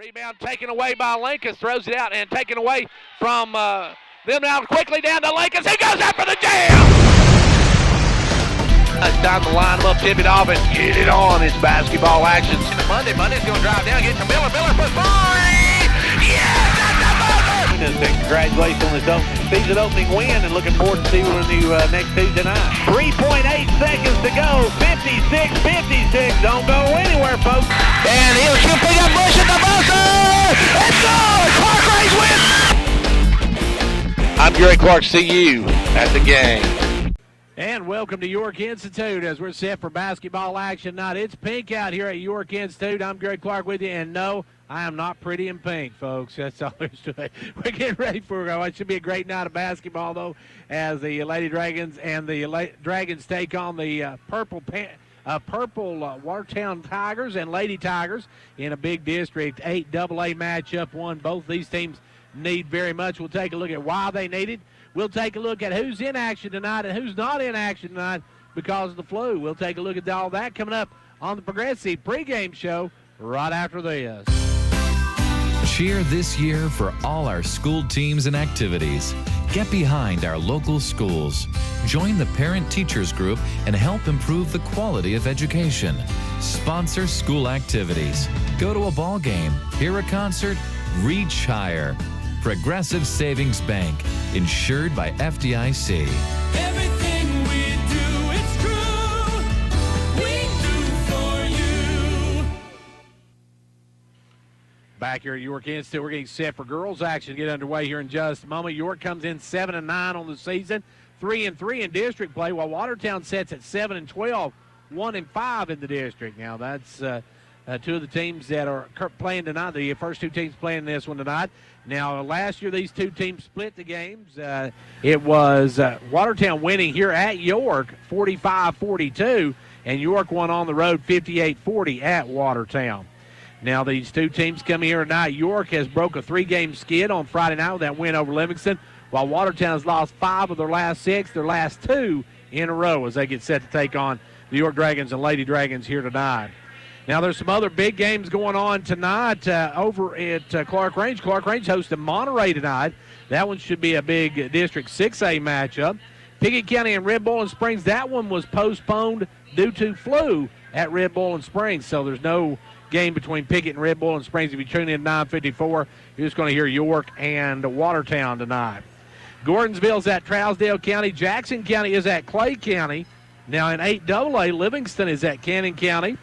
Rebound taken away by Lincoln. Throws it out and taken away from them now quickly down to Lincoln. He goes after the jam! Down the line, up, tip it off, and get it on. It's basketball action. Monday's going to drive down, get to Miller. Miller for three! Yes, that's the buzzer! Congratulations on this season opening win, and looking forward to seeing you next Tuesday night. 3.8 seconds to go. 56. Don't go anywhere, folks. And he'll pick up Bush at the buzzer! It's good! Clark Range wins! I'm Gary Clark. See you at the game. And welcome to York Institute as we're set for basketball action tonight. It's pink out here at York Institute. I'm Greg Clark with you, and no, I am not pretty in pink, folks. That's all there's to it. We're getting ready for it. Should be a great night of basketball, though, as the Lady Dragons and the Dragons take on the purple Watertown Tigers and Lady Tigers in a big District 8 AA matchup. One both these teams need very much. We'll take a look at why they need it. We'll take a look at who's in action tonight and who's not in action tonight because of the flu. We'll take a look at all that coming up on the Progressive pregame show right after this. Cheer this year for all our school teams and activities. Get behind our local schools. Join the parent-teachers group and help improve the quality of education. Sponsor school activities. Go to a ball game, hear a concert, reach higher. Progressive Savings Bank, insured by FDIC. Everything we do, it's true. We do for you. Back here at York Institute, we're getting set for girls action to get underway here in just a moment. York comes in 7-9 on the season, 3-3 in district play, while Watertown sets at 7-12, 1-5 in the district. Now that's two of the teams that are playing tonight, the first two teams playing this one tonight. Now, last year, these two teams split the games. It was Watertown winning here at York 45-42, and York won on the road 58-40 at Watertown. Now, these two teams come here tonight. York has broke a three-game skid on Friday night with that win over Livingston, while Watertown has lost 5 of their last 6, their last 2 in a row as they get set to take on the York Dragons and Lady Dragons here tonight. Now, there's some other big games going on tonight over at Clark Range. Clark Range hosting Monterey tonight. That one should be a big District 6A matchup. Pickett County and Red Boiling Springs, that one was postponed due to flu at Red Boiling Springs. So there's no game between Pickett and Red Boiling Springs. If you tune in at 9:54, you're just going to hear York and Watertown tonight. Gordonsville's at Trousdale County. Jackson County is at Clay County. Now in 8AA, Livingston is at Cannon County.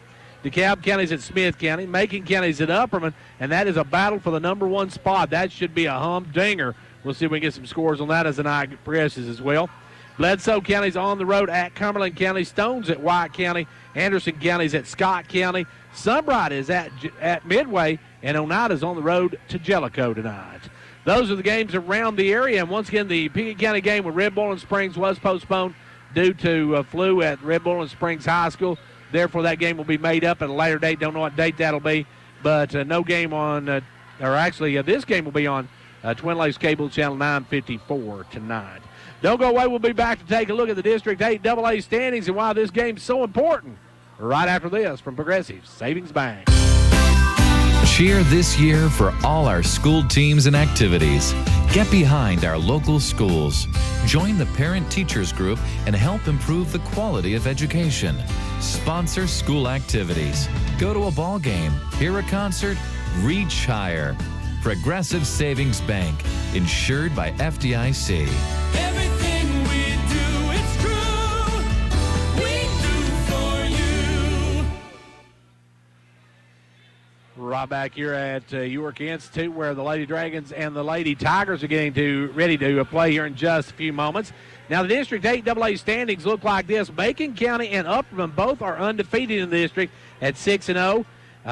DeKalb County's at Smith County. Macon County's at Upperman, and that is a battle for the number 1 spot. That should be a humdinger. We'll see if we can get some scores on that as the night progresses as well. Bledsoe County's on the road at Cumberland County. Stone's at White County. Anderson County's at Scott County. Sunbright is at Midway, and Oneida's on the road to Jellicoe tonight. Those are the games around the area, and once again, the Pickett County game with Red Boiling Springs was postponed due to flu at Red Boiling Springs High School. Therefore, that game will be made up at a later date. Don't know what date that'll be, but no game on, this game will be on Twin Lakes Cable Channel 954 tonight. Don't go away. We'll be back to take a look at the District 8 AA standings and why this game's so important right after this from Progressive Savings Bank. Cheer this year for all our school teams and activities. Get behind our local schools. Join the parent-teachers group and help improve the quality of education. Sponsor school activities. Go to a ball game, hear a concert, reach higher. Progressive Savings Bank, insured by FDIC. Everything we do, it's true. We do for you. Right back here at York Institute, where the Lady Dragons and the Lady Tigers are getting ready to play here in just a few moments. Now, the District 8 AA standings look like this. Macon County and Upperman both are undefeated in the district at 6-0.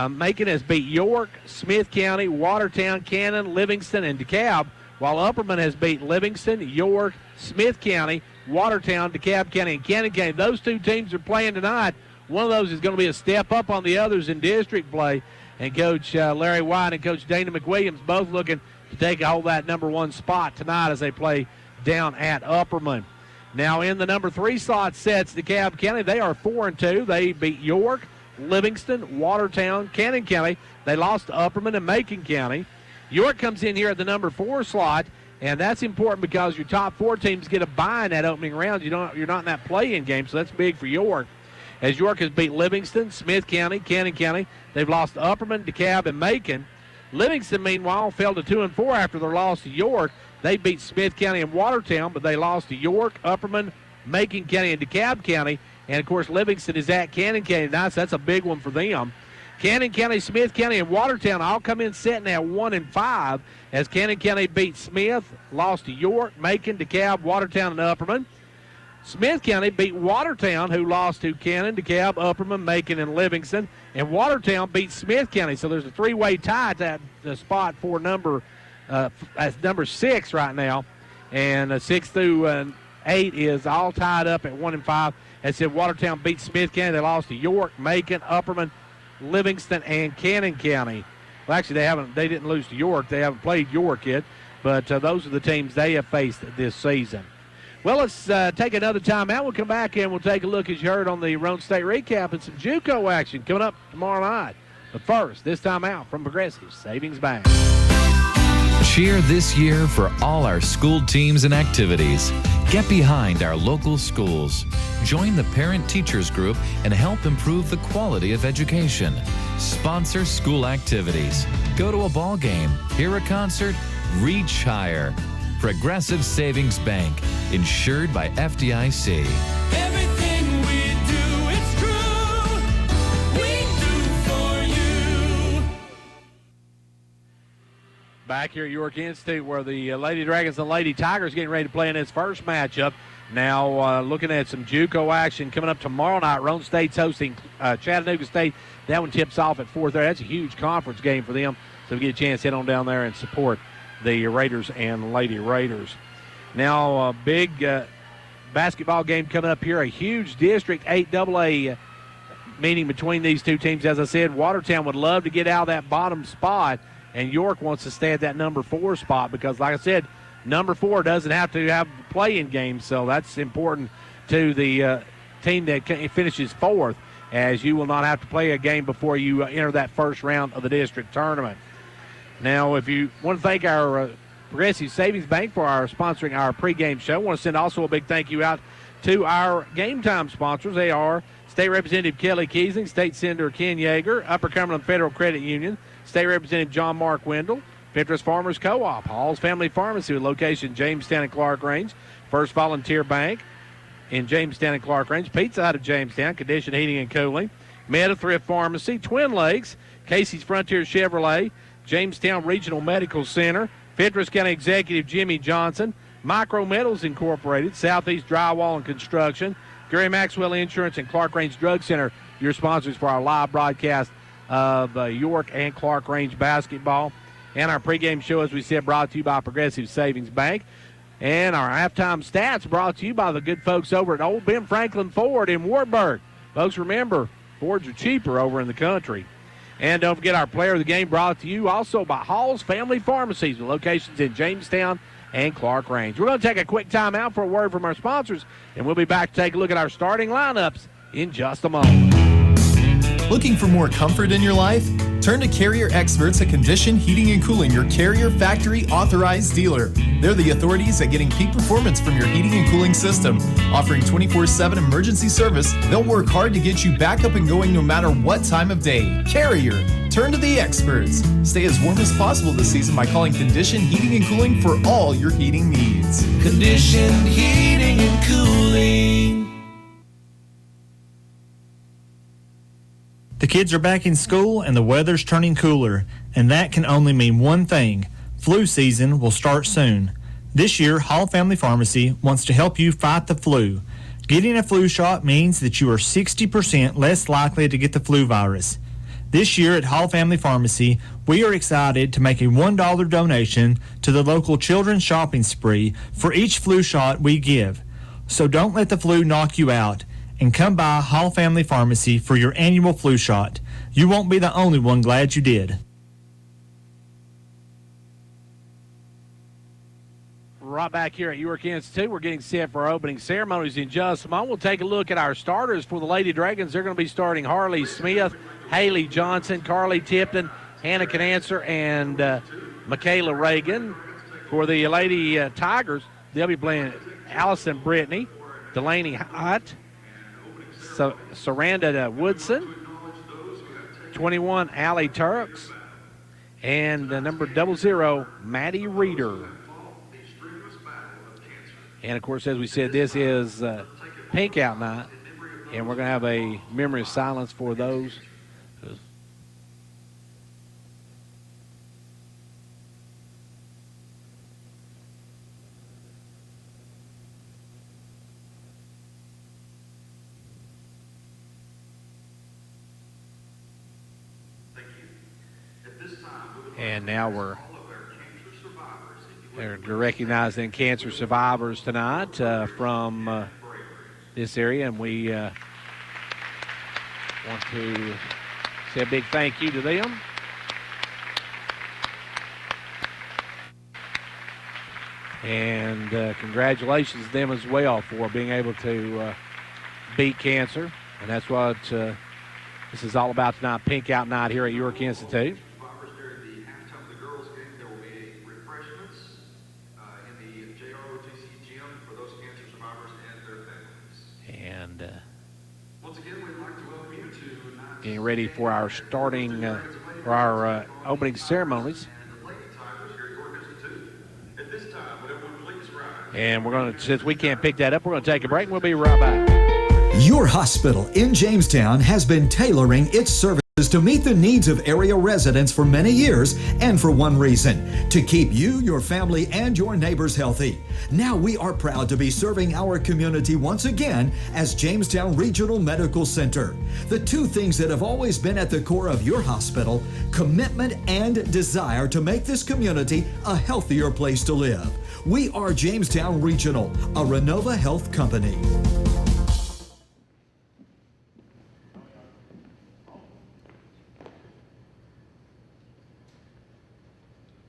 Macon has beat York, Smith County, Watertown, Cannon, Livingston, and DeKalb, while Upperman has beat Livingston, York, Smith County, Watertown, DeKalb County, and Cannon County. Those two teams are playing tonight. One of those is going to be a step up on the others in district play. And Coach Larry White and Coach Dana McWilliams both looking to take a hold of that number 1 spot tonight as they play down at Upperman. Now in the number 3 slot sets DeKalb County. They are 4-2. They beat York, Livingston, Watertown, Cannon County. They lost to Upperman and Macon County. York comes in here at the number 4 slot, and that's important because your top 4 teams get a bye in that opening round. You're not in that play-in game, so that's big for York. As York has beat Livingston, Smith County, Cannon County. They've lost to Upperman, DeKalb, and Macon. Livingston, meanwhile, fell to 2-4 after their loss to York. They beat Smith County and Watertown, but they lost to York, Upperman, Macon County, and DeKalb County. And, of course, Livingston is at Cannon County tonight, so that's a big one for them. Cannon County, Smith County, and Watertown all come in sitting at 1-5 as Cannon County beat Smith, lost to York, Macon, DeKalb, Watertown, and Upperman. Smith County beat Watertown, who lost to Cannon, DeKalb, Upperman, Macon, and Livingston. And Watertown beat Smith County. So there's a 3-way tie at the spot for number 6 right now. And 6 through 8 is all tied up at 1-5. As said, Watertown beat Smith County. They lost to York, Macon, Upperman, Livingston, and Cannon County. Well, actually, they didn't lose to York. They haven't played York yet. But those are the teams they have faced this season. Well, let's take another time out. We'll come back and we'll take a look, as you heard on the Roan State recap, and some JUCO action coming up tomorrow night. But first, this time out from Progressive Savings Bank. Cheer this year for all our school teams and activities. Get behind our local schools. Join the parent-teachers group and help improve the quality of education. Sponsor school activities. Go to a ball game, hear a concert, reach higher. Progressive Savings Bank, insured by FDIC. Everything we do, it's true. We do for you. Back here at York Institute, where the Lady Dragons and Lady Tigers getting ready to play in its first matchup. Now looking at some JUCO action coming up tomorrow night. Roan State's hosting Chattanooga State. That one tips off at 4:30. That's a huge conference game for them. So we get a chance to head on down there and support the Raiders and Lady Raiders. Now a big basketball game coming up here. A huge District 8AA meeting between these two teams. As I said, Watertown would love to get out of that bottom spot, and York wants to stay at that number 4 spot because, like I said, number 4 doesn't have to have a play-in game, so that's important to the team that finishes 4th, as you will not have to play a game before you enter that first round of the district tournament. Now, if you want to thank our Progressive Savings Bank for sponsoring our pregame show, I want to send also a big thank you out to our game time sponsors. They are State Representative Kelly Keesling, State Senator Ken Yeager, Upper Cumberland Federal Credit Union, State Representative John Mark Wendell, Fentress Farmers Co-op, Hall's Family Pharmacy with location Jamestown and Clark Range, First Volunteer Bank in Jamestown and Clark Range, Pizza Hut of Jamestown, Condition Heating and Cooling, Meta Thrift Pharmacy, Twin Lakes, Casey's Frontier Chevrolet, Jamestown Regional Medical Center, Fentress County Executive Jimmy Johnson, Micro Metals Incorporated, Southeast Drywall and Construction, Gary Maxwell Insurance, and Clark Range Drug Center, your sponsors for our live broadcast of York and Clark Range basketball. And our pregame show, as we said, brought to you by Progressive Savings Bank. And our halftime stats brought to you by the good folks over at Old Ben Franklin Ford in Wartburg. Folks, remember, Fords are cheaper over in the country. And don't forget our player of the game brought to you also by Hall's Family Pharmacies with locations in Jamestown and Clark Range. We're going to take a quick time out for a word from our sponsors, and we'll be back to take a look at our starting lineups in just a moment. Looking for more comfort in your life? Turn to Carrier Experts at Condition Heating and Cooling, your Carrier factory authorized dealer. They're the authorities at getting peak performance from your heating and cooling system. Offering 24/7 emergency service, they'll work hard to get you back up and going no matter what time of day. Carrier, turn to the experts. Stay as warm as possible this season by calling Condition Heating and Cooling for all your heating needs. Condition heating and cooling. The kids are back in school and the weather's turning cooler, and that can only mean one thing. Flu season will start soon. This year, Hall Family Pharmacy wants to help you fight the flu. Getting a flu shot means that you are 60% less likely to get the flu virus. This year at Hall Family Pharmacy, we are excited to make a $1 donation to the local children's shopping spree for each flu shot we give. So don't let the flu knock you out, and come by Hall Family Pharmacy for your annual flu shot. You won't be the only one glad you did. Right back here at York Institute. We're getting set for our opening ceremonies in just a moment. We'll take a look at our starters for the Lady Dragons. They're going to be starting Harley Smith, Haley Johnson, Carly Tipton, Hannah Canancer, and Michaela Reagan. For the Lady Tigers, they'll be playing Allison Brittany, Delaney Hott, Saranda Woodson, 21 Allie Turks, and number 00 Maddie Reeder. And of course, as we said, this is Pink Out Night, and we're going to have a memory of silence for those. And now we're recognizing cancer survivors tonight from this area, and we want to say a big thank you to them. And congratulations to them as well for being able to beat cancer. And that's what this is all about tonight, Pink Out Night here at York Institute. Getting ready for our starting, for our opening ceremonies. And we're going to, since we can't pick that up, we're going to take a break and we'll be right back. Your hospital in Jamestown has been tailoring its services to meet the needs of area residents for many years, and for one reason: to keep you, your family, and your neighbors healthy. Now we are proud to be serving our community once again as Jamestown Regional Medical Center. The two things that have always been at the core of your hospital: commitment and desire to make this community a healthier place to live. We are Jamestown Regional, a Renova Health company.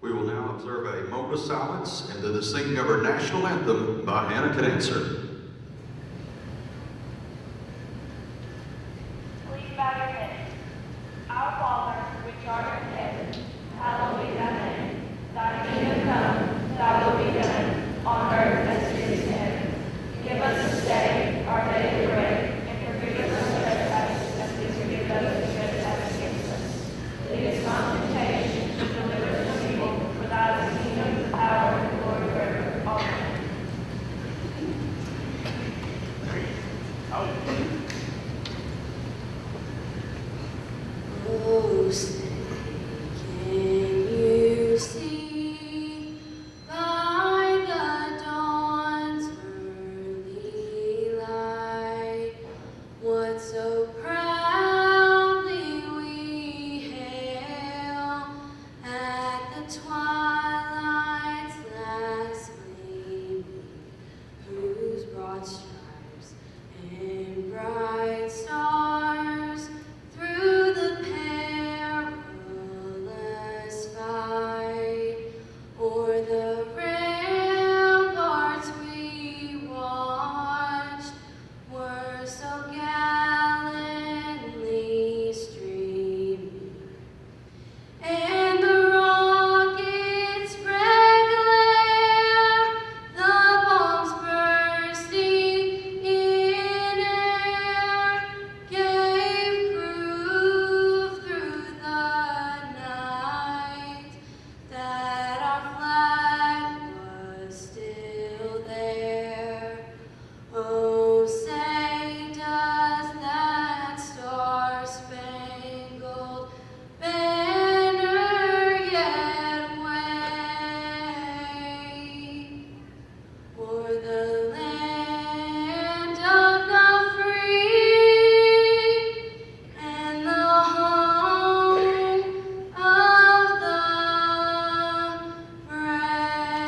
We will now observe a moment of silence and then the singing of our national anthem by Hannah Canancer. Please bow your heads. Our Father, which art in heaven, hallowed be thy name. Thy kingdom come, thy will be done, on earth as it is in heaven. Give us this day our daily bread, and forgive us our trespasses as we forgive those who trespass against us. Lead us not into temptation, but deliver us from evil. For thine is the kingdom, the power, and the glory forever. Amen. Oh, say, can you see by the dawn's early light what so proudly we hail at the twilight's last gleaming, whose broad stripes and bright stars through the perilous fight, o'er the ramparts we watched, were so gallantly streaming, and the rockets spread glare, the bombs bursting in air, gave proof through the night that our flag was still there. Oh, say does that star-spangled banner yet wave o'er the land of the free and the home of the brave?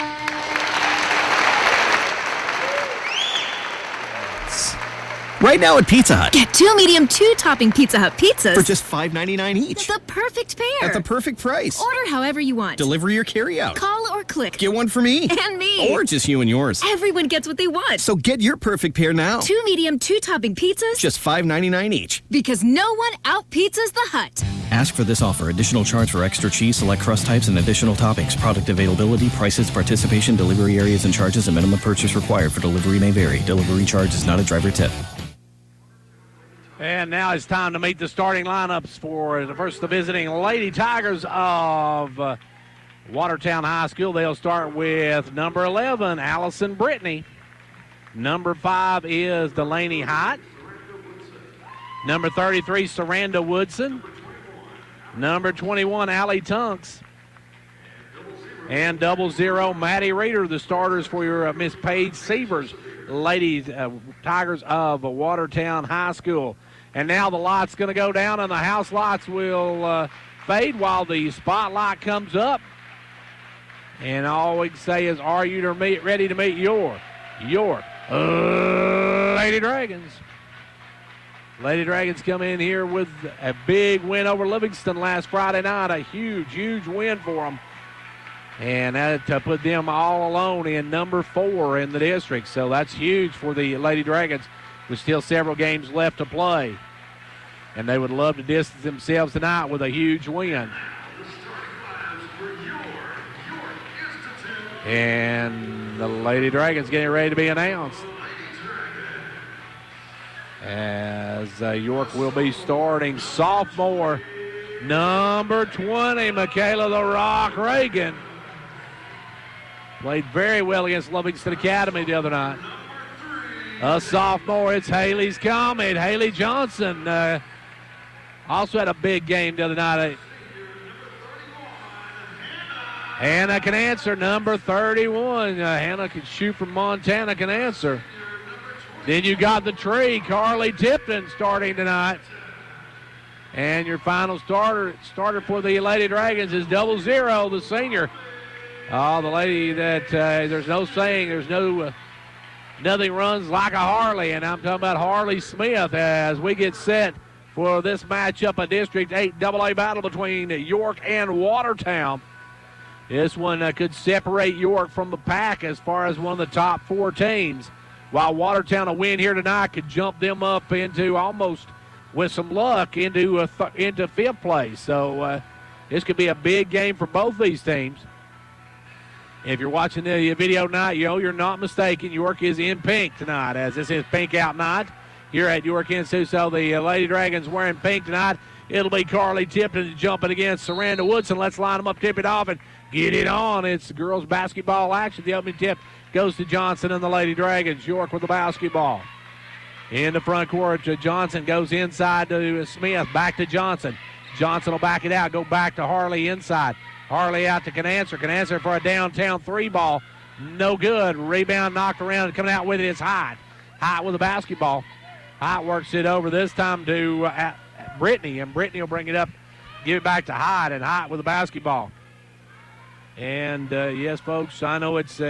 Right now at Pizza Hut. Get 2 medium 2-topping Pizza Hut pizzas For just $5.99 each. The perfect pair. At the perfect price. Order however you want. Delivery or carry out. Call or or click. Get one for me. And me. Or just you and yours. Everyone gets what they want. So get your perfect pair now. 2 medium, 2 topping pizzas. Just $5.99 each. Because no one out-pizzas the Hut. Ask for this offer. Additional charge for extra cheese, select crust types, and additional toppings. Product availability, prices, participation, delivery areas, and charges, and minimum purchase required for delivery may vary. Delivery charge is not a driver tip. And now it's time to meet the starting lineups for the visiting Lady Tigers of Watertown High School. They'll start with number 11, Allison Brittany. Number 5 is Delaney Hott. Number 33, Saranda Woodson. Number 21, Allie Tunks. And 00, Maddie Reeder, the starters for your Miss Paige Severs Ladies Tigers of Watertown High School. And now the light's going to go down, and the house lights will fade while the spotlight comes up. And all we can say is, are you ready to meet your Lady Dragons? Lady Dragons come in here with a big win over Livingston last Friday night. A huge win for them. And that put them all alone in number 4 in the district. So that's huge for the Lady Dragons. There's still several games left to play. And they would love to distance themselves tonight with a huge win. And the Lady Dragons getting ready to be announced. As York will be starting sophomore, number 20, Michaela the Rock Reagan. Played very well against Livingston Academy the other night. A sophomore, it's Haley's Comet. Haley Johnson also had a big game the other night. Hannah can answer, number 31. Hannah can shoot from Montana, can answer. Then you got the tree, Carly Tipton, starting tonight. And your final starter for the Lady Dragons is 00, the senior. Oh, the lady that there's no saying, nothing runs like a Harley, and I'm talking about Harley Smith as we get set for this matchup, a District 8 AA battle between York and Watertown. This one could separate York from the pack as far as one of the top 4 teams, while Watertown, a win here tonight, could jump them up into almost, with some luck, into 5th place. So this could be a big game for both these teams. If you're watching the video tonight, you're not mistaken. York is in pink tonight, as this is pink out night here at York Institute. So the Lady Dragons wearing pink tonight. It'll be Carly Tipton jumping against Saranda Woodson. Let's line them up, tip it off, and get it on. It's girls basketball action. The opening tip goes to Johnson and the Lady Dragons. York with the basketball. In the front court, Johnson goes inside to Smith. Back to Johnson. Johnson will back it out. Go back to Harley inside. Harley out to Canancer. Canancer for a downtown 3 ball. No good. Rebound knocked around, and coming out with it is Hott. Hott with the basketball. Hott works it over this time to Brittany, and Brittany will bring it up, give it back to Hott, and Hott with the basketball. And, yes, folks, I know it's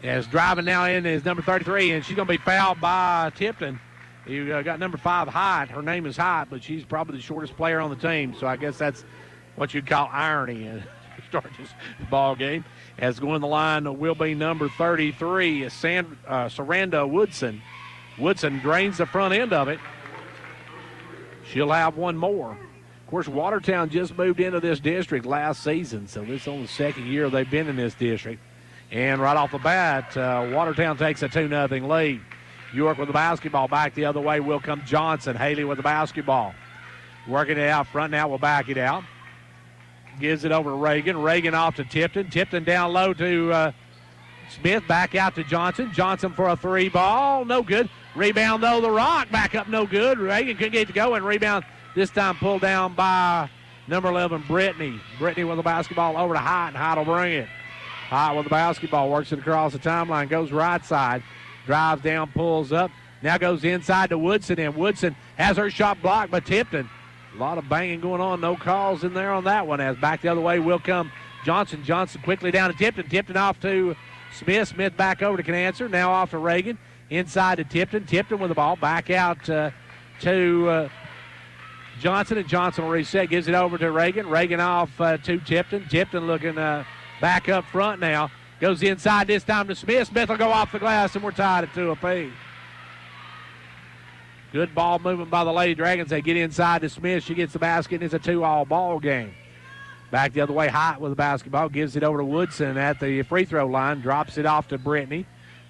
as driving now in is number 33, and she's going to be fouled by Tipton. You got number 5, Hott. Her name is Hott, but she's probably the shortest player on the team, so I guess that's what you'd call irony to start this ball game. As going the line will be number 33, Saranda Woodson. Woodson drains the front end of it. She'll have one more. Of course, Watertown just moved into this district last season, so this is only the second year they've been in this district. And right off the bat, Watertown takes a 2-0 lead. York with the basketball. Back the other way will come Johnson. Haley with the basketball. Working it out front now, will back it out. Gives it over to Reagan. Reagan off to Tipton. Tipton down low to Smith. Back out to Johnson. Johnson for a 3 ball. No good. Rebound, though, the Rock. Back up, no good. Reagan couldn't get it to go, and rebound this time pulled down by number 11, Brittany. Brittany with the basketball over to Hott, and Hott will bring it. Hott with the basketball. Works it across the timeline. Goes right side. Drives down, pulls up. Now goes inside to Woodson, and Woodson has her shot blocked by Tipton. A lot of banging going on. No calls in there on that one. As back the other way will come Johnson. Johnson quickly down to Tipton. Tipton off to Smith. Smith back over to Canancer. Now off to Reagan. Inside to Tipton. Tipton with the ball. Back out to Johnson, and Johnson will reset. Gives it over to Reagan. Reagan off to Tipton. Tipton looking back up front now. Goes inside this time to Smith. Smith will go off the glass, and we're tied at 2 apiece. Good ball movement by the Lady Dragons. They get inside to Smith. She gets the basket, and it's a 2-all ball game. Back the other way, Hot with the basketball. Gives it over to Woodson at the free throw line. Drops it off to Brittany.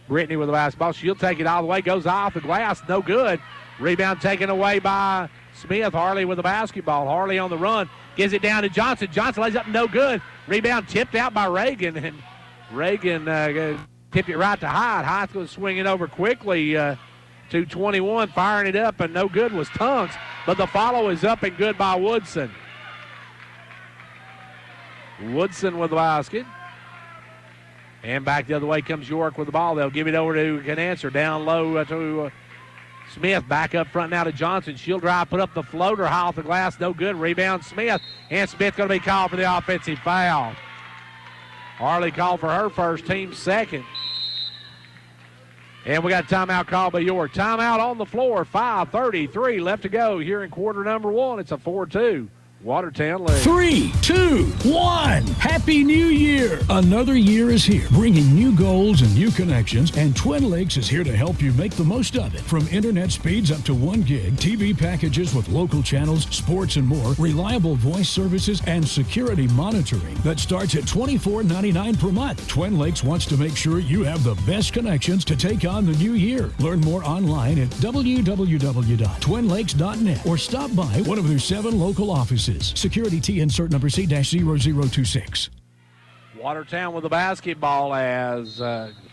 Brittany with the basketball. She'll take it all the way. Goes off the glass. No good. Rebound taken away by Smith. Harley with the basketball. Harley on the run. Gives it down to Johnson. Johnson lays up. No good. Rebound tipped out by Reagan. And Reagan tipped it right to Hot. Hot's going to swing it over quickly to 21. Firing it up. And no good was Tunks. But the follow is up and good by Woodson. Woodson with the basket. And back the other way comes York with the ball. They'll give it over to Canancer. Down low to Smith. Back up front now to Johnson. She'll drive, put up the floater. High off the glass. No good. Rebound Smith. And Smith going to be called for the offensive foul. Harley called for her first, team second. And we got a timeout called by York. Timeout on the floor. 5:33 left to go here in quarter number 1. It's a 4-2. Watertown lead. 3, 2, 1. Happy New Year. Another year is here, bringing new goals and new connections, and Twin Lakes is here to help you make the most of it. From internet speeds up to 1 gig, TV packages with local channels, sports and more, reliable voice services, and security monitoring that starts at $24.99 per month. Twin Lakes wants to make sure you have the best connections to take on the new year. Learn more online at www.twinlakes.net or stop by one of their 7 local offices. Security T insert number C-0026. Watertown with the basketball as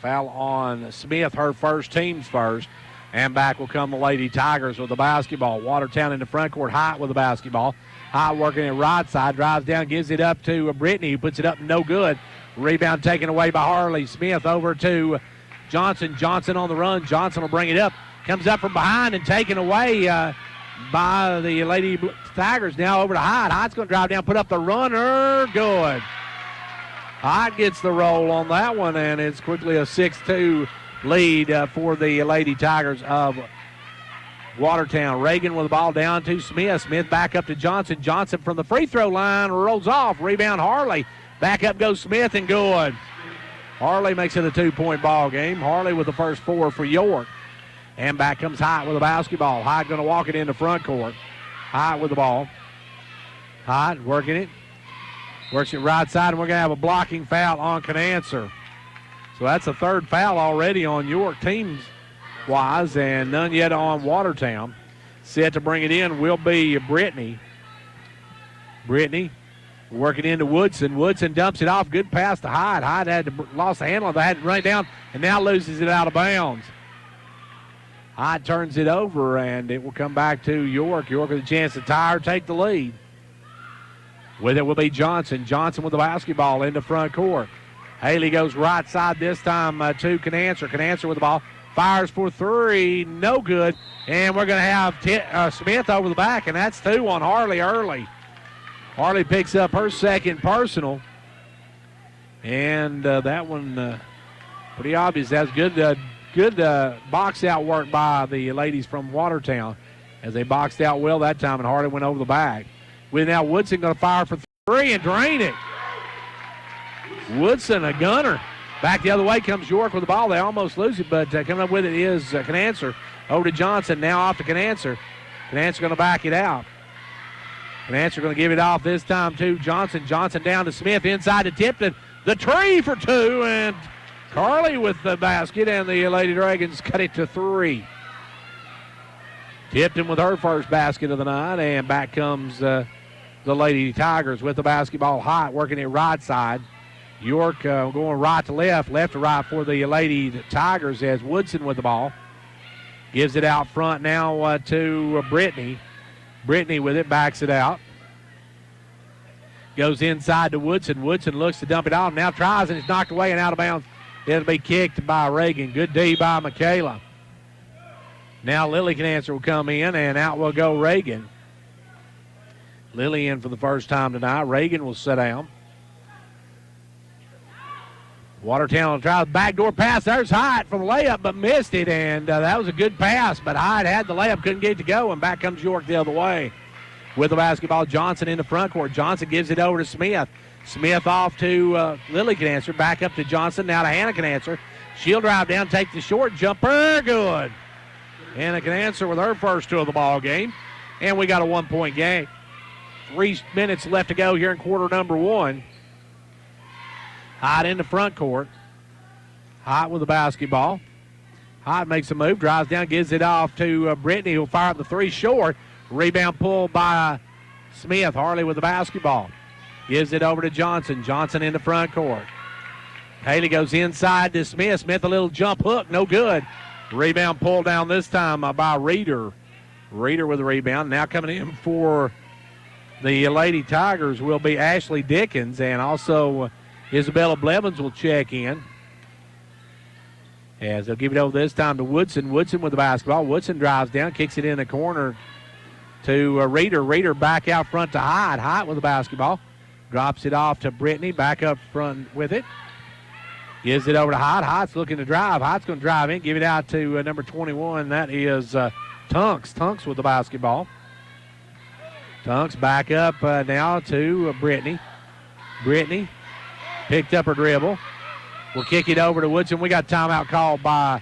foul on Smith, her first, team's first. And back will come the Lady Tigers with the basketball. Watertown in the front court, Hot with the basketball. Hot working it right side, drives down, gives it up to Brittany, who puts it up, no good. Rebound taken away by Harley. Smith over to Johnson. Johnson on the run. Johnson will bring it up. Comes up from behind and taken away by the Lady Tigers. Now over to Hot. Hot's going to drive down, put up the runner. Good. Hot gets the roll on that one, and it's quickly a 6-2 lead for the Lady Tigers of Watertown. Reagan with the ball down to Smith. Smith back up to Johnson. Johnson from the free throw line rolls off. Rebound Harley. Back up goes Smith, and good. Harley makes it a 2-point ball game. Harley with the first 4 for York. And back comes Hot with the basketball. Hot going to walk it into front court. Hot with the ball. Hot working it. Works it right side, and we're going to have a blocking foul on Canancer. So that's a 3rd foul already on York teams-wise, and none yet on Watertown. Set to bring it in will be Brittany. Brittany working into Woodson. Woodson dumps it off. Good pass to Hyde. Hyde had lost the handle of it, had to run it down, and now loses it out of bounds. Hyde turns it over, and it will come back to York. York with a chance to tie or take the lead. With it will be Johnson. Johnson with the basketball in the front court. Haley goes right side this time to Canancer. Canancer with the ball. Fires for 3. No good. And we're going to have Smith over the back, and that's 2 on Harley early. Harley picks up her 2nd personal. And that one pretty obvious. That's good. Good box out work by the ladies from Watertown as they boxed out well that time, and Harley went over the back. With now Woodson going to fire for 3 and drain it. Woodson, a gunner. Back the other way comes York with the ball. They almost lose it, but coming up with it is Canancer. Over to Johnson, now off to Canancer. Canancer going to back it out. Canancer going to give it off this time to Johnson. Johnson down to Smith, inside to Tipton. The tree for 2, and Carly with the basket, and the Lady Dragons cut it to 3. Tipton with her first basket of the night, and back comes the Lady Tigers with the basketball. Hot working it right side. York going right to left to right for the Lady Tigers as Woodson with the ball. Gives it out front now to Brittany. Brittany with it, backs it out. Goes inside to Woodson. Woodson looks to dump it off, now tries, and it's knocked away and out of bounds. It'll be kicked by Reagan. Good D by Michaela. Now Lily Canancer will come in, and out will go Reagan. Lily in for the first time tonight. Reagan will sit down. Watertown will try the backdoor pass. There's Hyde for the layup, but missed it, and that was a good pass, but Hyde had the layup, couldn't get it to go, and back comes York the other way. with the basketball. Johnson in the front court. Johnson gives it over to Smith. Smith off to Lily Canancer. Back up to Johnson. Now to Hannah Canancer. She'll drive down, take the short jumper. Good. Hannah Canancer with her first two of the ball game. And we got a 1-point game. 3 minutes left to go here in quarter number 1. Hyatt in the front court. Hyatt with the basketball. Hyatt makes a move, drives down, gives it off to Brittany, who'll fire up the 3 short. Rebound pulled by Smith. Harley with the basketball. Gives it over to Johnson. Johnson in the front court. Haley goes inside to Smith. Smith a little jump hook, no good. Rebound pulled down this time by Reeder. Reeder with the rebound. Now coming in for the Lady Tigers will be Ashley Dickens, and also Isabella Blevins will check in. As they'll give it over this time to Woodson. Woodson with the basketball. Woodson drives down, kicks it in the corner to Reeder. Reeder back out front to Hyde. Hyde with the basketball. Drops it off to Brittany. Back up front with it. Gives it over to Hyde. Hyde's looking to drive. Hyde's going to drive in. Give it out to number 21. That is Tunks. Tunks with the basketball. Tunks back up now to Brittany. Brittany picked up her dribble. We'll kick it over to Woodson. We got timeout called by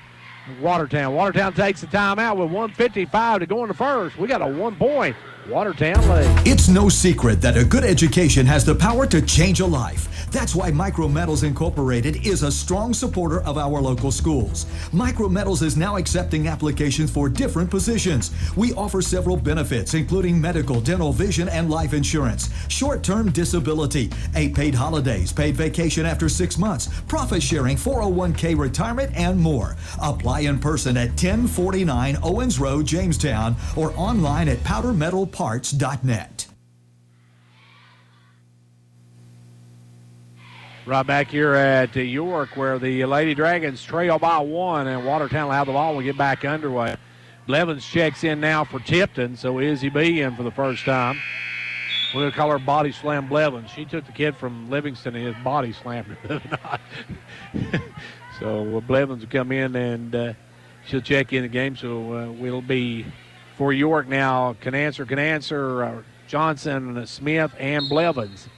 Watertown. Watertown takes the timeout with 1:55 to go in the first. We got a 1-point Watertown lead. It's no secret that a good education has the power to change a life. That's why Micrometals Incorporated is a strong supporter of our local schools. Micrometals is now accepting applications for different positions. We offer several benefits, including medical, dental, vision, and life insurance, short-term disability, 8 paid holidays, paid vacation after 6 months, profit sharing, 401k retirement, and more. Apply in person at 1049 Owens Road, Jamestown, or online at powdermetalparts.net. Right back here at York, where the Lady Dragons trail by 1, and Watertown will have the ball when we get back underway. Blevins checks in now for Tipton, so Izzy B in for the first time. We're going to call her Body Slam Blevins. She took the kid from Livingston and his body slammed her. So Blevins will come in and she'll check in the game. So we'll be for York now. Canancer, Johnson, Smith, and Blevins.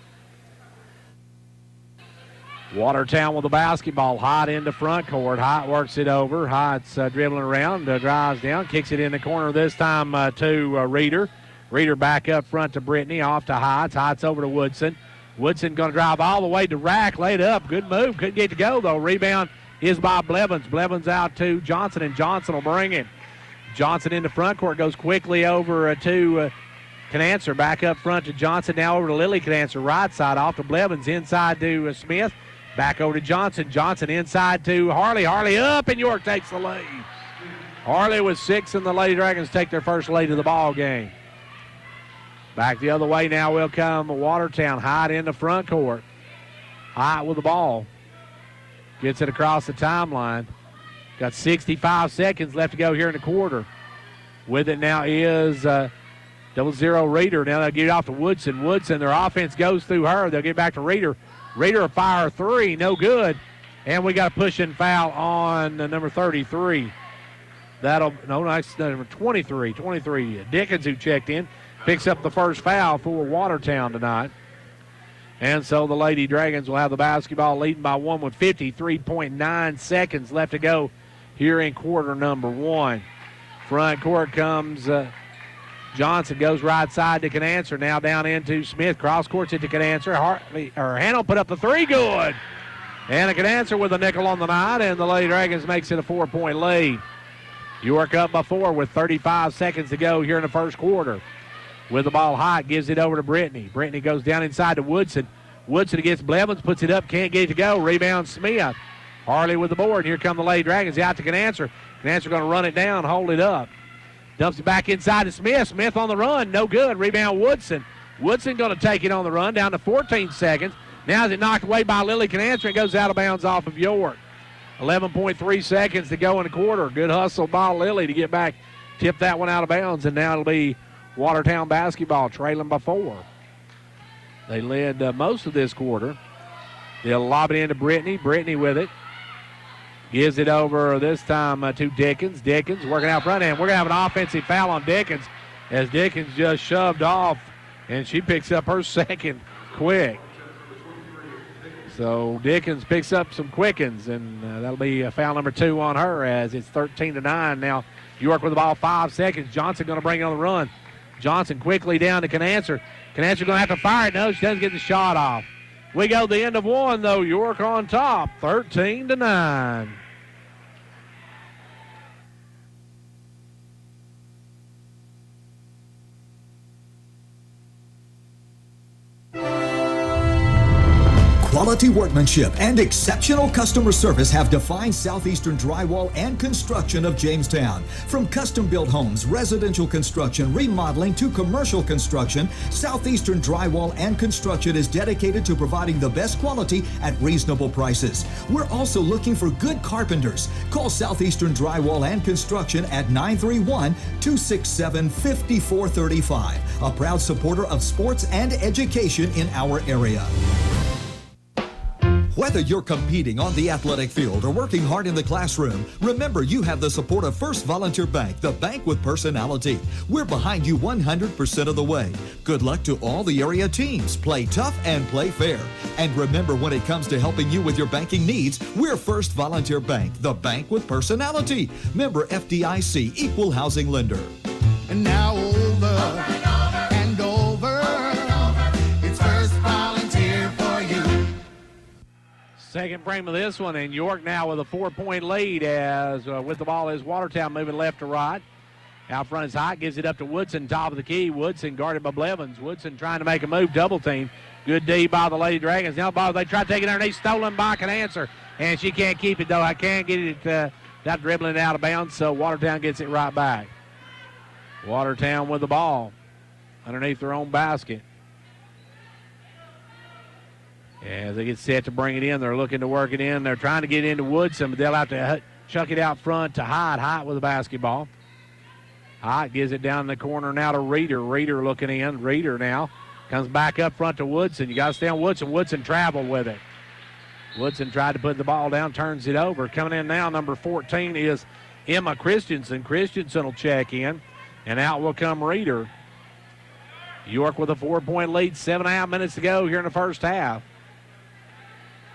Watertown with the basketball. Hyde in the front court. Hyde works it over. Hyde's dribbling around, drives down, kicks it in the corner this time to Reeder. Reeder back up front to Brittany, off to Hyde. Hyde's over to Woodson. Woodson going to drive all the way to Rack, laid up. Good move. Couldn't get to go, though. Rebound is by Blevins. Blevins out to Johnson, and Johnson will bring it. Johnson in the front court goes quickly over to Canancer. Back up front to Johnson. Now over to Lily Canancer. Right side off to Blevins. Inside to Smith. Back over to Johnson. Johnson inside to Harley. Harley up, and York takes the lead. Harley with 6, and the Lady Dragons take their first lead of the ball game. Back the other way now will come Watertown. Hyde in the front court. Hyde with the ball. Gets it across the timeline. Got 65 seconds left to go here in the quarter. With it now is 00 Reeder. Now they'll get it off to Woodson. Woodson, their offense goes through her. They'll get back to Reeder. Reeder fire 3, no good. And we got a push and foul on number 33. That's number 23. 23. Dickens, who checked in, picks up the first foul for Watertown tonight. And so the Lady Dragons will have the basketball leading by 1 with 53.9 seconds left to go here in quarter number 1. Front court comes Johnson, goes right side to Canancer. Now down into Smith. Cross courts it to Canancer. Hannah put up the 3. Good. Hannah Canancer with a nickel on the night, and the Lady Dragons makes it a 4-point lead. York up by 4 with 35 seconds to go here in the first quarter. With the ball hot, gives it over to Brittany. Brittany goes down inside to Woodson. Woodson against Blevins, puts it up, can't get it to go. Rebound Smith. Harley with the board. Here come the Lady Dragons out to Canancer. Canancer going to run it down, hold it up. Dumps it back inside to Smith. Smith on the run, no good. Rebound Woodson. Woodson going to take it on the run, down to 14 seconds. Now is it knocked away by Lily Canancer and goes out of bounds off of York. 11.3 seconds to go in the quarter. Good hustle by Lily to get back, tip that one out of bounds, and now it'll be Watertown basketball trailing by 4. They led most of this quarter. They'll lob it into Brittany. Brittany with it. Gives it over this time to Dickens. Dickens working out front end. We're going to have an offensive foul on Dickens. as Dickens just shoved off, and she picks up her second quick. So Dickens picks up some quickens, and that'll be foul number 2 on her as it's 13-9 now. York with the ball, 5 seconds. Johnson going to bring it on the run. Johnson quickly down to Canancer. Canancer going to have to fire it. No, she doesn't get the shot off. We go to the end of 1, though. York on top, 13-9. Quality workmanship and exceptional customer service have defined Southeastern Drywall and Construction of Jamestown. From custom-built homes, residential construction, remodeling to commercial construction, Southeastern Drywall and Construction is dedicated to providing the best quality at reasonable prices. We're also looking for good carpenters. Call Southeastern Drywall and Construction at 931-267-5435, a proud supporter of sports and education in our area. Whether you're competing on the athletic field or working hard in the classroom, remember you have the support of First Volunteer Bank, the bank with personality. We're behind you 100% of the way. Good luck to all the area teams. Play tough and play fair. And remember, when it comes to helping you with your banking needs, we're First Volunteer Bank, the bank with personality. Member FDIC, Equal Housing Lender. And now over and over, it's First Volunteer for you. Second frame of this one, and York now with a 4-point lead as with the ball is Watertown moving left to right. Out front is Hot, gives it up to Woodson, top of the key. Woodson guarded by Blevins. Woodson trying to make a move, double team. Good D by the Lady Dragons. Now the ball, they try to take it underneath, stolen by Canancer, and she can't keep it though. I can't get it, not dribbling it out of bounds, so Watertown gets it right back. Watertown with the ball underneath their own basket. As they get set to bring it in, they're looking to work it in. They're trying to get into Woodson, but they'll have to chuck it out front to Hyatt. Hyatt with the basketball. Hyatt gives it down in the corner now to Reeder. Reeder looking in. Reeder now comes back up front to Woodson. You got to stay on Woodson. Woodson traveled with it. Woodson tried to put the ball down, turns it over. Coming in now, number 14 is Emma Christensen. Christensen will check in, and out will come Reeder. York with a 4-point lead, 7.5 minutes to go here in the first half.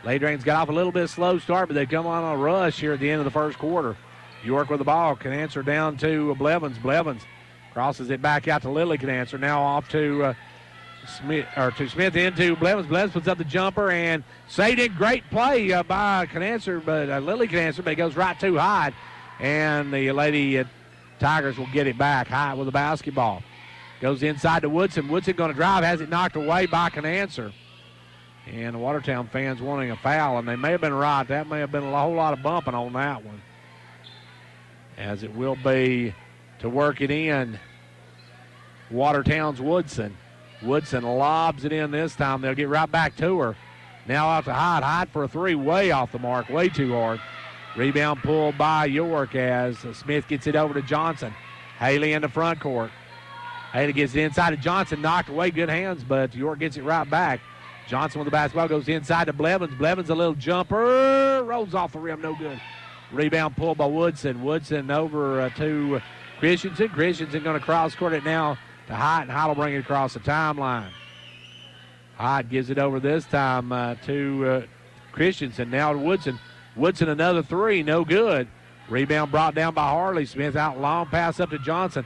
Lady Dragons got off a little bit slow start, but they come on a rush here at the end of the first quarter. York with the ball. Canancer down to Blevins. Blevins crosses it back out to Lily Canancer. Now off to Smith into Blevins. Blevins puts up the jumper and saved it. Great play by Canancer, but Lily Canancer, but it goes right too high. And the Lady Tigers will get it back. High with the basketball. Goes inside to Woodson. Woodson going to drive, has it knocked away by Canancer. And the Watertown fans wanting a foul, and they may have been right. That may have been a whole lot of bumping on that one. As it will be to work it in, Watertown's Woodson. Woodson lobs it in this time. They'll get right back to her. Now out to Hyde. Hyde for a three, way off the mark, way too hard. Rebound pulled by York as Smith gets it over to Johnson. Haley in the front court. Haley gets it inside to Johnson, knocked away, good hands, but York gets it right back. Johnson with the basketball goes inside to Blevins. Blevins a little jumper, rolls off the rim, no good. Rebound pulled by Woodson. Woodson over to Christensen. Christensen going to cross court it now to Hyatt, and Hyatt will bring it across the timeline. Hyatt gives it over this time to Christensen. Now to Woodson. Woodson another three, no good. Rebound brought down by Harley. Smith out long, pass up to Johnson.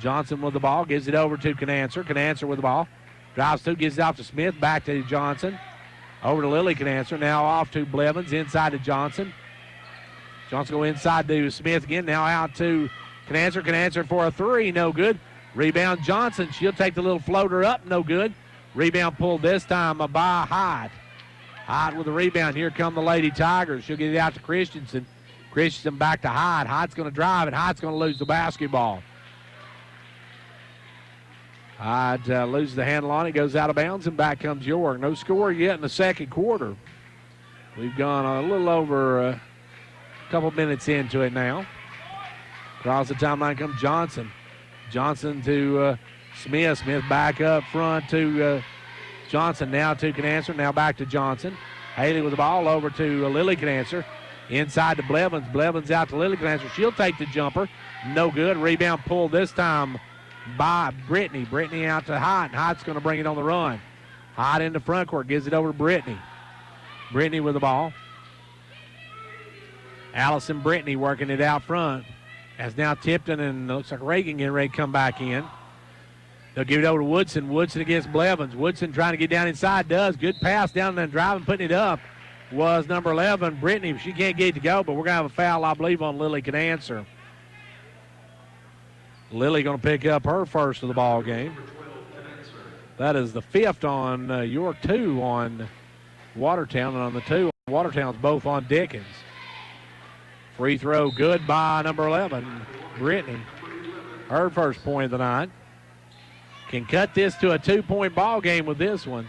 Johnson with the ball, gives it over to Canancer. Canancer with the ball. Drives through, gives it off to Smith, back to Johnson. Over to Lily Canancer, now off to Blevins, inside to Johnson. Johnson go inside to Smith again, now out to Canancer. Canancer for a three, no good. Rebound Johnson, she'll take the little floater up, no good. Rebound pulled this time by Hyde. Hyde with the rebound, here come the Lady Tigers. She'll get it out to Christensen. Christensen back to Hyde. Hyde's going to drive, and Hyde's going to lose the basketball. Hyde loses the handle on it, goes out of bounds, and back comes York. No score yet in the second quarter. We've gone a little over a couple minutes into it now. Across the timeline comes Johnson. Johnson to Smith. Smith back up front to Johnson. Now to Canancer. Now back to Johnson. Haley with the ball over to Lily Canancer. Inside to Blevins. Blevins out to Lily Canancer. She'll take the jumper. No good. Rebound pulled this time by Brittany. Brittany out to Hyatt, and Hyatt's going to bring it on the run. Hyatt in the front court, gives it over to Brittany. Brittany with the ball. Allison Brittany working it out front. As now Tipton and looks like Reagan getting ready to come back in. They'll give it over to Woodson. Woodson against Blevins. Woodson trying to get down inside. Does. Good pass down and driving, putting it up was number 11, Brittany. She can't get it to go, but we're going to have a foul, I believe, on Lily Can Answer. Lily going to pick up her first of the ball game. That is the 5th on York, 2 on Watertown, and on the 2, Watertown's both on Dickens. Free throw good by number 11, Brittany. Her first point of the night. Can cut this to a 2-point ball game with this one.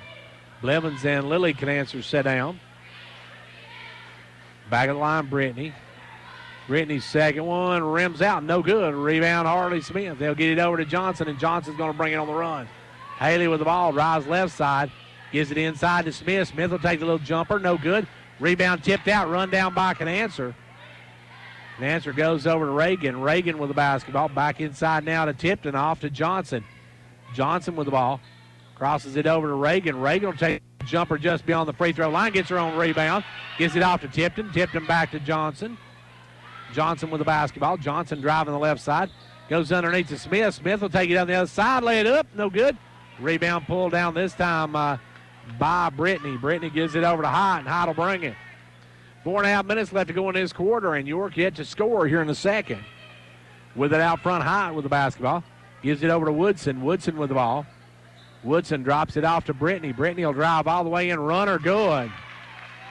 Blevins and Lily Can Answer set down. Back of the line, Brittany. Brittany's second one rims out, no good. Rebound, Harley Smith. They'll get it over to Johnson, and Johnson's going to bring it on the run. Haley with the ball, drives left side, gives it inside to Smith. Smith will take the little jumper, no good. Rebound tipped out, run down by Can Answer. Can Answer goes over to Reagan. Reagan with the basketball, back inside now to Tipton, off to Johnson. Johnson with the ball, crosses it over to Reagan. Reagan will take the jumper just beyond the free throw line, gets her own rebound, gives it off to Tipton. Tipton back to Johnson. Johnson with the basketball. Johnson driving the left side. Goes underneath to Smith. Smith will take it on the other side, lay it up, no good. Rebound pulled down this time by Brittany. Brittany gives it over to Hyatt, and Hyatt will bring it. 4.5 minutes left to go in this quarter, and York yet to score here in the second. With it out front, Hyatt with the basketball. Gives it over to Woodson. Woodson with the ball. Woodson drops it off to Brittany. Brittany will drive all the way in, runner good.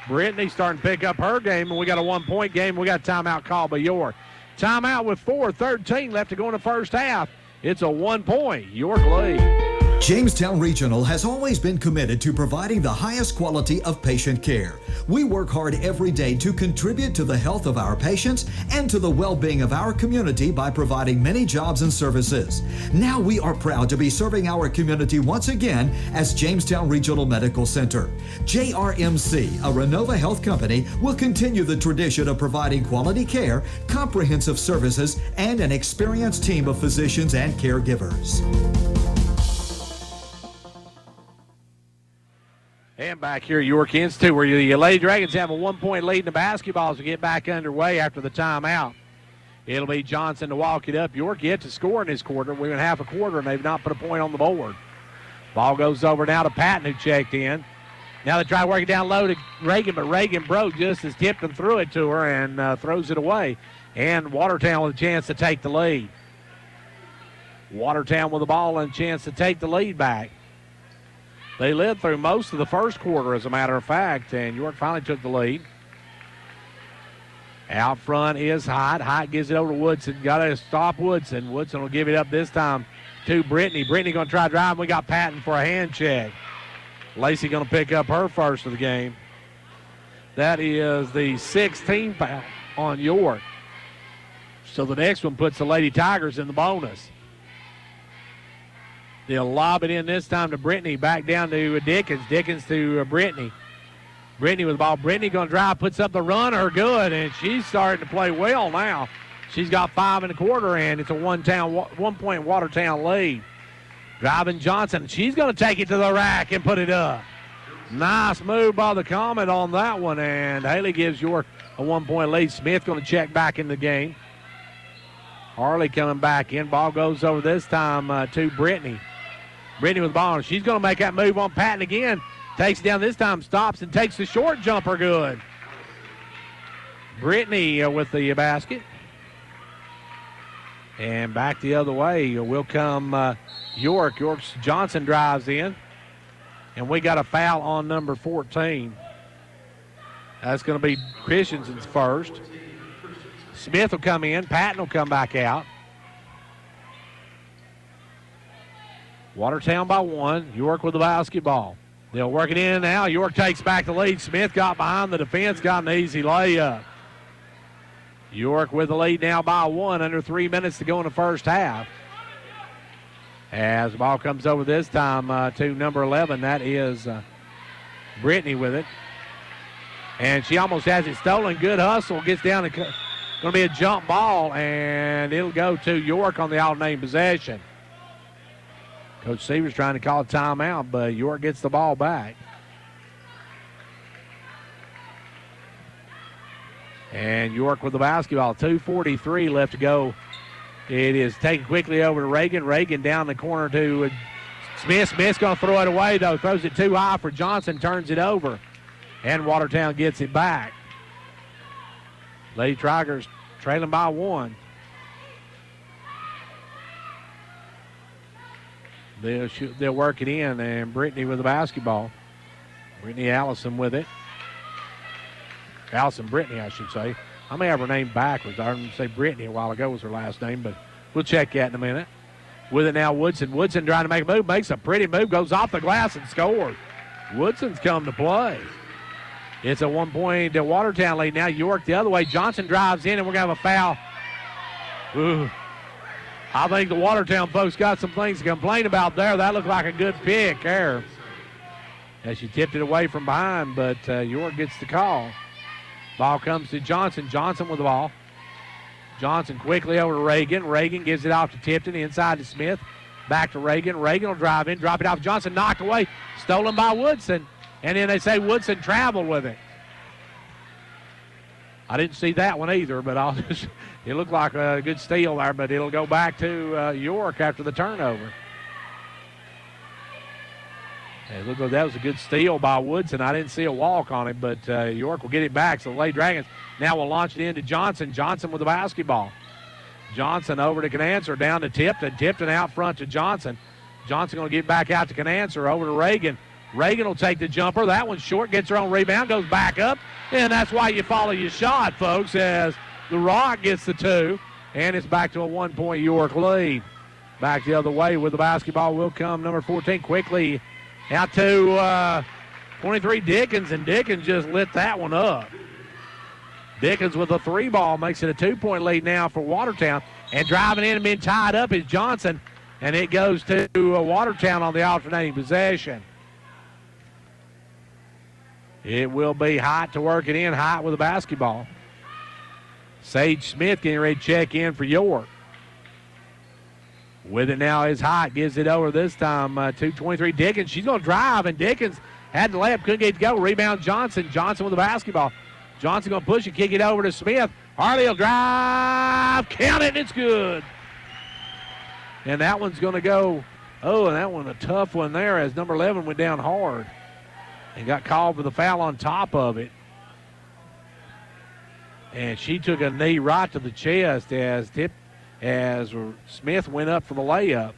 Brittany starting to pick up her game, and we got a 1-point game. We got a timeout called by York. Timeout with 4:13 left to go in the first half. It's a 1-point York lead. Jamestown Regional has always been committed to providing the highest quality of patient care. We work hard every day to contribute to the health of our patients and to the well-being of our community by providing many jobs and services. Now we are proud to be serving our community once again as Jamestown Regional Medical Center. JRMC, a Renova Health company, will continue the tradition of providing quality care, comprehensive services, and an experienced team of physicians and caregivers. And back here at York Institute, where the Lady Dragons have a 1-point lead in the basketball as we get back underway after the timeout. It'll be Johnson to walk it up. York yet to score in this quarter. We're in half a quarter, and they've not put a point on the board. Ball goes over now to Patton, who checked in. Now they try to work it down low to Reagan, but Reagan broke just as Tipton threw it to her and throws it away. And Watertown with a chance to take the lead. Watertown with the ball and a chance to take the lead back. They led through most of the first quarter, as a matter of fact, and York finally took the lead. Out front is Hyatt. Hyatt gives it over to Woodson. Got to stop Woodson. Woodson will give it up this time to Brittany. Brittany going to try to drive. We got Patton for a hand check. Lacey going to pick up her first of the game. That is the 16th foul on York. So the next one puts the Lady Tigers in the bonus. They'll lob it in this time to Brittany. Back down to Dickens. Dickens to Brittany. Brittany with the ball. Brittany going to drive, puts up the runner. Good, and she's starting to play well now. She's got 5 in the quarter, and it's a 1-point Watertown lead. Driving Johnson. She's going to take it to the rack and put it up. Nice move by the Comet on that one, and Haley gives York a 1-point lead. Smith going to check back in the game. Harley coming back in. Ball goes over this time to Brittany. Brittany with the ball. She's going to make that move on Patton again. Takes it down this time, stops, and takes the short jumper good. Brittany with the basket. And back the other way will come York. York's Johnson drives in. And we got a foul on number 14. That's going to be Christensen's first. Smith will come in. Patton will come back out. Watertown by 1. York with the basketball. They'll work it in now. York takes back the lead. Smith got behind the defense, got an easy layup. York with the lead now by 1. Under 3 minutes to go in the first half. As the ball comes over this time to number 11. That is Brittany with it. And she almost has it stolen. Good hustle. Gets down and going to be a jump ball, and it'll go to York on the alternating possession. Coach Seaver's trying to call a timeout, but York gets the ball back. And York with the basketball. 2:43 left to go. It is taken quickly over to Reagan. Reagan down the corner to Smith. Smith's going to throw it away, though. Throws it too high for Johnson. Turns it over. And Watertown gets it back. Lady Tigers trailing by 1. They'll work it in, and Brittany with the basketball. Brittany Allison with it. Allison Brittany, I should say. I may have her name backwards. I heard them say Brittany a while ago was her last name, but we'll check that in a minute. With it now, Woodson. Woodson trying to make a move. Makes a pretty move. Goes off the glass and scores. Woodson's come to play. It's a 1-point Watertown lead. Now York the other way. Johnson drives in, and we're going to have a foul. Ooh. I think the Watertown folks got some things to complain about there. That looked like a good pick there. As she tipped it away from behind, but York gets the call. Ball comes to Johnson. Johnson with the ball. Johnson quickly over to Reagan. Reagan gives it off to Tipton. Inside to Smith. Back to Reagan. Reagan will drive in. Drop it off. Johnson knocked away. Stolen by Woodson. And then they say Woodson traveled with it. I didn't see that one either, but it looked like a good steal there, but it'll go back to York after the turnover. And it looked like that was a good steal by Woodson. I didn't see a walk on it, but York will get it back. So the Lady Dragons now will launch it into Johnson. Johnson with the basketball. Johnson over to Canancer, down to Tipton. Tipton out front to Johnson. Johnson going to get back out to Canancer, over to Reagan. Reagan will take the jumper. That one's short, gets her own rebound, goes back up. And that's why you follow your shot, folks, as the Rock gets the 2. And it's back to a 1-point York lead. Back the other way with the basketball will come number 14 quickly out to 23 Dickens, and Dickens just lit that one up. Dickens with a 3 ball makes it a 2-point lead now for Watertown. And driving in and being tied up is Johnson, and it goes to Watertown on the alternating possession. It will be Hot to work it in. Hot with the basketball. Sage Smith getting ready to check in for York. With it now is Hot. Gives it over this time to 23 Dickens. She's going to drive, and Dickens had the layup. Couldn't get it to go. Rebound Johnson. Johnson with the basketball. Johnson going to push it. Kick it over to Smith. Harley will drive. Count it. It's good. And that one's going to go. Oh, and that one a tough one there as number 11 went down hard and got called for the foul on top of it. And she took a knee right to the chest as Smith went up for the layup.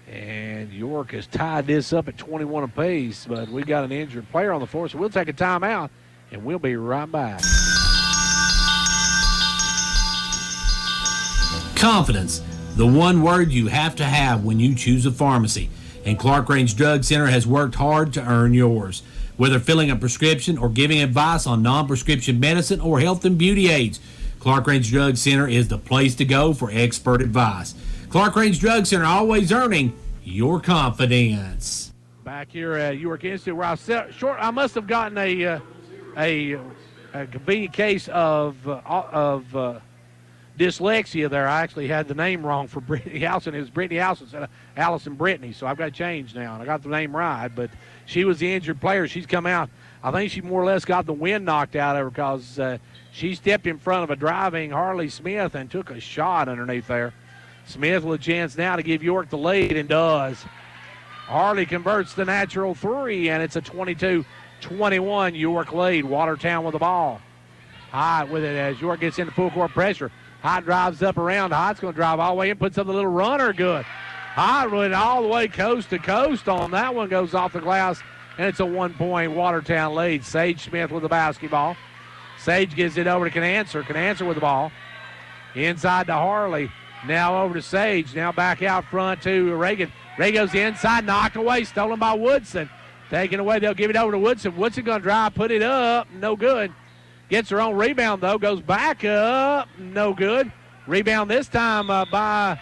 And York has tied this up at 21 apiece, but we got an injured player on the floor, so we'll take a timeout, and we'll be right back. Confidence, the one word you have to have when you choose a pharmacy. And Clark Range Drug Center has worked hard to earn yours. Whether filling a prescription or giving advice on non-prescription medicine or health and beauty aids, Clark Range Drug Center is the place to go for expert advice. Clark Range Drug Center, always earning your confidence. Back here at York Institute, where I must have gotten a convenient case of dyslexia there. I actually had the name wrong for Brittany Allison. It was Brittany Allison instead of Allison Brittany, so I've got to change now, and I got the name right. But she was the injured player. She's come out. I think she more or less got the wind knocked out of her because she stepped in front of a driving Harley Smith and took a shot underneath there. Smith with a chance now to give York the lead, and does. Harley converts the natural 3, and it's a 22-21 York lead. Watertown with the ball. Hot with it as York gets into full court pressure. Hot drives up around. Hot's going to drive all the way in, puts up the little runner good. Hot went all the way coast to coast on that one, goes off the glass, and it's a 1-point Watertown lead. Sage Smith with the basketball. Sage gives it over to Canancer. Canancer with the ball. Inside to Harley. Now over to Sage. Now back out front to Reagan. Reagan goes inside, knocked away, stolen by Woodson. Taken away, they'll give it over to Woodson. Woodson going to drive, put it up, no good. Gets her own rebound, though, goes back up, no good. Rebound this time by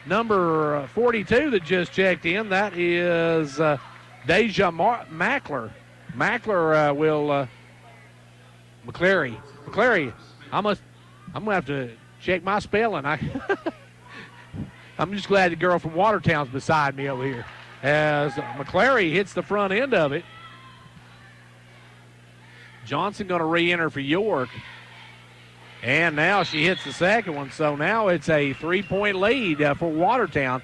number 42 that just checked in. That is Deja Mackler. Mackler will, McCleary. I'm going to have to check my spelling. I'm just glad the girl from Watertown's beside me over here. As McClary hits the front end of it. Johnson going to re-enter for York. And now she hits the second one. So now it's a 3-point lead for Watertown.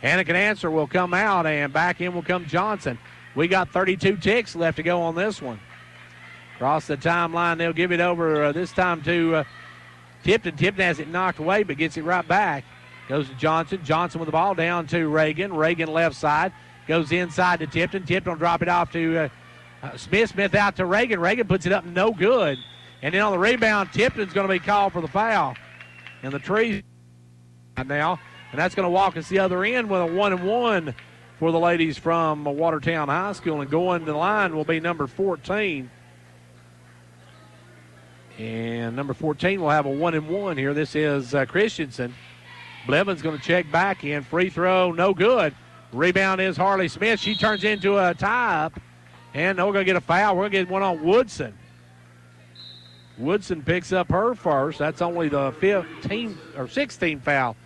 Anakin Answer will come out, and back in will come Johnson. We got 32 ticks left to go on this one. Across the timeline, they'll give it over this time to Tipton. Tipton has it knocked away, but gets it right back. Goes to Johnson. Johnson with the ball down to Reagan. Reagan left side. Goes inside to Tipton. Tipton will drop it off to Smith. Smith out to Reagan. Reagan puts it up, no good. And then on the rebound, Tipton's going to be called for the foul. And the trees now. And that's going to walk us the other end with a 1-and-1 for the ladies from Watertown High School. And going to the line will be number 14. And number 14 will have a 1-and-1 here. This is Christensen. Blevins going to check back in. Free throw, no good. Rebound is Harley Smith. She turns into a tie-up. And we're going to get a foul. We're going to get one on Woodson. Woodson picks up her first. That's only the 16th foul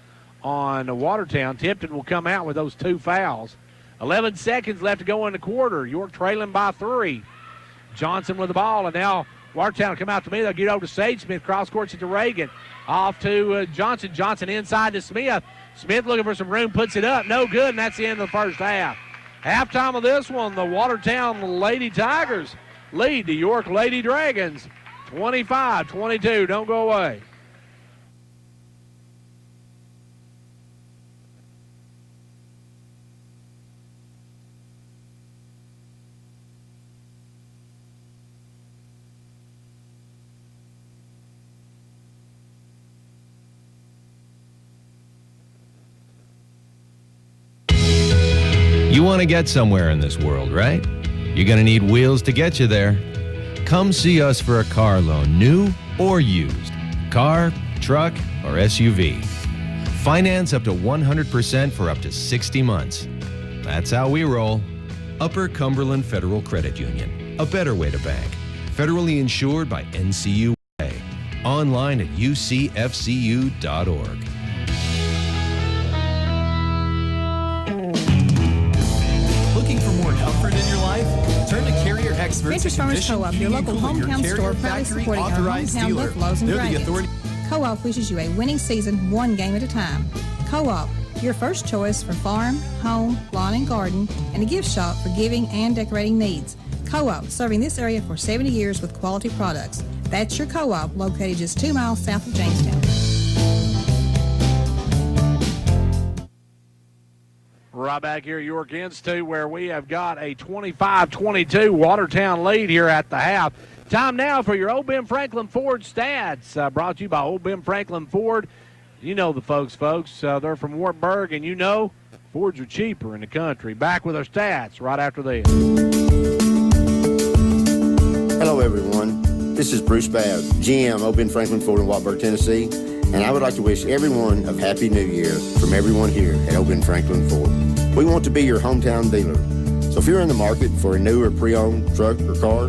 on Watertown. Tipton will come out with those 2 fouls. 11 seconds left to go in the quarter. York trailing by 3. Johnson with the ball, and now Watertown will come out to me. They'll get over to Sage Smith. Cross courts it to Reagan. Off to Johnson. Johnson inside to Smith. Smith looking for some room, puts it up. No good, and that's the end of the first half. Halftime of this one, the Watertown Lady Tigers lead the York Lady Dragons 25-22. Don't go away. You want to get somewhere in this world, right? You're going to need wheels to get you there. Come see us for a car loan, new or used. Car, truck, or SUV. Finance up to 100% for up to 60 months. That's how we roll. Upper Cumberland Federal Credit Union. A better way to bank. Federally insured by NCUA. Online at ucfcu.org. Looking for more comfort in your life? Turn to Carrier Experts. Vintage Farmers Co-op, your local hometown store, proudly supporting our hometown buffaloes and dragons. Co-op wishes you a winning season, one game at a time. Co-op, your first choice for farm, home, lawn, and garden, and a gift shop for giving and decorating needs. Co-op, serving this area for 70 years with quality products. That's your Co-op, located just 2 miles south of Jamestown. Right back here at York Institute, where we have got a 25-22 Watertown lead here at the half. Time now for your Old Ben Franklin Ford stats, brought to you by Old Ben Franklin Ford. You know the folks. They're from Wartburg, and you know Fords are cheaper in the country. Back with our stats right after this. Hello, everyone. This is Bruce Babb, GM, Old Ben Franklin Ford in Wartburg, Tennessee, and I would like to wish everyone a Happy New Year from everyone here at Old Ben Franklin Ford. We want to be your hometown dealer. So if you're in the market for a new or pre-owned truck or car,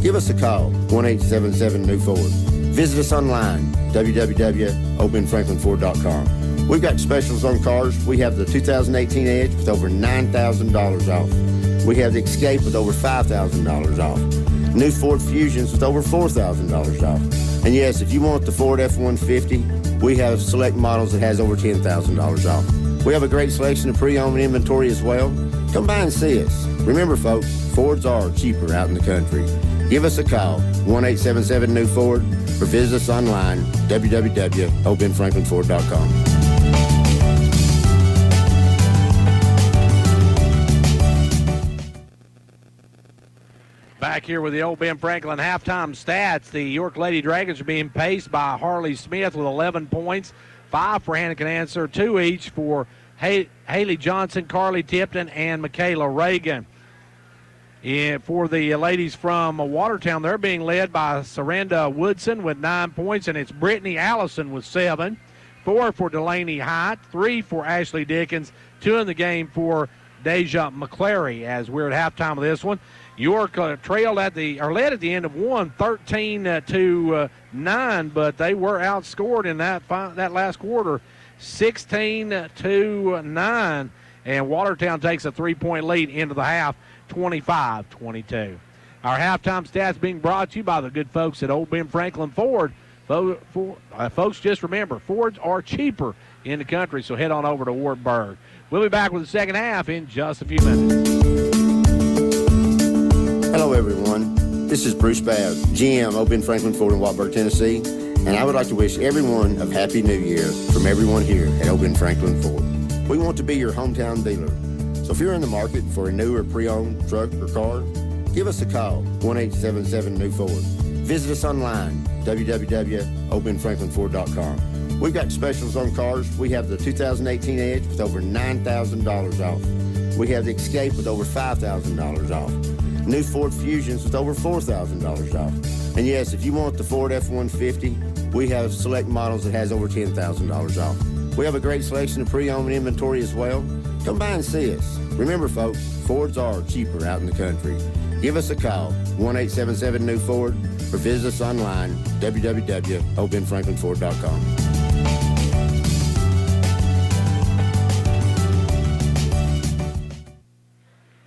give us a call, 1-877-NEW-FORD. Visit us online, www.oldbenfranklinford.com. We've got specials on cars. We have the 2018 Edge with over $9,000 off. We have the Escape with over $5,000 off. New Ford Fusions with over $4,000 off. And yes, if you want the Ford F-150, we have select models that has over $10,000 off. We have a great selection of pre-owned inventory as well. Come by and see us. Remember, folks, Fords are cheaper out in the country. Give us a call, 1-877-NEW-FORD, or visit us online, www.oldbenfranklinford.com. Back here with the Old Ben Franklin halftime stats. The York Lady Dragons are being paced by Harley Smith with 11 points, 5 for Hannah Answer, 2 each for Haley Johnson, Carly Tipton, and Michaela Reagan. For the ladies from Watertown, they're being led by Saranda Woodson with 9 points, and it's Brittany Allison with 7. 4 for Delaney Hyatt, 3 for Ashley Dickens, 2 in the game for Deja McClary. As we're at halftime of this one, York led at the end of one, 13-9, but they were outscored in that last quarter, 16-9, and Watertown takes a 3-point lead into the half, 25-22. Our halftime stats being brought to you by the good folks at Old Ben Franklin Ford. Folks, just remember, Fords are cheaper in the country, so head on over to Wartburg. We'll be back with the second half in just a few minutes. Hello, everyone. This is Bruce Babb, GM, Old Ben Franklin Ford in Wartburg, Tennessee, and I would like to wish everyone a Happy New Year from everyone here at Old Ben Franklin Ford. We want to be your hometown dealer, so if you're in the market for a new or pre-owned truck or car, give us a call, 1-877-NEW-FORD. Visit us online, www.oldbenfranklinford.com. We've got specials on cars. We have the 2018 Edge with over $9,000 off. We have the Escape with over $5,000 off. New Ford Fusions with over $4,000 off. And yes, if you want the Ford F-150, we have select models that has over $10,000 off. We have a great selection of pre-owned inventory as well. Come by and see us. Remember, folks, Fords are cheaper out in the country. Give us a call, 1-877-NEW-FORD, or visit us online, www.oldbenfranklinford.com.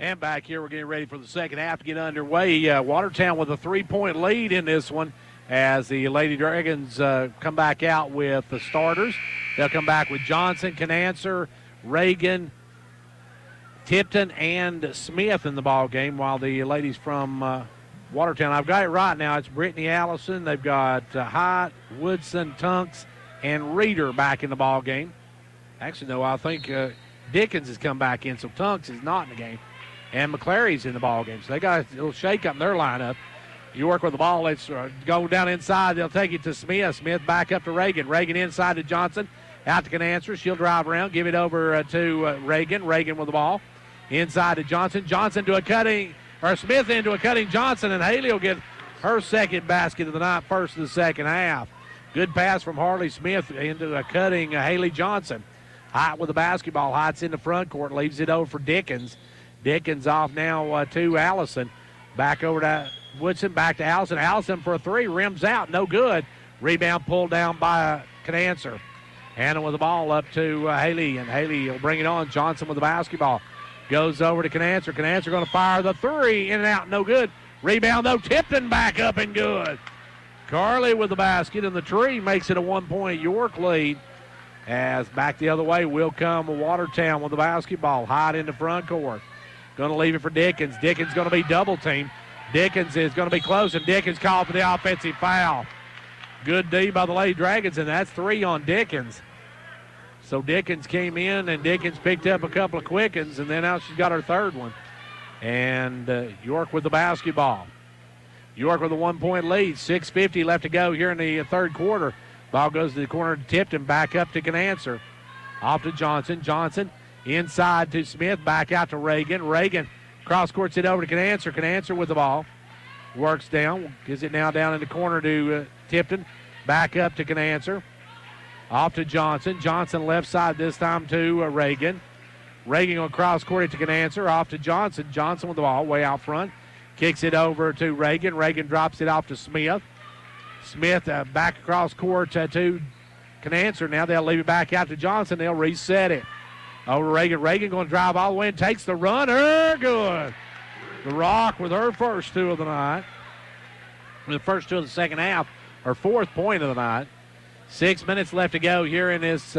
And back here, we're getting ready for the second half to get underway. Watertown with a 3-point lead in this one as the Lady Dragons come back out with the starters. They'll come back with Johnson, Canancer, Reagan, Tipton, and Smith in the ball game, while the ladies from Watertown, I've got it right now, it's Brittany Allison. They've got Hyatt, Woodson, Tunks, and Reeder back in the ball game. Actually, no, I think Dickens has come back in, so Tunks is not in the game. And McClary's in the ball game. So they got a little shake-up in their lineup. York with the ball. Let's go down inside. They'll take it to Smith. Smith back up to Reagan. Reagan inside to Johnson. Out to Canancer. She'll drive around. Give it over to Reagan. Reagan with the ball. Inside to Johnson. Johnson to a cutting, or Smith into a cutting Johnson, and Haley will get her second basket of the night, first of the second half. Good pass from Harley Smith into a cutting Haley Johnson. Hyatt with the basketball. Hyatt's in the front court. Leaves it over for Dickens. Dickens off now to Allison. Back over to Woodson. Back to Allison. Allison for a three. Rims out. No good. Rebound pulled down by Canancer. Hannah with the ball up to Haley, and Haley will bring it on. Johnson with the basketball. Goes over to Canancer. Canancer going to fire the three. In and out. No good. Rebound, though. Tipton back up and good. Carly with the basket, and the tree makes it a 1-point York lead. As back the other way will come Watertown with the basketball. Hide in the front court. Going to leave it for Dickens. Dickens going to be double-teamed. Dickens is going to be close, and Dickens called for the offensive foul. Good D by the Lady Dragons, and that's 3 on Dickens. So Dickens came in, and Dickens picked up a couple of quickens, and then now she's got her third one. And York with the basketball. York with a 1-point lead. 6:50 left to go here in the third quarter. Ball goes to the corner to Tipton, back up to Canancer. Off to Johnson. Johnson inside to Smith, back out to Reagan. Reagan cross courts it over to Canancer. Canancer with the ball. Works down. Gives it now down in the corner to Tipton. Back up to Canancer. Off to Johnson. Johnson left side this time to Reagan. Reagan going to cross court it to Canancer. Off to Johnson. Johnson with the ball way out front. Kicks it over to Reagan. Reagan drops it off to Smith. Smith back across court to Canancer. Now they'll leave it back out to Johnson. They'll reset it. Over to Reagan. Reagan going to drive all the way and takes the runner. Good. The Rock with her first two of the night. The first two of the second half. Her 4th point of the night. 6 minutes left to go here in this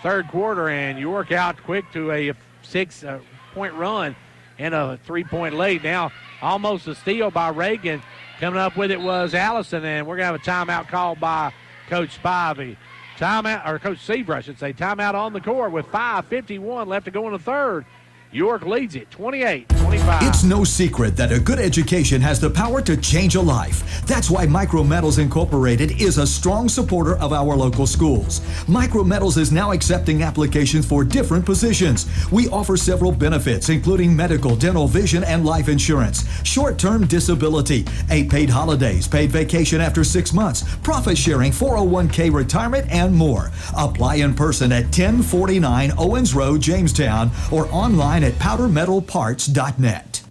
third quarter, and York out quick to a 6-point run and a 3-point lead. Now almost a steal by Reagan. Coming up with it was Allison, and we're going to have a timeout called by Coach Spivey. Timeout, or Coach Seaver, I should say. Timeout on the court with 5:51 left to go in the third. York leads it 28-25. It's no secret that a good education has the power to change a life. That's why Micrometals Incorporated is a strong supporter of our local schools. Micrometals is now accepting applications for different positions. We offer several benefits, including medical, dental, vision, and life insurance, short-term disability, 8 paid holidays, paid vacation after 6 months, profit sharing, 401k retirement, and more. Apply in person at 1049 Owens Road, Jamestown, or online at powdermetalparts.net.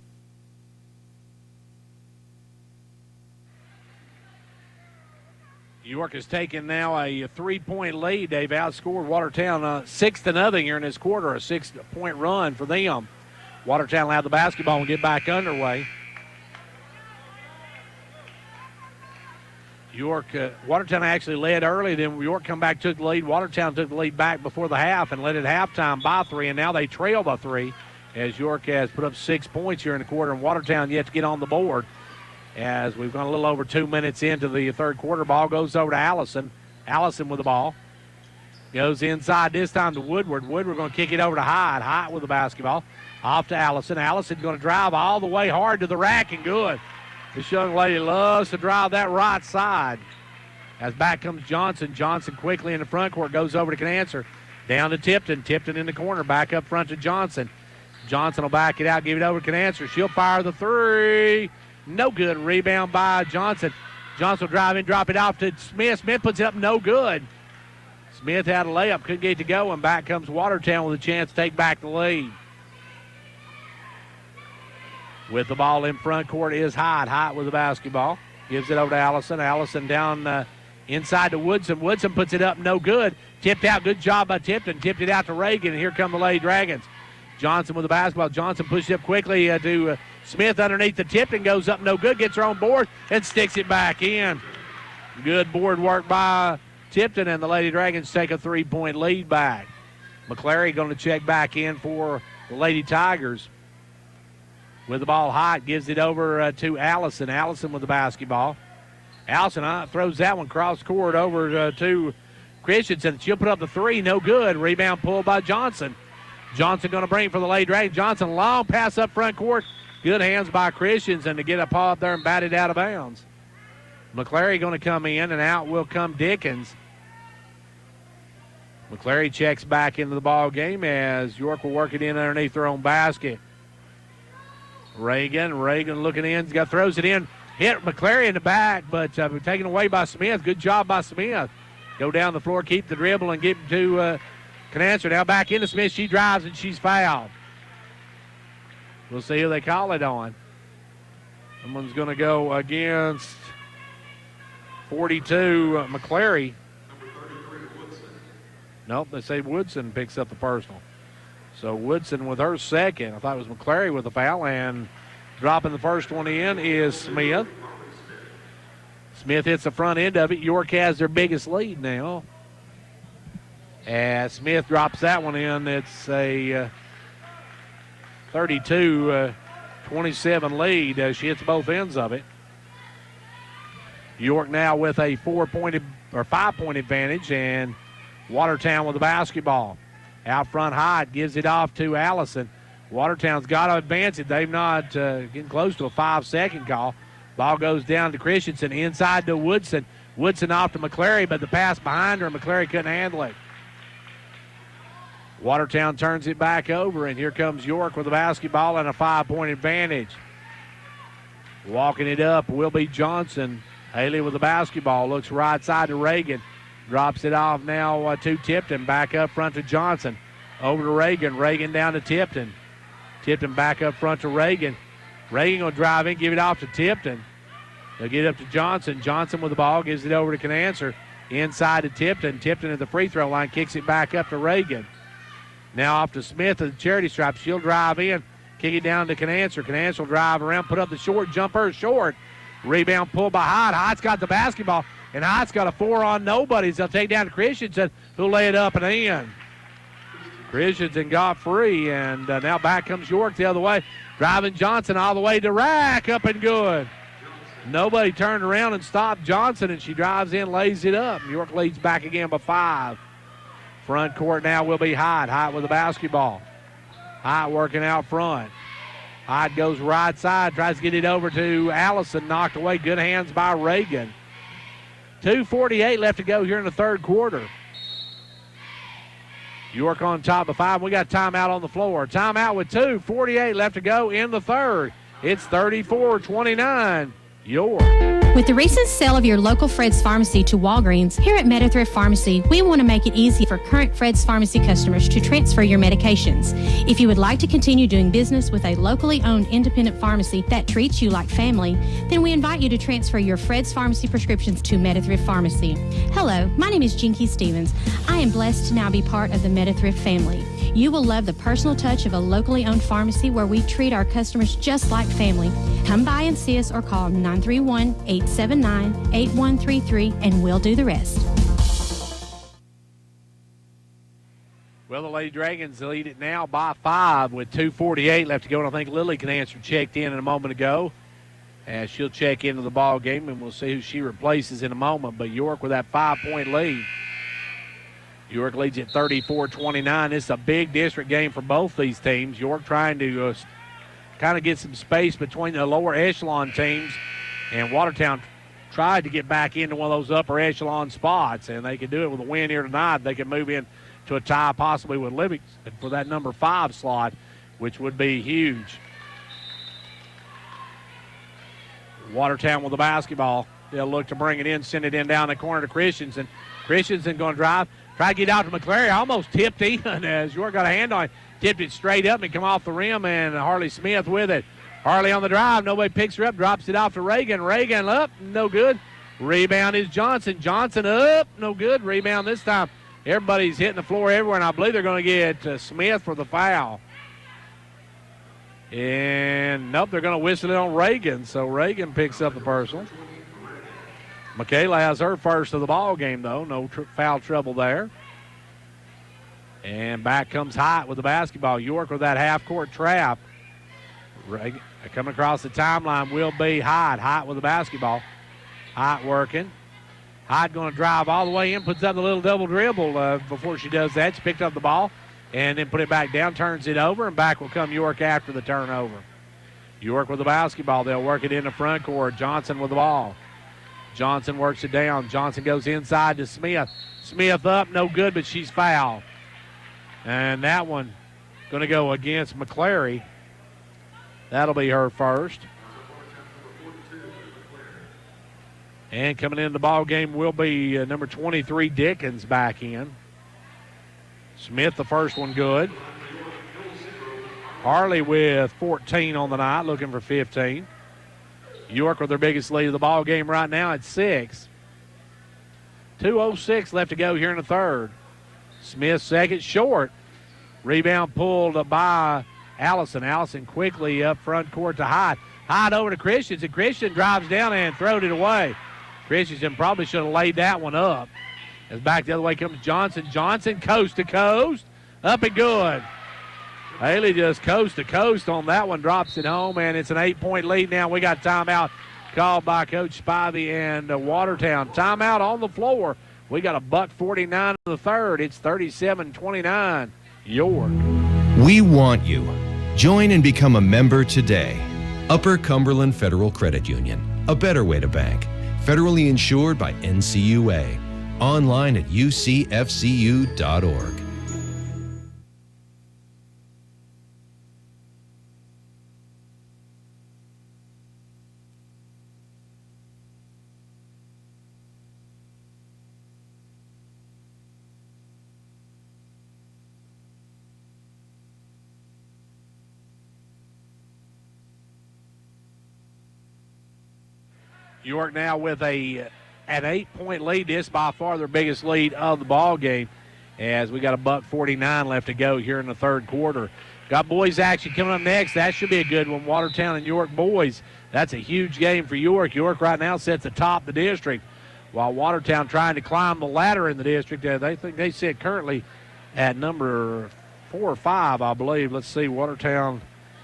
York has taken now a 3-point lead. They've outscored Watertown 6-0 here in this quarter, a 6-point run for them. Watertown will have the basketball and get back underway. Watertown actually led early, then York come back, took the lead. Watertown took the lead back before the half and led at halftime by 3, and now they trail by 3 as York has put up 6 points here in the quarter, and Watertown yet to get on the board. As we've gone a little over 2 minutes into the third quarter, ball goes over to Allison. Allison with the ball. Goes inside this time to Woodward. Woodward going to kick it over to Hyde. Hyde with the basketball. Off to Allison. Allison going to drive all the way hard to the rack and good. This young lady loves to drive that right side. As back comes Johnson. Johnson quickly in the front court. Goes over to Canancer. Down to Tipton. Tipton in the corner. Back up front to Johnson. Johnson will back it out. Give it over to Canancer. She'll fire the 3. No good. Rebound by Johnson. Johnson will drive in. Drop it off to Smith. Smith puts it up. No good. Smith had a layup. Couldn't get it to go. And back comes Watertown with a chance to take back the lead. With the ball in front court is Hyde. Hyde with the basketball. Gives it over to Allison. Allison down inside to Woodson. Woodson puts it up. No good. Tipped out. Good job by Tipton. Tipped it out to Reagan. And here come the Lady Dragons. Johnson with the basketball. Johnson pushes up quickly to Smith underneath the Tipton. Goes up. No good. Gets her on board and sticks it back in. Good board work by Tipton. And the Lady Dragons take a 3-point lead back. McClary going to check back in for the Lady Tigers. With the ball hot, gives it over to Allison. Allison with the basketball. Allison throws that one cross court over to Christensen. She'll put up the 3. No good. Rebound pulled by Johnson. Johnson going to bring for the Lady Dragons. Johnson, long pass up front court. Good hands by Christensen to get a paw up there and bat it out of bounds. McClary going to come in, and out will come Dickens. McClary checks back into the ball game as York will work it in underneath their own basket. Reagan looking in, throws it in, hit McClary in the back, but taken away by Smith. Good job by Smith. Go down the floor, keep the dribble, and get to Canancer. Now back into Smith. She drives, and she's fouled. We'll see who they call it on. Someone's going to go against 42, McClary. Nope, they say Woodson picks up the personal. So Woodson with her second. I thought it was McClary with the foul, and dropping the first one in is Smith. Smith hits the front end of it. York has their biggest lead now. As Smith drops that one in, it's a 32-27 lead. She hits both ends of it. York now with a 5-point advantage, and Watertown with the basketball. Out front, Hyde gives it off to Allison. Watertown's got to advance it. They've not getting close to a 5-second call. Ball goes down to Christensen, inside to Woodson. Woodson off to McClary, but the pass behind her, McClary couldn't handle it. Watertown turns it back over, and here comes York with the basketball and a 5-point advantage. Walking it up will be Johnson. Haley with the basketball, looks right side to Reagan. Drops it off now to Tipton. Back up front to Johnson. Over to Reagan. Reagan down to Tipton. Tipton back up front to Reagan. Reagan will drive in, give it off to Tipton. They'll get up to Johnson. Johnson with the ball, gives it over to Canancer. Inside to Tipton. Tipton at the free throw line, kicks it back up to Reagan. Now off to Smith at the charity stripe. She'll drive in, kick it down to Canancer. Canancer will drive around, put up the short jumper, short. Rebound pulled by Hyde. Hyde's got the basketball. And Hyde's got a 4 on nobodies. They'll take down to Christensen, who'll lay it up and in. Christensen got free, and now back comes York the other way. Driving Johnson all the way to rack, up and good. Nobody turned around and stopped Johnson, and she drives in, lays it up. York leads back again by 5. Front court now will be Hyde. Hyde with the basketball. Hyde working out front. Hyde goes right side, tries to get it over to Allison, knocked away. Good hands by Reagan. 2:48 left to go here in the third quarter. York on top of 5. We got timeout on the floor. Timeout with 2:48 left to go in the third. It's 34-29. York. With the recent sale of your local Fred's Pharmacy to Walgreens, here at MetaThrift Pharmacy, we want to make it easy for current Fred's Pharmacy customers to transfer your medications. If you would like to continue doing business with a locally owned independent pharmacy that treats you like family, then we invite you to transfer your Fred's Pharmacy prescriptions to MetaThrift Pharmacy. Hello, my name is Jinky Stevens. I am blessed to now be part of the MetaThrift family. You will love the personal touch of a locally owned pharmacy where we treat our customers just like family. Come by and see us or call 931-879-8133 and we'll do the rest. Well, the Lady Dragons lead it now by 5 with 2:48 left to go, and I think Lily Canancer checked in a moment ago. As she'll check into the ball game, and we'll see who she replaces in a moment. But York with that 5-point lead. York leads at 34-29. This is a big district game for both these teams. York trying to kind of get some space between the lower echelon teams, and Watertown tried to get back into one of those upper echelon spots, and they can do it with a win here tonight. They can move in to a tie possibly with Livingston for that number 5 slot, which would be huge. Watertown with the basketball. They'll look to bring it in, send it in down the corner to Christensen. Christensen going to drive. Try to get out to McClary. Almost tipped in as York got a hand on it. Tipped it straight up and come off the rim, and Harley Smith with it. Harley on the drive. Nobody picks her up. Drops it off to Reagan. Reagan up. No good. Rebound is Johnson. Johnson up. No good. Rebound this time. Everybody's hitting the floor everywhere, and I believe they're going to get Smith for the foul. And nope, they're going to whistle it on Reagan. So Reagan picks up the personal. Michaela has her first of the ball game, though. No foul trouble there. And back comes Hyatt with the basketball. York with that half-court trap. Reagan, coming across the timeline will be Hyatt. Hyatt with the basketball. Hyatt working. Hyatt going to drive all the way in, puts up the little double dribble. Before she does that, she picked up the ball and then put it back down, turns it over, and back will come York after the turnover. York with the basketball. They'll work it in the front court. Johnson with the ball. Johnson works it down. Johnson goes inside to Smith. Smith up, no good, but she's fouled. And that one going to go against McClary. That'll be her first. And coming into the ball game will be number 23, Dickens, back in. Smith, the first one, good. Harley with 14 on the night, looking for 15. York with their biggest lead of the ball game right now at 6. 2:06 left to go here in the third. Smith second, short. Rebound pulled by Allison. Allison quickly up front court to Hyde. Hyde over to Christensen. Christian drives down and throws it away. Christensen probably should have laid that one up. As back the other way comes Johnson. Johnson coast to coast. Up and good. Haley just coast to coast on that one. Drops it home, and it's an 8-point lead now. We got timeout called by Coach Spivey and Watertown. Timeout on the floor. We got a $1:49 in the third. It's 37-29. York. We want you. Join and become a member today. Upper Cumberland Federal Credit Union. A better way to bank. Federally insured by NCUA. Online at ucfcu.org. York now with an 8-point lead. This by far their biggest lead of the ball game, as we got a $1:49 left to go here in the third quarter. Got boys action coming up next. That should be a good one. Watertown and York boys. That's a huge game for York. York right now sits atop the district, while Watertown trying to climb the ladder in the district. They think they sit currently at number 4 or 5, I believe. Let's see. Watertown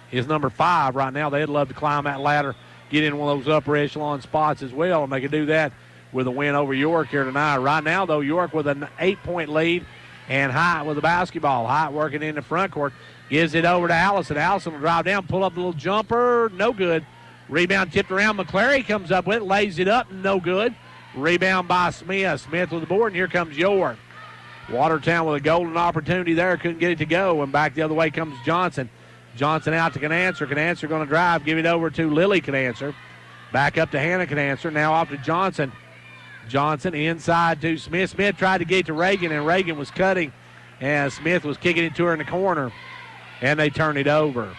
is number 5 right now. They'd love to climb that ladder, get in one of those upper echelon spots as well, and they can do that with a win over York here tonight. Right now, though, York with an 8-point lead, and Hyatt with the basketball. Hyatt working in the front court, gives it over to Allison. Allison will drive down, pull up a little jumper, no good. Rebound tipped around. McClary comes up with it, lays it up, no good. Rebound by Smith. Smith with the board, and here comes York. Watertown with a golden opportunity there, couldn't get it to go, and back the other way comes Johnson. Johnson out to Canancer. Canancer going to drive, give it over to Lily Canancer. Back up to Hannah-Canancer. Now off to Johnson. Johnson inside to Smith. Smith tried to get to Reagan, and Reagan was cutting, and Smith was kicking it to her in the corner, and they turned it over.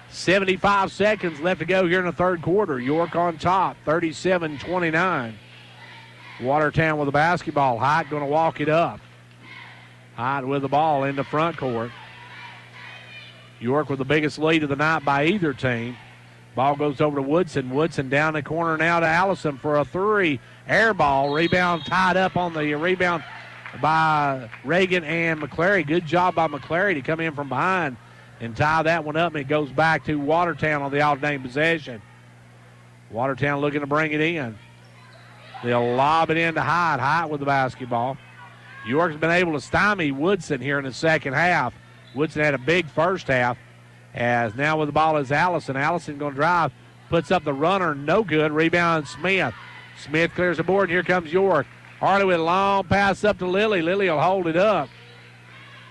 75 seconds left to go here in the third quarter. York on top, 37-29. Watertown with the basketball. Hyatt going to walk it up. Hyatt with the ball in the front court. York with the biggest lead of the night by either team. Ball goes over to Woodson. Woodson down the corner now to Allison for a three. Air ball. Rebound tied up on the rebound by Reagan and McClary. Good job by McClary to come in from behind and tie that one up, and it goes back to Watertown on the alternating possession. Watertown looking to bring it in. They'll lob it into Hyde. Hyde with the basketball. York's been able to stymie Woodson here in the second half. Woodson had a big first half. As now with the ball is Allison. Allison going to drive. Puts up the runner. No good. Rebound Smith. Smith clears the board, and here comes York. Harley with a long pass up to Lilly. Lilly will hold it up.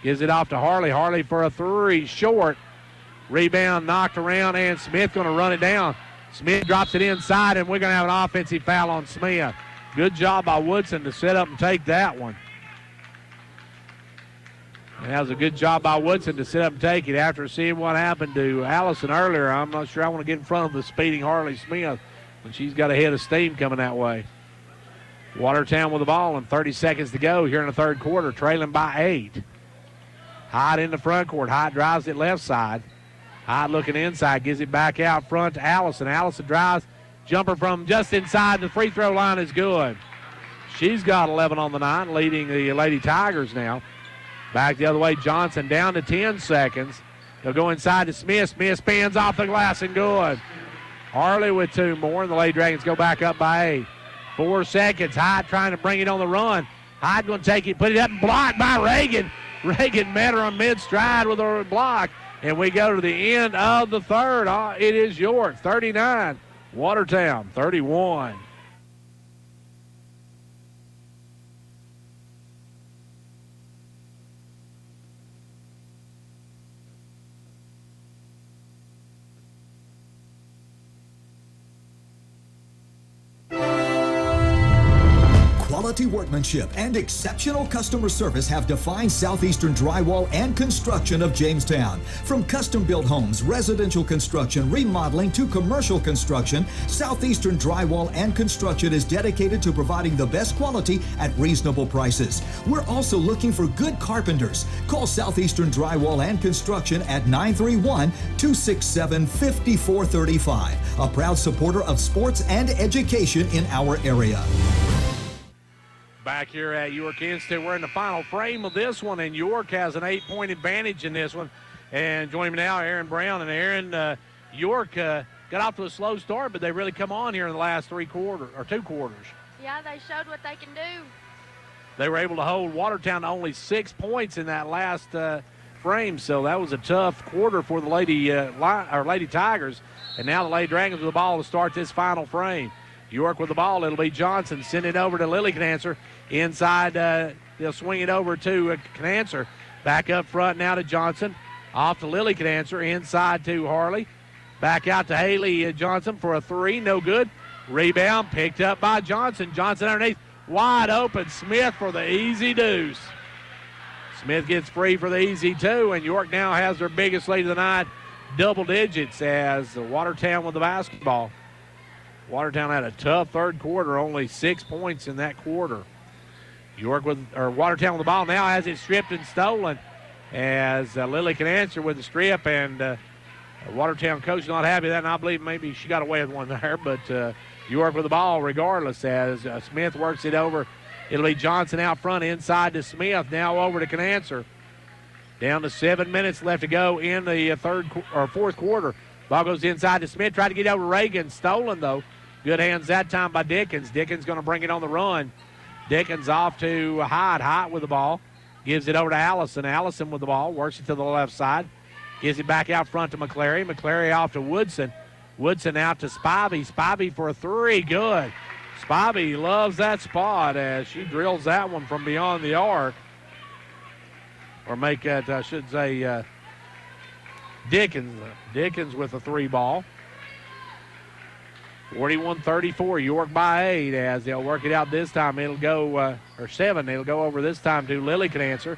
Gives it off to Harley. Harley for a three. Short. Rebound knocked around, and Smith going to run it down. Smith drops it inside, and we're going to have an offensive foul on Smith. Good job by Woodson to set up and take that one. And that was a good job by Woodson to set up and take it. After seeing what happened to Allison earlier, I'm not sure I want to get in front of the speeding Harley Smith when she's got a head of steam coming that way. Watertown with the ball and 30 seconds to go here in the third quarter, trailing by 8. Hyde in the front court. Hyde drives it left side. Hyde looking inside, gives it back out front to Allison. Allison drives, jumper from just inside the free throw line is good. She's got 11 on the night, leading the Lady Tigers now. Back the other way, Johnson down to 10 seconds. They'll go inside to Smith. Smith spins off the glass and good. Harley with 2 more, and the Lady Dragons go back up by 8. 4 seconds. Hyde trying to bring it on the run. Hyde going to take it, put it up and blocked by Reagan. Reagan met her on mid-stride with her block. And we go to the end of the third. It is York, 39. Watertown, 31. Quality workmanship and exceptional customer service have defined Southeastern Drywall and Construction of Jamestown. From custom-built homes, residential construction, remodeling to commercial construction, Southeastern Drywall and Construction is dedicated to providing the best quality at reasonable prices. We're also looking for good carpenters. Call Southeastern Drywall and Construction at 931-267-5435. A proud supporter of sports and education in our area. Back here at York Institute, we're in the final frame of this one, and York has an 8-point advantage in this one. And joining me now, Aaron Brown. And Aaron, York got off to a slow start, but they really come on here in the last 2 quarters. Yeah, they showed what they can do. They were able to hold Watertown to only 6 points in that last frame, so that was a tough quarter for the Lady Tigers. And now the Lady Dragons with the ball to start this final frame. York with the ball. It'll be Johnson. Send it over to Lily Canancer. Inside, they'll swing it over to Canancer. Back up front now to Johnson. Off to Lily Canancer. Inside to Harley. Back out to Haley Johnson for a three. No good. Rebound picked up by Johnson. Johnson underneath. Wide open. Smith for the easy deuce. Smith gets free for the easy two, and York now has their biggest lead of the night, double digits, as Watertown with the basketball. Watertown had a tough third quarter, only 6 points in that quarter. Watertown with the ball now has it stripped and stolen, as Lily can answer with the strip, and Watertown coach not happy with that, and I believe maybe she got away with one there, but York with the ball regardless, as Smith works it over. It'll be Johnson out front, inside to Smith, now over to Canancer. Down to 7 minutes left to go in the fourth quarter. Ball goes inside to Smith, tried to get over Reagan, stolen though. Good hands that time by Dickens. Dickens going to bring it on the run. Dickens off to Hyde. Hyde with the ball. Gives it over to Allison. Allison with the ball. Works it to the left side. Gives it back out front to McClary. McClary off to Woodson. Woodson out to Spivey. Spivey for a three. Good. Spivey loves that spot as she drills that one from beyond the arc. Or make it, I should say, Dickens. Dickens with a three ball. 41-34, York by 8 as they'll work it out this time. It'll go, or 7, it'll go over this time to Lily Canancer.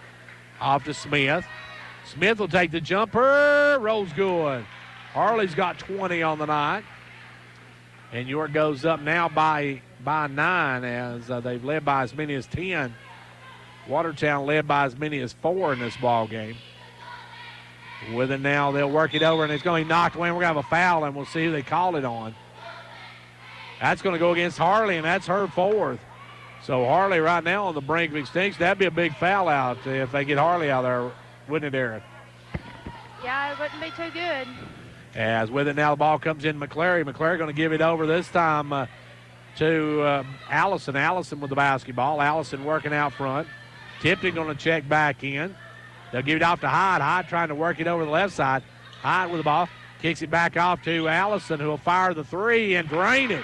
Off to Smith. Smith will take the jumper, rolls good. Harley's got 20 on the night. And York goes up now by 9 as they've led by as many as 10. Watertown led by as many as 4 in this ball game. With it now, they'll work it over, and it's going to be knocked away. We're going to have a foul, and we'll see who they call it on. That's going to go against Harley, and that's her 4th. So Harley right now on the brink of extinction. That'd be a big foul out if they get Harley out there, wouldn't it, Aaron? Yeah, it wouldn't be too good. As with it now, the ball comes in McClary. McClary going to give it over this time to Allison. Allison with the basketball. Allison working out front. Tipton going to check back in. They'll give it off to Hyde. Hyde trying to work it over the left side. Hyde with the ball. Kicks it back off to Allison, who will fire the 3 and drain it.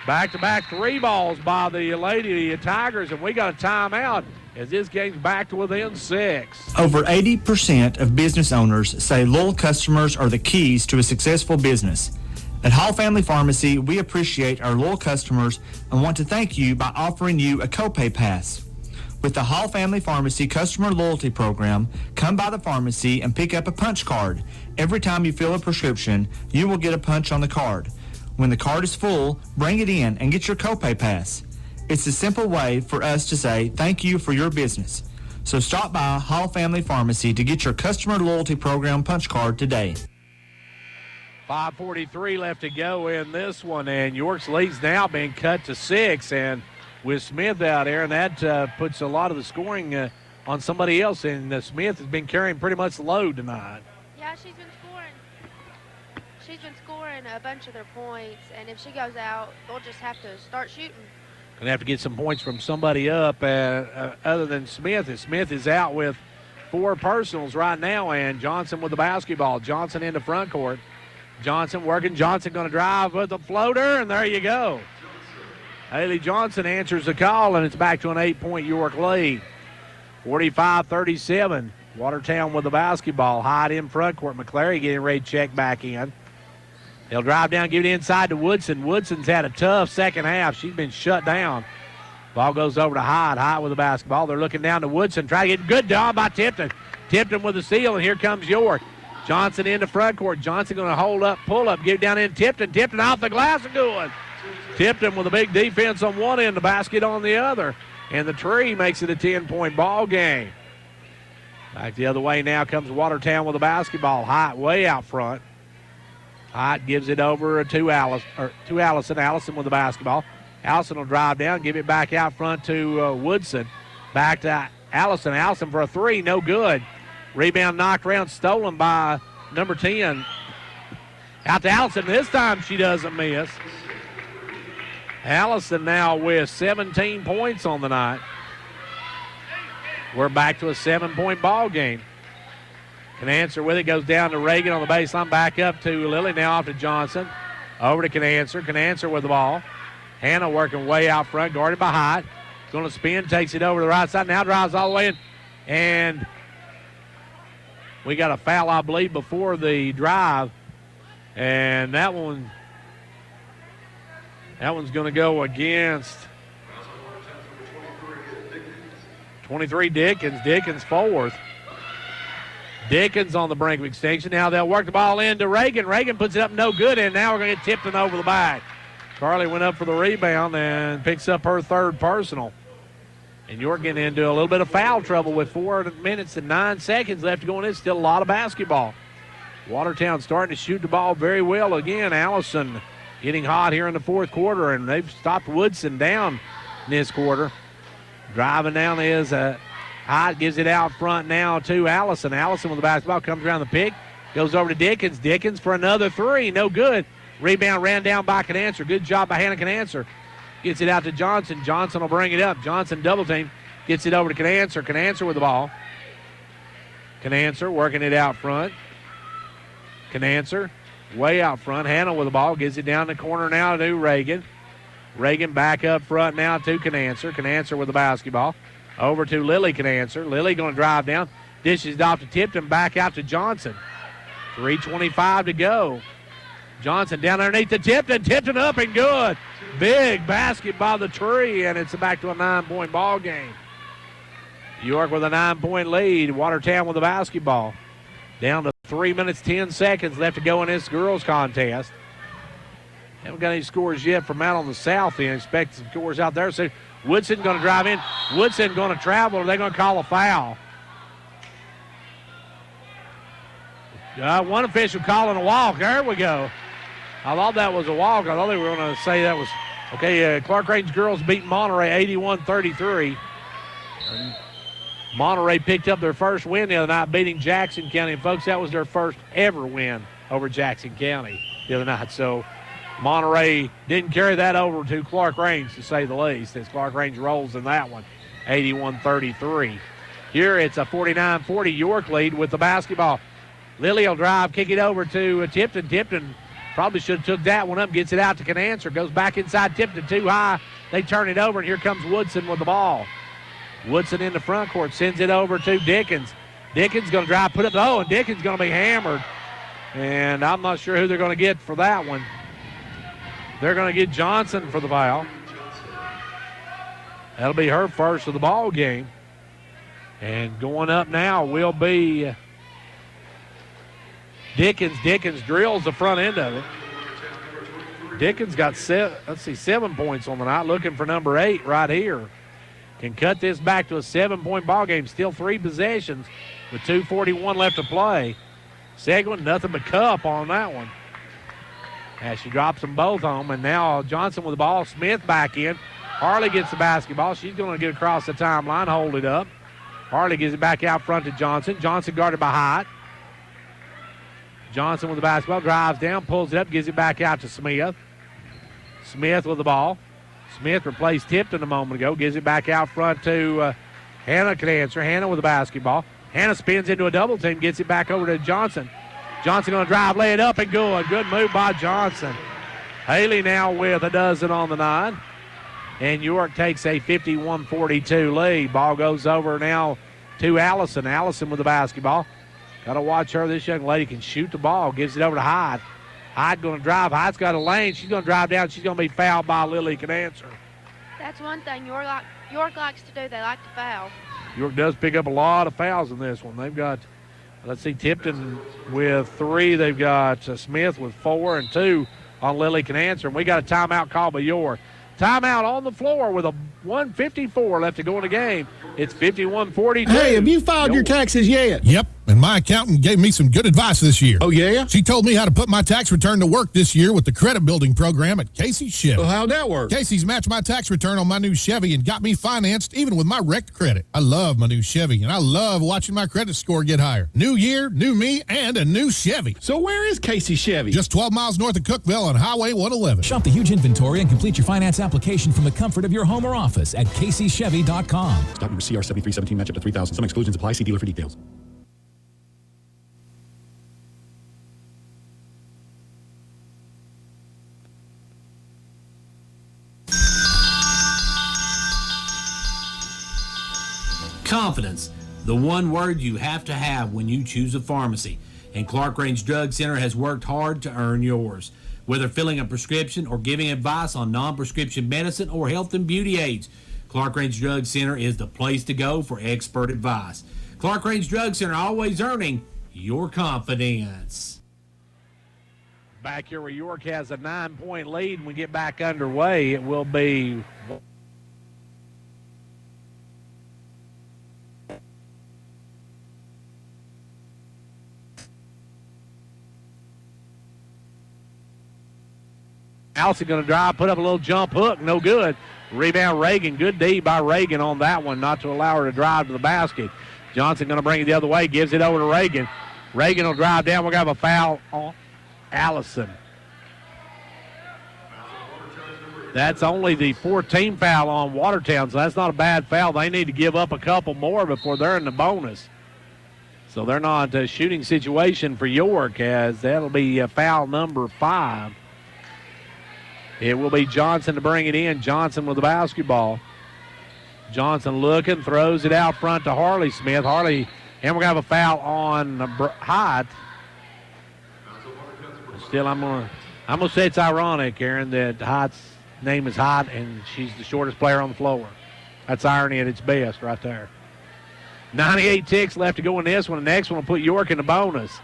Back-to-back 3 balls by the Lady Tigers, and we got a timeout as this game's back to within 6. Over 80% of business owners say loyal customers are the keys to a successful business. At Hall Family Pharmacy, we appreciate our loyal customers and want to thank you by offering you a copay pass. With the Hall Family Pharmacy Customer Loyalty Program, come by the pharmacy and pick up a punch card. Every time you fill a prescription, you will get a punch on the card. When the card is full, bring it in and get your copay pass. It's a simple way for us to say thank you for your business. So stop by Hall Family Pharmacy to get your Customer Loyalty Program punch card today. 5:43 left to go in this one, and York's lead's now being cut to 6, and with Smith out there, and that puts a lot of the scoring on somebody else, and Smith has been carrying pretty much the load tonight. Yeah, she's been scoring. She's been scoring a bunch of their points, and if she goes out, they'll just have to start shooting. Going to have to get some points from somebody up other than Smith. And Smith is out with 4 personals right now, and Johnson with the basketball. Johnson into front court. Johnson working. Johnson going to drive with the floater, and there you go. Haley Johnson answers the call, and it's back to an 8-point York lead. 45-37. Watertown with the basketball. Hyde in front court. McClary getting ready to check back in. They'll drive down, give it inside to Woodson. Woodson's had a tough second half. She's been shut down. Ball goes over to Hyde. Hyde with the basketball. They're looking down to Woodson. Try to get good job by Tipton. Tipton with the steal, and here comes York. Johnson into front court. Johnson going to hold up, pull up, get it down in Tipton. Tipton off the glass and good. Tipton with a big defense on one end, the basket on the other. And the tree makes it a 10-point ball game. Back the other way now comes Watertown with the basketball. Hyde way out front. Hyde gives it over to Allison. Allison with the basketball. Allison will drive down, give it back out front to Woodson. Back to Allison. Allison for a 3, no good. Rebound knocked around, stolen by number 10. Out to Allison. This time she doesn't miss. Allison now with 17 points on the night. We're back to a 7-point ball game. Canancer with it, goes down to Reagan on the baseline, back up to Lily, now off to Johnson. Over to Canancer. Canancer with the ball. Hannah working way out front, guarded by Hyde. Going to spin, takes it over to the right side, now drives all the way in. And we got a foul, I believe, before the drive. And that one's going to go against 23 Dickens. Dickens 4th. Dickens on the brink of extinction. Now they'll work the ball into Reagan. Reagan puts it up, no good, and now we're going to get Tipton over the back. Carly went up for the rebound and picks up her 3rd personal. And you're getting into a little bit of foul trouble with 4 minutes and 9 seconds left to go in. It's still a lot of basketball. Watertown starting to shoot the ball very well again. Allison getting hot here in the 4th quarter, and they've stopped Woodson down in this quarter. Driving down is Hyde, gives it out front now to Allison. Allison with the basketball, comes around the pick, goes over to Dickens. Dickens for another 3, no good. Rebound ran down by Canancer. Good job by Hannah Canancer. Gets it out to Johnson. Johnson will bring it up. Johnson double team, gets it over to Canancer. Canancer with the ball. Canancer working it out front. Canancer way out front. Hannah with the ball, gets it down the corner now to Reagan. Reagan back up front now to Canancer. Canancer with the basketball. Over to Lily Canancer. Lily going to drive down. Dishes it off to Tipton. Back out to Johnson. 3:25 to go. Johnson down underneath the Tipton up and good. Big basket by the tree, and it's back to a 9-point ball game. York with a 9-point lead. Watertown with the basketball. Down to 3 minutes, 10 seconds left to go in this girls contest. Haven't got any scores yet from out on the south end. Expect some scores out there. So Woodson going to drive in. Woodson going to travel. Are they going to call a foul? One official calling a walk. There we go. I thought that was a walk. I thought they were going to say that was. Okay, Clark Range girls beat Monterey 81-33. Monterey picked up their first win the other night, beating Jackson County. And, folks, that was their first ever win over Jackson County the other night. So Monterey didn't carry that over to Clark Range, to say the least, as Clark Range rolls in that one, 81-33. Here it's a 49-40 York lead with the basketball. Lily will drive, kick it over to Tipton. Tipton probably should have took that one up, gets it out to Canancer, goes back inside Tipton too high. They turn it over, and here comes Woodson with the ball. Woodson in the front court, sends it over to Dickens. Dickens going to drive, put up, and Dickens going to be hammered. And I'm not sure who they're going to get for that one. They're going to get Johnson for the foul. That'll be her first of the ball game. And going up now will be Dickens. Dickens drills the front end of it. Dickens got 7 points on the night, looking for number 8 right here. Can cut this back to a 7-point ball game. Still 3 possessions with 2:41 left to play. Seguin, nothing but cup on that one. As she drops them both home, and now Johnson with the ball. Smith back in. Harley gets the basketball. She's going to get across the timeline, hold it up. Harley gives it back out front to Johnson. Johnson guarded by Hyatt. Johnson with the basketball, drives down, pulls it up, gives it back out to Smith. Smith with the ball. Smith replaced Tipton a moment ago, gives it back out front to Hannah Canancer. Hannah with the basketball. Hannah spins into a double team, gets it back over to Johnson. Johnson going to drive, lay it up, and good. Good move by Johnson. Haley now with a dozen on the night. And York takes a 51-42 lead. Ball goes over now to Allison. Allison with the basketball. Got to watch her. This young lady can shoot the ball. Gives it over to Hyde. Hyde going to drive. Hyde's got a lane. She's going to drive down. She's going to be fouled by Lily Canancer. That's one thing York likes to do. They like to foul. York does pick up a lot of fouls in this one. They've got, let's see, Tipton with 3. They've got Smith with 4 and 2 on Lily Canancer. And we got a timeout call by York. Timeout on the floor with a 1:54 left to go in the game. It's 51-42. Hey, have you filed your taxes yet? Yep, and my accountant gave me some good advice this year. Oh, yeah? She told me how to put my tax return to work this year with the credit building program at Casey's Chevy. Well, how'd that work? Casey's matched my tax return on my new Chevy and got me financed even with my wrecked credit. I love my new Chevy, and I love watching my credit score get higher. New year, new me, and a new Chevy. So where is Casey Chevy? Just 12 miles north of Cookeville on Highway 111. Shop the huge inventory and complete your finance application from the comfort of your home or office at CaseyChevy.com. Stock number CR7317, match up to 3,000. Some exclusions apply. See dealer for details. Confidence, the one word you have to have when you choose a pharmacy. And Clark Range Drug Center has worked hard to earn yours. Whether filling a prescription or giving advice on non-prescription medicine or health and beauty aids, Clark Range Drug Center is the place to go for expert advice. Clark Range Drug Center, always earning your confidence. Back here where York has a 9-point lead, and we get back underway, it will be Allison going to drive, put up a little jump hook, no good. Rebound Reagan, good D by Reagan on that one, not to allow her to drive to the basket. Johnson going to bring it the other way, gives it over to Reagan. Reagan will drive down. We're going to have a foul on Allison. That's only the 14th foul on Watertown, so that's not a bad foul. They need to give up a couple more before they're in the bonus. So they're not a shooting situation for York, as that'll be foul number 5. It will be Johnson to bring it in. Johnson with the basketball. Johnson looking, throws it out front to Harley Smith. Harley, and we're going to have a foul on Hyde. Still, I'm going to I'm going to say it's ironic, Aaron, that Hyde's name is Hyde and she's the shortest player on the floor. That's irony at its best right there. 98 ticks left to go in this one. The next one will put York in the bonus.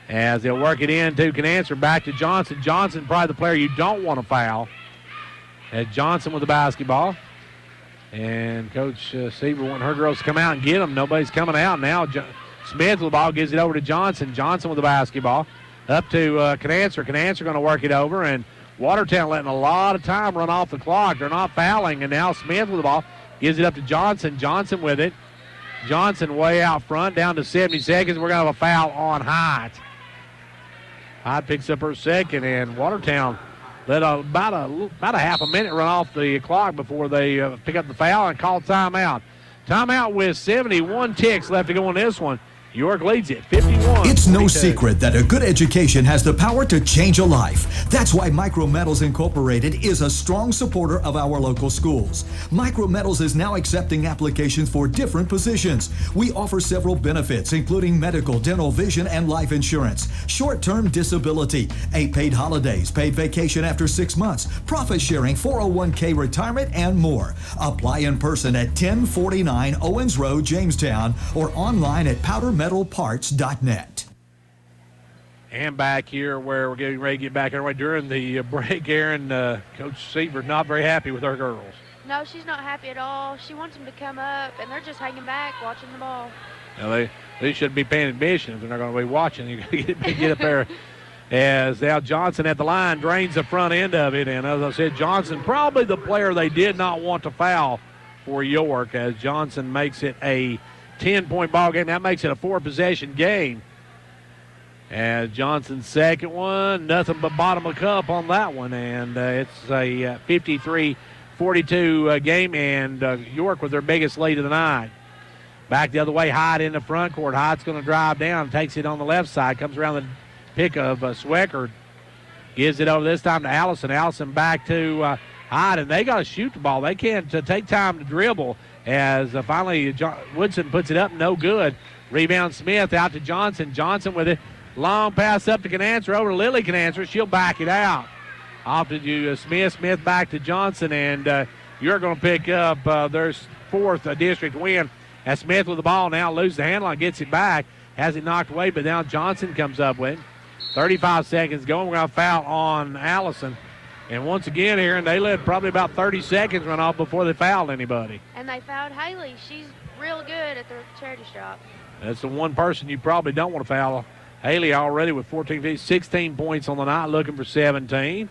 As they'll work it in to Canancer, back to Johnson. Johnson, probably the player you don't want to foul. As Johnson with the basketball. And Coach Seaver wanting her girls to come out and get them. Nobody's coming out now. Smith with the ball, gives it over to Johnson. Johnson with the basketball. Up to Canancer. Canancer going to work it over, and Watertown letting a lot of time run off the clock. They're not fouling, and now Smith with the ball. Gives it up to Johnson. Johnson with it. Johnson way out front, down to 70 seconds. We're going to have a foul on Hyde. Hyde picks up her second, and Watertown let about a half a minute run off the clock before they pick up the foul and call timeout. Timeout with 71 ticks left to go on this one. York leads it 51. It's no secret that a good education has the power to change a life. That's why Micrometals Incorporated is a strong supporter of our local schools. Micrometals is now accepting applications for different positions. We offer several benefits, including medical, dental, vision, and life insurance, short-term disability, 8 paid holidays, paid vacation after 6 months, profit sharing, 401k retirement, and more. Apply in person at 1049 Owens Road, Jamestown, or online at powdermetalparts.net. And back here where we're getting ready to get back underway during the break, Aaron, Coach Seaver's not very happy with our girls. No, she's not happy at all. She wants them to come up, and they're just hanging back watching the ball. Now they shouldn't be paying admission if they're not going to be watching. You got to get up there. As now Johnson at the line drains the front end of it. And as I said, Johnson probably the player they did not want to foul for York, as Johnson makes it a 10-point ball game. That makes it a 4-possession game. As Johnson's second one, nothing but bottom of the cup on that one. And it's a 53-42 game, and York with their biggest lead of the night. Back the other way, Hyde in the front court. Hyde's going to drive down, takes it on the left side, comes around the pick of Sweckert. Gives it over this time to Allison. Allison back to Hyde, and they got to shoot the ball. They can't take time to dribble. As finally Woodson puts it up, no good. Rebound Smith out to Johnson. Johnson with it. Long pass up to Canancer, over to Lily Canancer. She'll back it out. Off to Smith. Smith back to Johnson, and you're going to pick up their fourth district win. As Smith with the ball now loses the handle and gets it back. Has it knocked away, but now Johnson comes up with it. 35 seconds going. We're going to foul on Allison. And once again here, and they let probably about 30 seconds run off before they fouled anybody. And they fouled Haley. She's real good at the charity shop. That's the one person you probably don't want to foul. Haley already with 16 points on the night, looking for 17.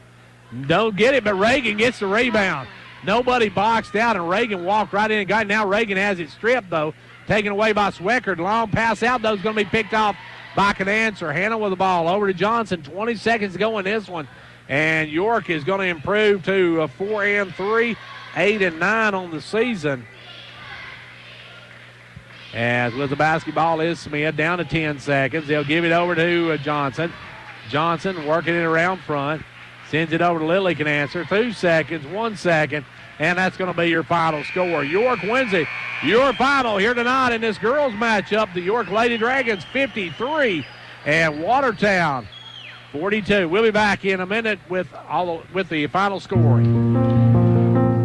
Don't get it, but Reagan gets the rebound. Nobody boxed out, and Reagan walked right in and got it. Now Reagan has it stripped, though, taken away by Sweckert. Long pass out, though, is going to be picked off by Canancer. Hannah with the ball over to Johnson. 20 seconds to go in this one. And York is going to improve to 4-3, 8-9 on the season. As with the basketball is Smith, down to 10 seconds. They'll give it over to Johnson. Johnson working it around front. Sends it over to Lily Canancer. 2 seconds, 1 second, and that's going to be your final score. York wins it. Your final here tonight in this girls matchup, the York Lady Dragons 53 and Watertown 42. We'll be back in a minute with the final scoring.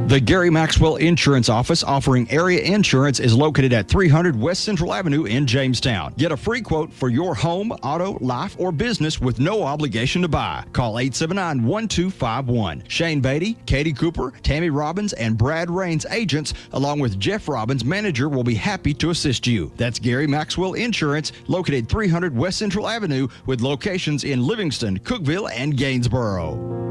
The Gary Maxwell Insurance Office, offering area insurance, is located at 300 West Central Avenue in Jamestown. Get a free quote for your home, auto, life, or business with no obligation to buy. Call 879-1251. Shane Beatty, Katie Cooper, Tammy Robbins, and Brad Rains agents, along with Jeff Robbins, manager, will be happy to assist you. That's Gary Maxwell Insurance, located 300 West Central Avenue, with locations in Livingston, Cookeville, and Gainsboro.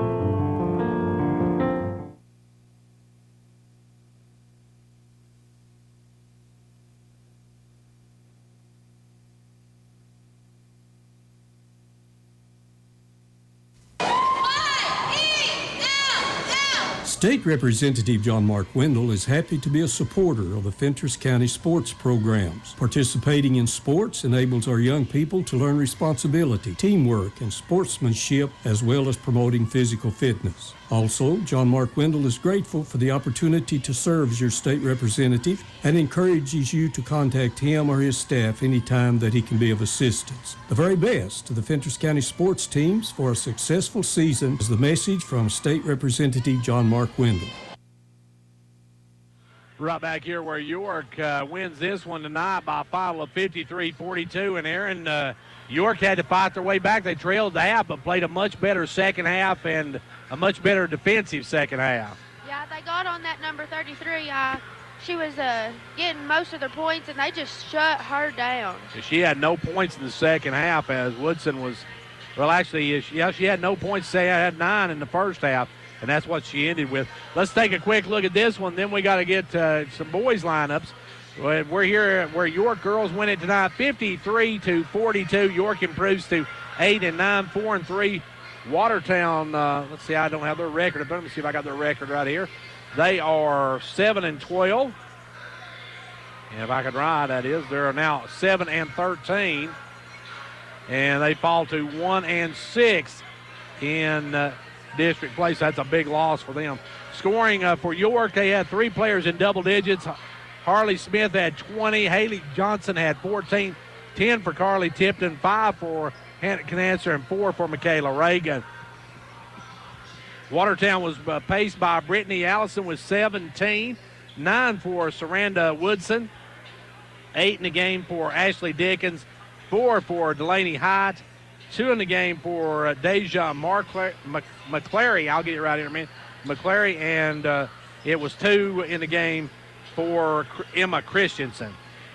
State Representative John Mark Wendell is happy to be a supporter of the Fentress County sports programs. Participating in sports enables our young people to learn responsibility, teamwork, and sportsmanship, as well as promoting physical fitness. Also, John Mark Wendell is grateful for the opportunity to serve as your state representative and encourages you to contact him or his staff anytime that he can be of assistance. The very best to the Fentress County sports teams for a successful season is the message from State Representative John Mark Wendell. Right back here where York wins this one tonight by a final of 53-42. And Aaron, York had to fight their way back. They trailed the half, but played a much better second half and a much better defensive second half. Yeah, they got on that number 33. She was getting most of their points, and they just shut her down. She had no points in the second half as Woodson was, well, actually, she had no points. Say I had 9 in the first half, and that's what she ended with. Let's take a quick look at this one. Then we got to get some boys lineups. We're here where York girls win it tonight, 53-42. York improves to 8-9, 4-3. Watertown, let's see, I don't have their record. Let me see if I got their record right here. They are 7-12. And if I could write, that is, they're now 7-13. And they fall to 1-6 in district play. So that's a big loss for them. Scoring for York, they had 3 players in double digits. Harley Smith had 20. Haley Johnson had 14. 10 for Carly Tipton. 5 for Hannah Canancer and 4 for Michaela Reagan. Watertown was paced by Brittany Allison with 17. 9 for Saranda Woodson. 8 in the game for Ashley Dickens. 4 for Delaney Hyatt. 2 in the game for Deja McClary. I'll get it right here in a minute. McClary, and it was 2 in the game for Emma Christensen.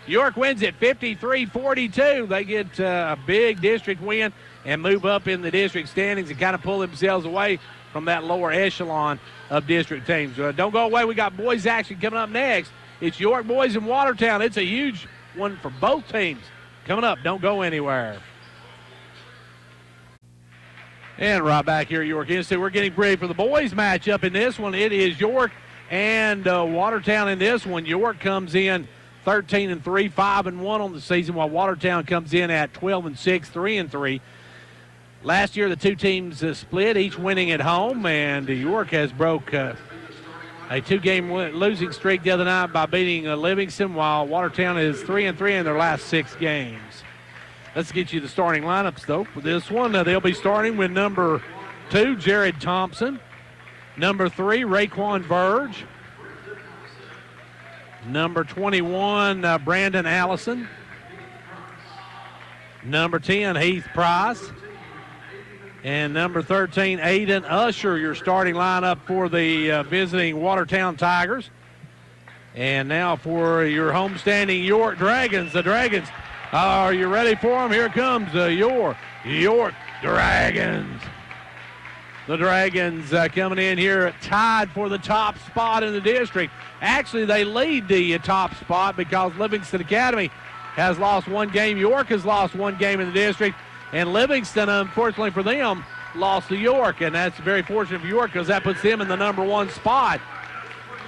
York wins it 53-42. They get a big district win and move up in the district standings and kind of pull themselves away from that lower echelon of district teams. Don't go away. We got boys action coming up next. It's York boys and Watertown. It's a huge one for both teams coming up. Don't go anywhere. And right back here at York Institute, we're getting ready for the boys matchup in this one. It is York and Watertown in this one. York comes in 13-3, 5-1 on the season, while Watertown comes in at 12-6, 3-3. Last year, the two teams split, each winning at home, and York has broke a 2-game losing streak the other night by beating Livingston, while Watertown is 3-3 in their last 6 games. Let's get you the starting lineups, though, for this one. They'll be starting with number 2, Jared Thompson. Number 3, Raekwon Burge. Number 21, Brandon Allison. Number 10, Heath Price. And number 13, Aiden Usher, your starting lineup for the visiting Watertown Tigers. And now for your homestanding York Dragons. The Dragons, are you ready for them? Here comes your York Dragons. The Dragons coming in here tied for the top spot in the district. Actually, they lead the top spot because Livingston Academy has lost 1 game. York has lost 1 game in the district. And Livingston, unfortunately for them, lost to York. And that's very fortunate for York because that puts them in the number 1 spot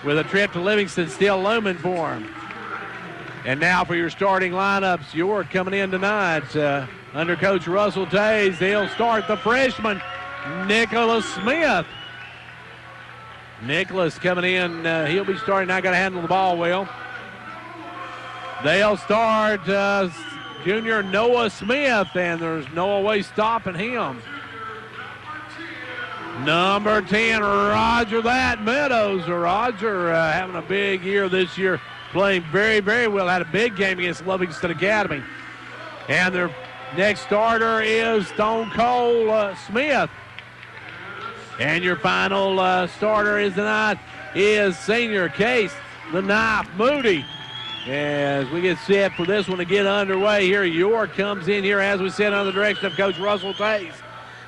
with a trip to Livingston still looming for them. And now for your starting lineups, York coming in tonight under Coach Russell Tays. They'll start the freshman, Nicholas Smith. Nicholas coming in. He'll be starting. Not going to handle the ball well. They'll start junior Noah Smith, and there's no way stopping him. Number 10, Roger That Meadows. Roger having a big year this year, playing very, very well. Had a big game against Livingston Academy. And their next starter is Stone Cold Smith. And your final starter is tonight is senior Case the Knife Moody. As we get set for this one to get underway here, York comes in here, as we said, under the direction of Coach Russell Tays.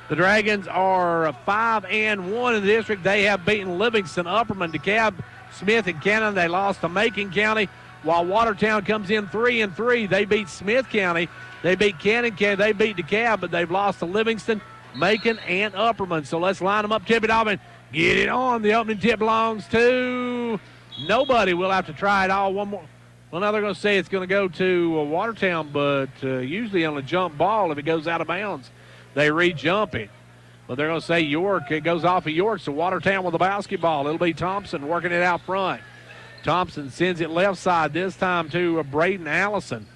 The Dragons are 5-1 in the district. They have beaten Livingston, Upperman, DeKalb, Smith, and Cannon. They lost to Macon County, while Watertown comes in 3-3. They beat Smith County. They beat Cannon County. They beat DeKalb, but they've lost to Livingston, Macon, and Upperman. So let's line them up, tip it off, and get it on. The opening tip belongs to nobody. We'll have to try it all one more. Well, now they're going to say it's going to go to Watertown, but usually on a jump ball, if it goes out of bounds, they re-jump it. But they're going to say York. It goes off of York, so Watertown with the basketball. It'll be Thompson working it out front. Thompson sends it left side this time to Braden Allison.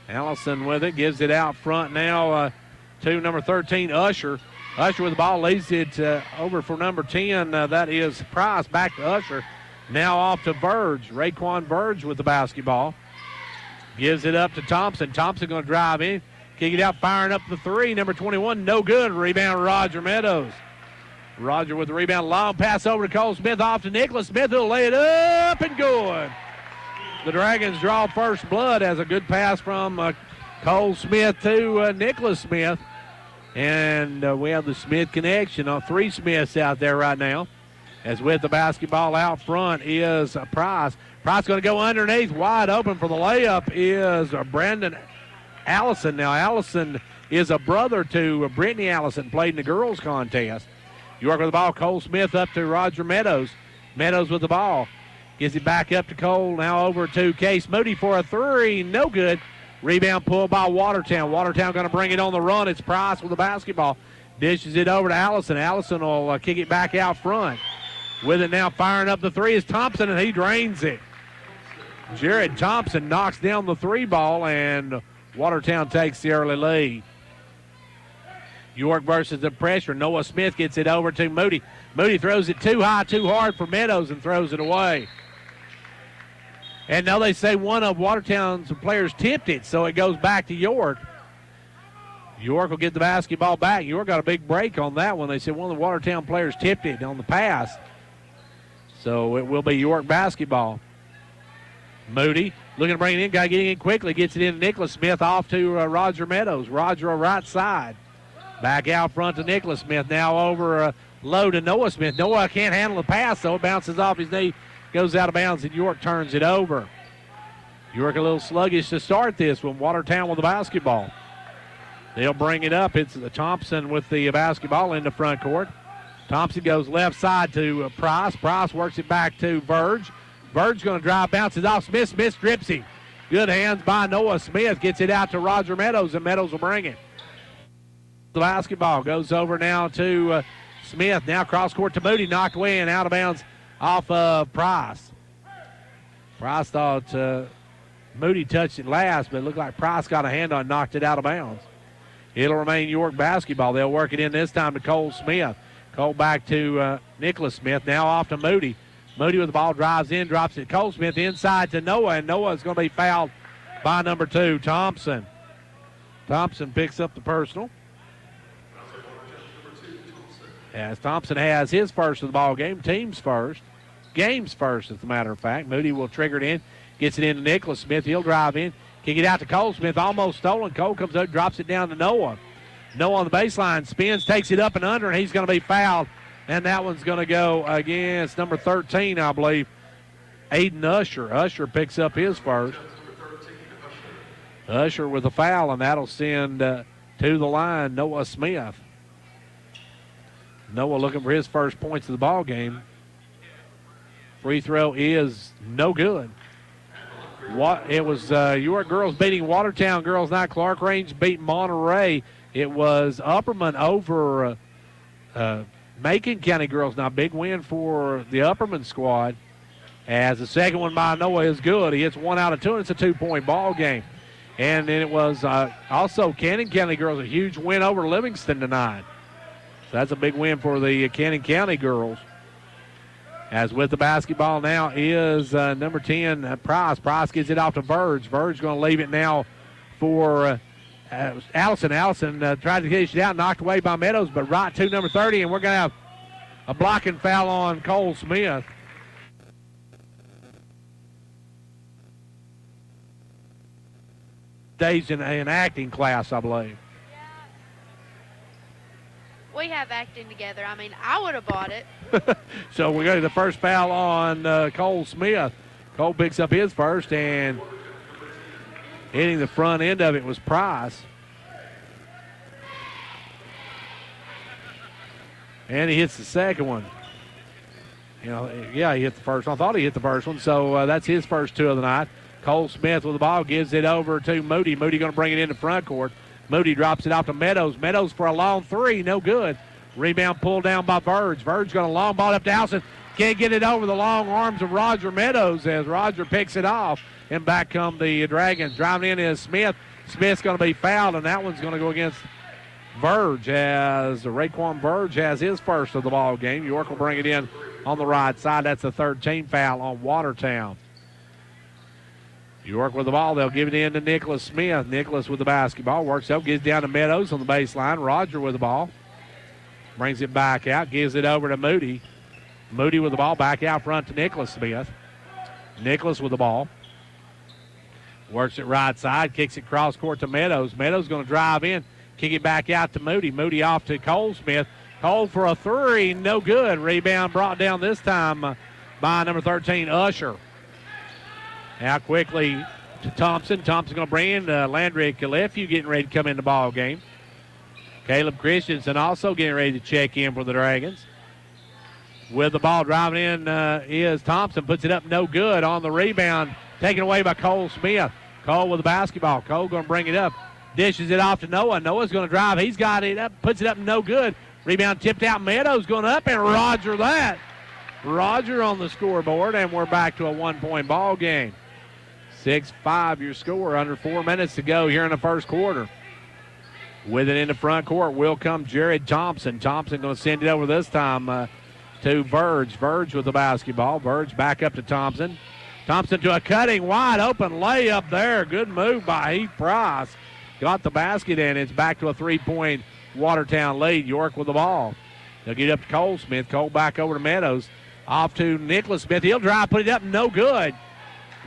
Allison with it, gives it out front now to number 13, Usher. Usher with the ball, leads it over for number 10. That is Price. Back to Usher. Now off to Verge. Raekwon Verge with the basketball. Gives it up to Thompson. Thompson going to drive in. Kick it out, firing up the three. Number 21, no good. Rebound, Roger Meadows. Roger with the rebound. Long pass over to Cole Smith, off to Nicholas Smith, who'll lay it up and good. The Dragons draw first blood as a good pass from Cole Smith to Nicholas Smith. And we have the Smith connection. Three Smiths out there right now. As with the basketball out front is Price. Price going to go underneath. Wide open for the layup is Brandon Allison. Now, Allison is a brother to Brittany Allison, played in the girls' contest. York with the ball. Cole Smith up to Roger Meadows. Meadows with the ball. Gives it back up to Cole. Now over to Case Moody for a three. No good. Rebound pulled by Watertown. Watertown going to bring it on the run. It's Price with the basketball. Dishes it over to Allison. Allison will kick it back out front. With it now firing up the three is Thompson, and he drains it. Jared Thompson knocks down the three ball, and Watertown takes the early lead. York versus the pressure. Noah Smith gets it over to Moody. Moody throws it too high, too hard for Meadows and throws it away. And now they say one of Watertown's players tipped it, so it goes back to York. York will get the basketball back. York got a big break on that one. They said one of the Watertown players tipped it on the pass. So it will be York basketball. Moody looking to bring it in. Guy getting in quickly. Gets it in to Nicholas Smith off to Roger Meadows. Roger on right side. Back out front to Nicholas Smith. Now over low to Noah Smith. Noah can't handle the pass, so it bounces off his knee. Goes out of bounds, and York turns it over. York a little sluggish to start this one. Watertown with the basketball. They'll bring it up. It's Thompson with the basketball in the front court. Thompson goes left side to Price. Price works it back to Verge. Verge going to drive, bounces off Smith. Smith strips him. Good hands by Noah Smith. Gets it out to Roger Meadows, and Meadows will bring it. The basketball goes over now to Smith. Now cross court to Moody. Knocked away and out of bounds off of Price. Price thought Moody touched it last, but it looked like Price got a hand on it, knocked it out of bounds. It'll remain York basketball. They'll work it in this time to Cole Smith. Cole back to Nicholas Smith. Now off to Moody. Moody with the ball, drives in, drops it. Cole Smith inside to Noah, and Noah's going to be fouled by number 2, Thompson. Thompson picks up the personal. As Thompson has his first of the ball game, team's first. Game's first, as a matter of fact. Moody will trigger it in, gets it into Nicholas Smith. He'll drive in, kick it out to Cole Smith. Almost stolen. Cole comes up, drops it down to Noah. Noah on the baseline, spins, takes it up and under, and he's going to be fouled. And that one's going to go against number 13, I believe, Aiden Usher. Usher picks up his first. Usher with a foul, and that'll send to the line Noah Smith. Noah looking for his first points of the ball game. Free throw is no good. It was York girls beating Watertown girls night. Clark Range beat Monterey. It was Upperman over Macon County girls. Now, big win for the Upperman squad. As the second one by Noah is good. He hits 1 out of 2, and it's a 2-point ball game. And then it was also Cannon County girls, a huge win over Livingston tonight. So that's a big win for the Cannon County girls. As with the basketball now is number 10, Price. Price gets it off to Verge. Verge going to leave it now for Allison. Allison tried to get it out, knocked away by Meadows, but right to number 30, and we're going to have a blocking foul on Cole Smith. Days in an acting class, I believe. We have acting together. I mean, I would have bought it. So we go to the first foul on Cole Smith. Cole picks up his first, and hitting the front end of it was Price. And he hits the second one. He hit the first one. I thought he hit the first one, so that's his first 2 of the night. Cole Smith with the ball gives it over to Moody. Moody going to bring it into front court. Moody drops it off to Meadows. Meadows for a long 3, no good. Rebound pulled down by Verge. Verge got a long ball up to Allison. Can't get it over the long arms of Roger Meadows as Roger picks it off. And back come the Dragons. Driving in is Smith. Smith's going to be fouled, and that one's going to go against Verge as Raekwon Verge has his first of the ball game. York will bring it in on the right side. That's the third team foul on Watertown. York with the ball. They'll give it in to Nicholas Smith. Nicholas with the basketball. Works up, gives down to Meadows on the baseline. Roger with the ball. Brings it back out. Gives it over to Moody. Moody with the ball back out front to Nicholas Smith. Nicholas with the ball. Works it right side. Kicks it cross court to Meadows. Meadows going to drive in. Kick it back out to Moody. Moody off to Cole Smith. Cole for a three. No good. Rebound brought down this time by number 13, Usher. Now quickly to Thompson. Thompson going to bring in Landry Calefeu getting ready to come in the ball game. Caleb Christensen also getting ready to check in for the Dragons. With the ball driving in is Thompson. Puts it up no good on the rebound. Taken away by Cole Smith. Cole with the basketball. Cole going to bring it up. Dishes it off to Noah. Noah's going to drive. He's got it up. Puts it up no good. Rebound tipped out. Meadows going up and Roger that. Roger on the scoreboard, and we're back to a 1-point ball game. 6-5 your score. Under 4 minutes to go here in the first quarter. With it in the front court will come Jared Thompson. Thompson going to send it over this time to Verge. Verge with the basketball. Verge back up to Thompson. Thompson to a cutting wide open layup there. Good move by Heath Price. Got the basket and it's back to a 3-point Watertown lead. York with the ball. They'll get it up to Cole Smith. Cole back over to Meadows. Off to Nicholas Smith. He'll drive, put it up, no good.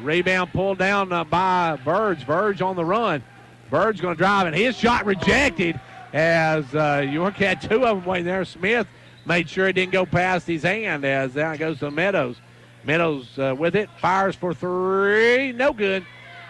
Rebound pulled down by Verge. Verge on the run. Verge going to drive, and his shot rejected as York had two of them waiting there. Smith made sure it didn't go past his hand as that goes to Meadows. Meadows with it, fires for three, no good.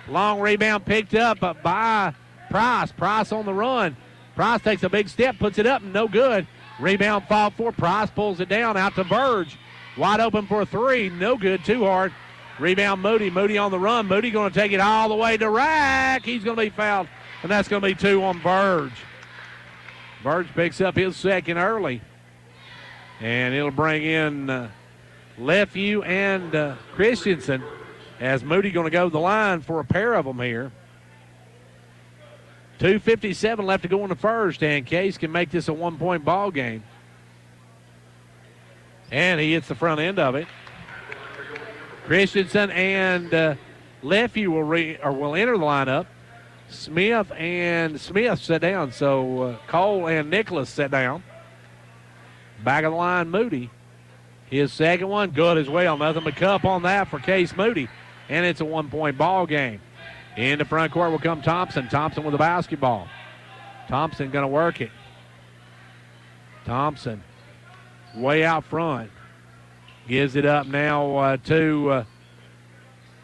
Long rebound picked up by Price. Price on the run. Price takes a big step, puts it up, no good. Rebound fought for. Price pulls it down out to Verge. Wide open for a three, no good, too hard. Rebound Moody. Moody on the run. Moody going to take it all the way to Rack. He's going to be fouled, and that's going to be two on Verge. Verge picks up his second early, and it'll bring in Lefevue and Christensen as Moody going to go to the line for a pair of them here. 2:57 left to go in the first, and Case can make this a 1-point ball game. And he hits the front end of it. Christensen and Lefevue will enter the lineup. Smith and Smith sit down. So Cole and Nicholas sit down. Back of the line, Moody. His second one, good as well. Nothing but cup on that for Case Moody. And it's a 1-point ball game. In the front court will come Thompson. Thompson with the basketball. Thompson going to work it. Thompson way out front. Gives it up now to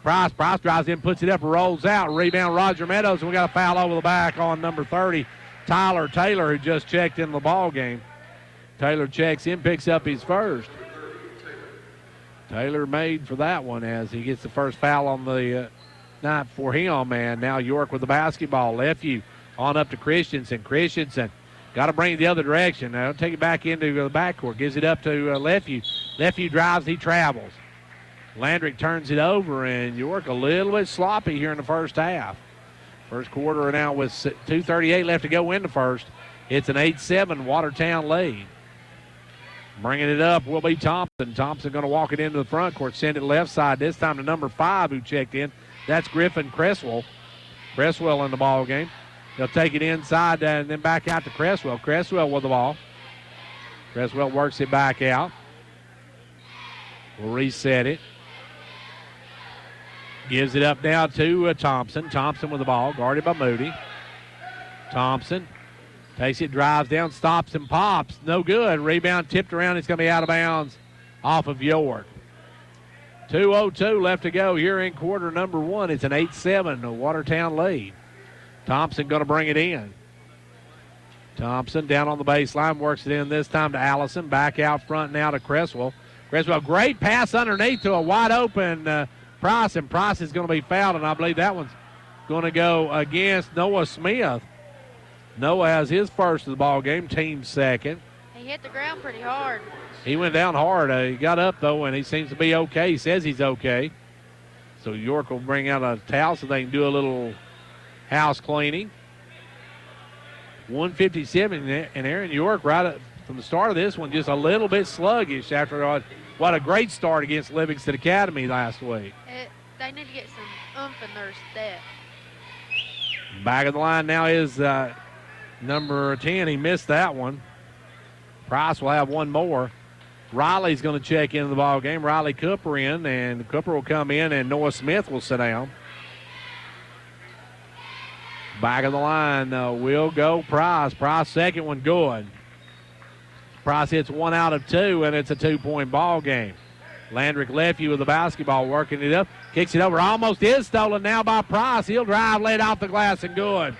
Price. Price drives in, puts it up, rolls out. Rebound Roger Meadows. And we got a foul over the back on number 30, Tyler Taylor, who just checked in the ball game. Taylor checks in, picks up his first. Taylor made for that one as he gets the first foul on the night for him. And now York with the basketball. Lefevue on up to Christensen. Christensen got to bring it the other direction. Now take it back into the backcourt. Gives it up to Lefevue. Lefevue drives, he travels. Landrick turns it over, and York a little bit sloppy here in the first half. First quarter now with 2:38 left to go in the first. It's an 8-7 Watertown lead. Bringing it up will be Thompson. Thompson going to walk it into the front court, send it left side. This time to number 5 who checked in. That's Griffin Cresswell. Cresswell in the ball game. They'll take it inside and then back out to Cresswell. Cresswell with the ball. Cresswell works it back out. We'll reset it. Gives it up now to Thompson. Thompson with the ball, guarded by Moody. Thompson takes it, drives down, stops and pops. No good. Rebound tipped around. It's going to be out of bounds off of York. 2:02 left to go here in quarter number 1. It's an 8-7 Watertown lead. Thompson going to bring it in. Thompson down on the baseline, works it in this time to Allison. Back out front now to Cresswell. Cresswell, great pass underneath to a wide open Price, and Price is going to be fouled, and I believe that one's going to go against Noah Smith. Noah has his first of the ball game, team second. He He hit the ground pretty hard. He went down hard. He got up, though, and he seems to be okay. He says he's okay. So York will bring out a towel so they can do a little house cleaning. 157, and Aaron York right from the start of this one just a little bit sluggish after what a great start against Livingston Academy last week. They need to get some oomph in their step. Back of the line now is number 10. He missed that one. Price will have one more. Riley's going to check into the ball game. Riley Cooper in, and Cooper will come in, and Noah Smith will sit down. Back of the line will go Price. Price second one good. Price hits 1 out of 2, and it's a 2-point ball game. Landrick Lefevue with the basketball, working it up. Kicks it over. Almost is stolen now by Price. He'll drive, lay it off the glass, and good.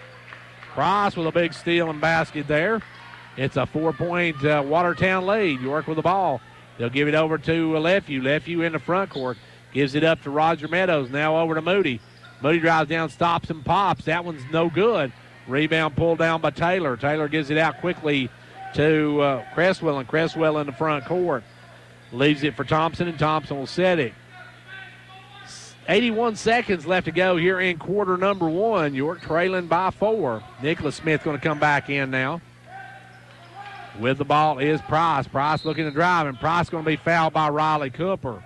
Price with a big steal and basket there. It's a 4-point Watertown lead. York with the ball. They'll give it over to Lefevue. Lefevue in the front court. Gives it up to Roger Meadows. Now over to Moody. Moody drives down, stops and pops. That one's no good. Rebound pulled down by Taylor. Taylor gives it out quickly to Cresswell, and Cresswell in the front court. Leaves it for Thompson, and Thompson will set it. 81 seconds left to go here in quarter number 1. York trailing by 4. Nicholas Smith going to come back in now. With the ball is Price. Price looking to drive, and Price going to be fouled by Riley Cooper.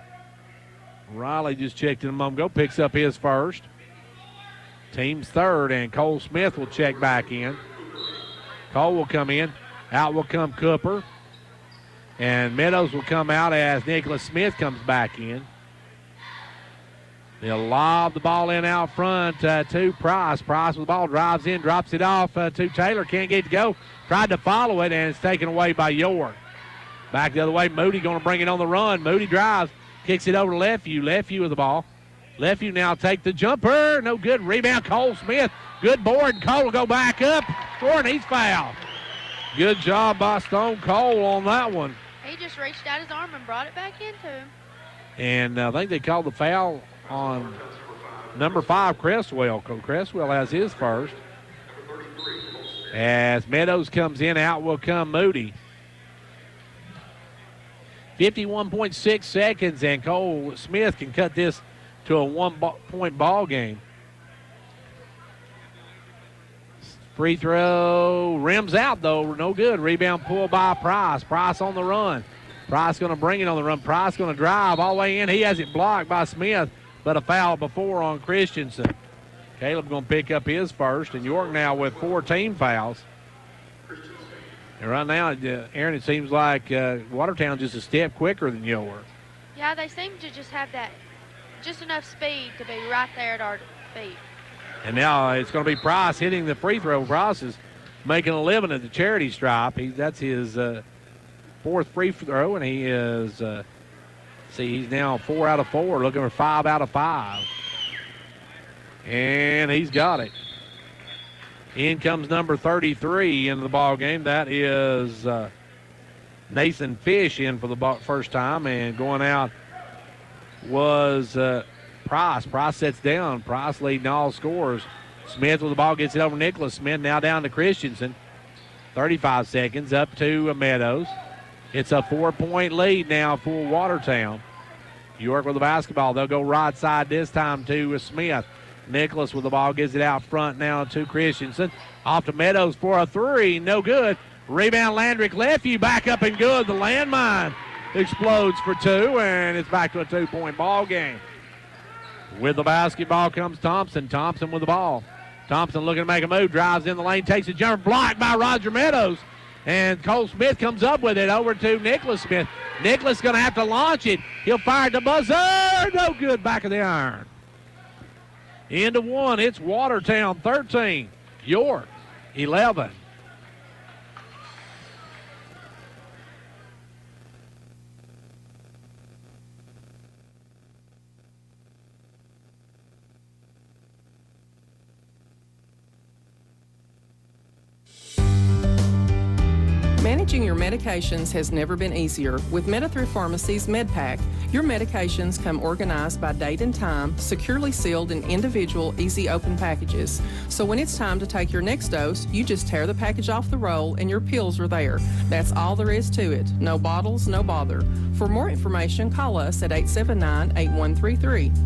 Riley just checked in a moment ago, picks up his first. Team's third, and Cole Smith will check back in. Cole will come in. Out will come Cooper. And Meadows will come out as Nicholas Smith comes back in. They'll lob the ball in out front to Price. Price with the ball, drives in, drops it off to Taylor. Can't get it to go. Tried to follow it, and it's taken away by York. Back the other way, Moody going to bring it on the run. Moody drives, kicks it over to Lefevue. Lefevue with the ball. Lefevue now take the jumper. No good. Rebound, Cole Smith. Good board. Cole will go back up. Score, and he's fouled. Good job by Stone Cold on that one. He just reached out his arm and brought it back into him. And I think they called the foul on number 5, Cresswell. Cresswell has his first. As Meadows comes in, out will come Moody. 51.6 seconds, and Cole Smith can cut this to a 1-point ball game. Free throw rims out, though. No good. Rebound pulled by Price. Price on the run. Price going to bring it on the run. Price going to drive all the way in. He has it blocked by Smith, but a foul before on Christensen. Caleb going to pick up his first, and York now with 4 team fouls. And right now, Aaron, it seems like Watertown just a step quicker than York. Yeah, they seem to just have that, just enough speed to be right there at our feet. And now it's going to be Price hitting the free throw. Price is making a living at the charity stripe. That's his 4th free throw, and he is, he's now 4 out of 4, looking for 5 out of 5. And he's got it. In comes number 33 into the ball game. That is Nathan Fish in for the first time, and going out was Price. Price sets down. Price leading all scores. Smith with the ball gets it over Nicholas Smith. Now down to Christensen. 35 seconds up to Meadows. It's a 4-point lead now for Watertown. York with the basketball. They'll go right side this time to Smith. Nicholas with the ball gets it out front now to Christensen. Off to Meadows for a 3. No good. Rebound Landrick Lefevue back up and good. The landmine explodes for 2, and it's back to a 2-point ball game. With the basketball comes Thompson. Thompson with the ball. Thompson looking to make a move. Drives in the lane. Takes a jumper. Blocked by Roger Meadows. And Cole Smith comes up with it over to Nicholas Smith. Nicholas going to have to launch it. He'll fire at the buzzer. No good. Back of the iron. Into 1. It's Watertown 13. York 11. Many Managing your medications has never been easier. With MetaThrift Pharmacy's MedPack, your medications come organized by date and time, securely sealed in individual, easy open packages. So when it's time to take your next dose, you just tear the package off the roll and your pills are there. That's all there is to it. No bottles, no bother. For more information, call us at 879-8133.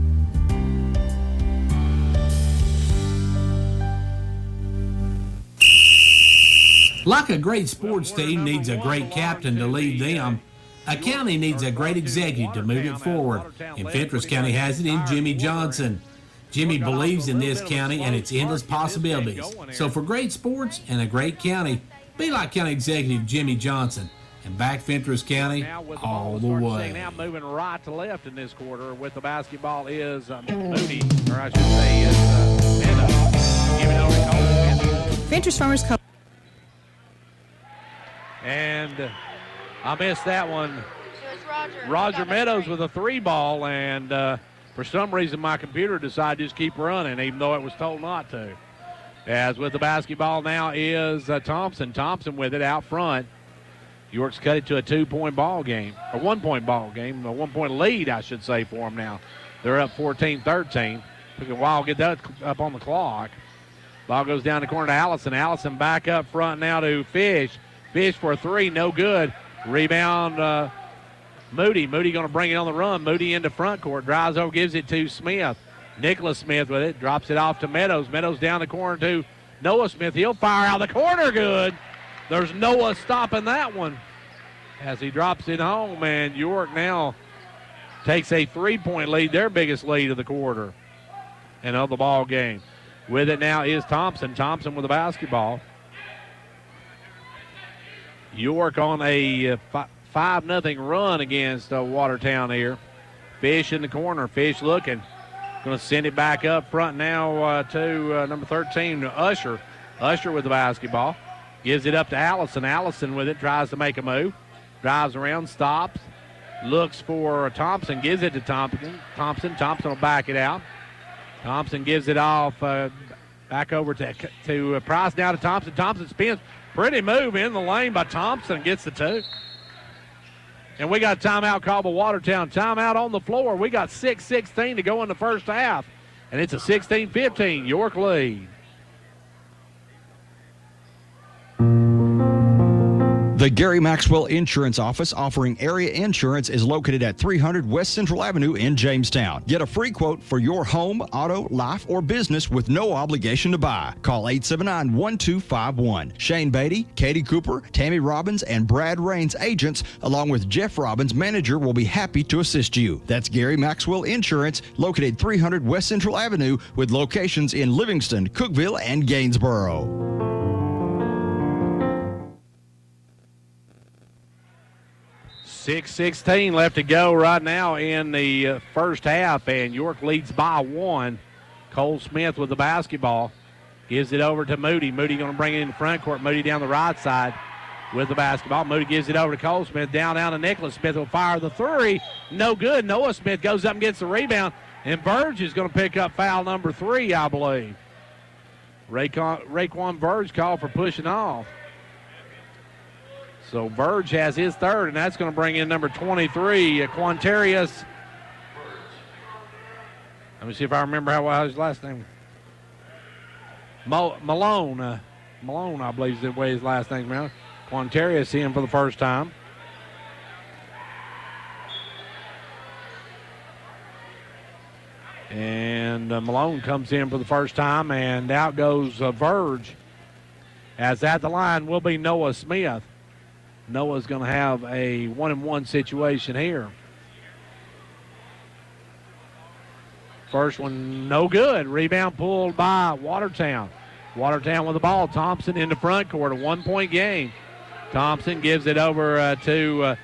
Like a great sports team needs a great captain to lead them, a county needs a great executive to move it forward. And Fentress County has it in Jimmy Johnson. Jimmy believes in this county and its endless possibilities. So for great sports and a great county, be like County Executive Jimmy Johnson and back Fentress County all the way. Now moving right to left in this quarter with the basketball is Moody, or I should say is Meadows. Give it over to Cole. Fentress Farmers Co. And I missed that one. So it's Roger Meadows with a 3-ball, and for some reason my computer decided to just keep running, even though it was told not to. As with the basketball now is Thompson. Thompson with it out front. York's cut it to a 2-point ball game, a 1-point ball game, a 1-point lead, I should say, for them now. They're up 14-13. Took a while to get that up on the clock. Ball goes down the corner to Allison. Allison back up front now to Fish. Fish for a 3, no good. Rebound, Moody. Moody going to bring it on the run. Moody into front court. Drives over, gives it to Smith. Nicholas Smith with it. Drops it off to Meadows. Meadows down the corner to Noah Smith. He'll fire out the corner. Good. There's Noah stopping that one as he drops it home. And York now takes a 3-point lead, their biggest lead of the quarter and of the ball game. With it now is Thompson. Thompson with the basketball. York on a 5-0 run against Watertown here. Fish in the corner. Fish looking. Going to send it back up front now to number 13, Usher. Usher with the basketball. Gives it up to Allison. Allison with it. Tries to make a move. Drives around. Stops. Looks for Thompson. Gives it to Thompson. Thompson will back it out. Thompson gives it off back over to Price. Now to Thompson. Thompson spins. Pretty move in the lane by Thompson. Gets the 2. And we got a timeout called by Watertown. Timeout on the floor. We got 6:16 to go in the first half. And it's a 16-15 York lead. The Gary Maxwell Insurance Office offering area insurance is located at 300 West Central Avenue in Jamestown. Get a free quote for your home, auto, life, or business with no obligation to buy. Call 879-1251. Shane Beatty, Katie Cooper, Tammy Robbins, and Brad Rains agents, along with Jeff Robbins, manager, will be happy to assist you. That's Gary Maxwell Insurance, located 300 West Central Avenue with locations in Livingston, Cookeville, and Gainsboro. 6:16 left to go right now in the first half, and York leads by 1. Cole Smith with the basketball. Gives it over to Moody. Moody going to bring it in the front court. Moody down the right side with the basketball. Moody gives it over to Cole Smith. Down to Nicholas Smith will fire the 3. No good. Noah Smith goes up and gets the rebound, and Verge is going to pick up foul number 3, I believe. Raekwon Verge called for pushing off. So Verge has his 3rd, and that's going to bring in number 23, Quantarius. Let me see if I remember how his last name. Malone. Malone, I believe, is the way his last name is. Quantarius in for the first time. And Malone comes in for the first time, and out goes Verge. As at the line will be Noah Smith. Noah's going to have a 1-and-1 situation here. First one, no good. Rebound pulled by Watertown. Watertown with the ball. Thompson in the front court, a 1-point game. Thompson gives it over to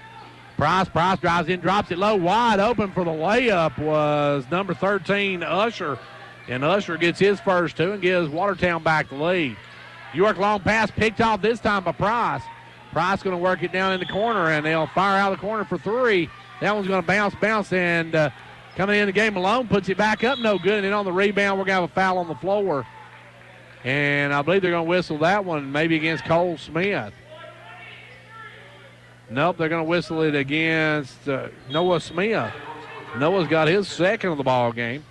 Price. Price drives in, drops it low. Wide open for the layup was number 13, Usher. And Usher gets his first 2 and gives Watertown back the lead. York long pass picked off this time by Price. Price going to work it down in the corner, and they'll fire out of the corner for 3. That one's going to bounce, and coming in the game, Malone puts it back up, no good. And then on the rebound, we're going to have a foul on the floor. And I believe they're going to whistle that one, maybe against Cole Smith. Nope, they're going to whistle it against Noah Smith. Noah's got his second of the ball game.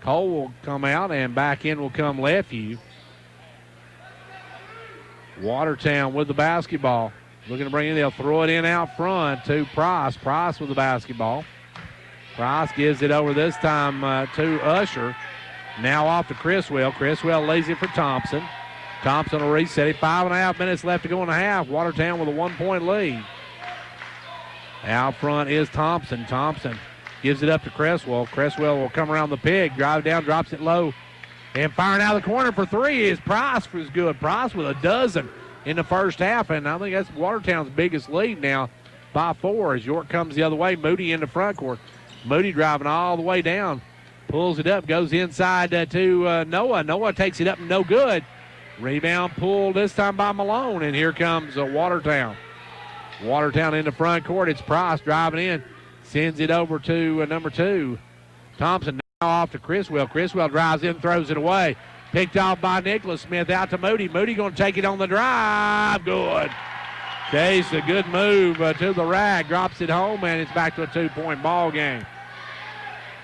Cole will come out, and back in will come Lefeview. Watertown with the basketball. Looking to bring it in. They'll throw it in out front to Price. Price with the basketball. Price gives it over this time to Usher. Now off to Criswell. Criswell lays it for Thompson. Thompson will reset it. 5.5 minutes left to go in the half. Watertown with a 1-point lead. Out front is Thompson. Thompson gives it up to Criswell. Criswell will come around the pig. Drive down, drops it low. And firing out of the corner for three is Price was good. Price with a dozen in the first half. And I think that's Watertown's biggest lead now by 4 as York comes the other way. Moody in the front court. Moody driving all the way down. Pulls it up, goes inside to Noah. Noah takes it up, no good. Rebound pulled this time by Malone, and here comes Watertown. Watertown in the front court. It's Price driving in. Sends it over to number 2. Thompson now off to Criswell. Criswell drives in, throws it away. Picked off by Nicholas Smith out to Moody. Moody going to take it on the drive. Good. Chase, a good move to the rack. Drops it home, and it's back to a 2-point ball game.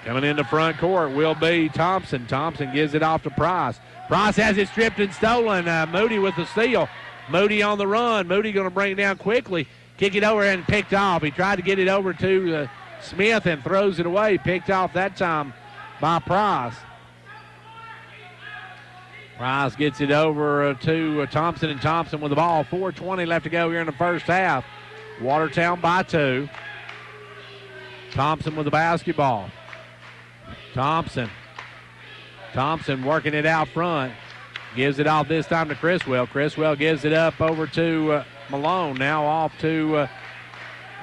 Coming in the front court will be Thompson. Thompson gives it off to Price. Price has it stripped and stolen. Moody with the steal. Moody on the run. Moody going to bring it down quickly. Kick it over and picked off. He tried to get it over to Smith and throws it away. Picked off that time by Price. Price gets it over to Thompson, and Thompson with the ball. 4:20 left to go here in the first half. Watertown by 2. Thompson with the basketball. Thompson working it out front. Gives it off this time to Criswell. Criswell gives it up over to Malone. Now off to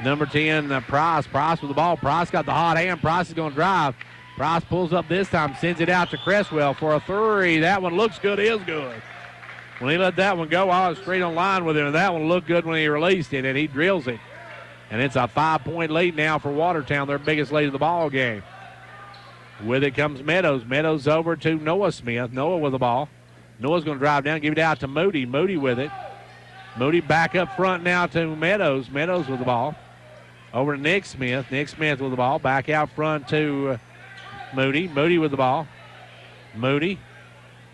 number 10, Price. Price with the ball. Price got the hot hand. Price is going to drive. Price pulls up this time, sends it out to Criswell for a 3. That one looks good, is good. When he let that one go, I was straight on line with him, and that one looked good when he released it, and he drills it. And it's a 5-point lead now for Watertown, their biggest lead of the ball game. With it comes Meadows. Meadows over to Noah Smith. Noah with the ball. Noah's going to drive down, give it out to Moody. Moody with it. Moody back up front now to Meadows. Meadows with the ball. Over to Nick Smith. Nick Smith with the ball. Back out front to Moody. Moody with the ball. Moody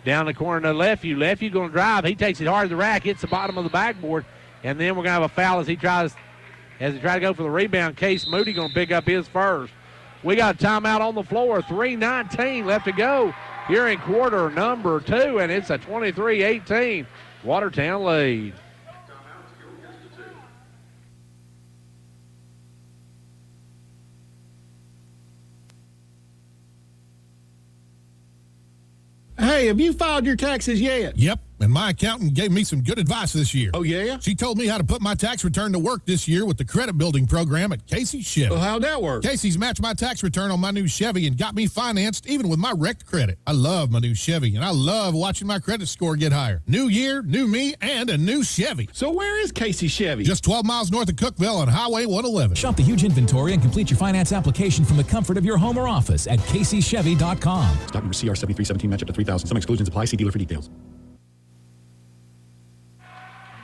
down the corner to Lefeview. Lefeview going to drive. He takes it hard to the rack. Hits the bottom of the backboard. And then we're going to have a foul as he tries to go for the rebound. Case Moody going to pick up his first. We got a timeout on the floor. 3:19 left to go here in quarter number 2, and it's a 23-18 Watertown lead. Hey, have you filed your taxes yet? Yep, and my accountant gave me some good advice this year. Oh, yeah? She told me how to put my tax return to work this year with the credit building program at Casey Chevy. Well, how'd that work? Casey's matched my tax return on my new Chevy and got me financed even with my wrecked credit. I love my new Chevy, and I love watching my credit score get higher. New year, new me, and a new Chevy. So where is Casey Chevy? Just 12 miles north of Cookville on Highway 111. Shop the huge inventory and complete your finance application from the comfort of your home or office at CaseyChevy.com. Stock number CR 7317 match up to 3,000. Some exclusions apply. See dealer for details.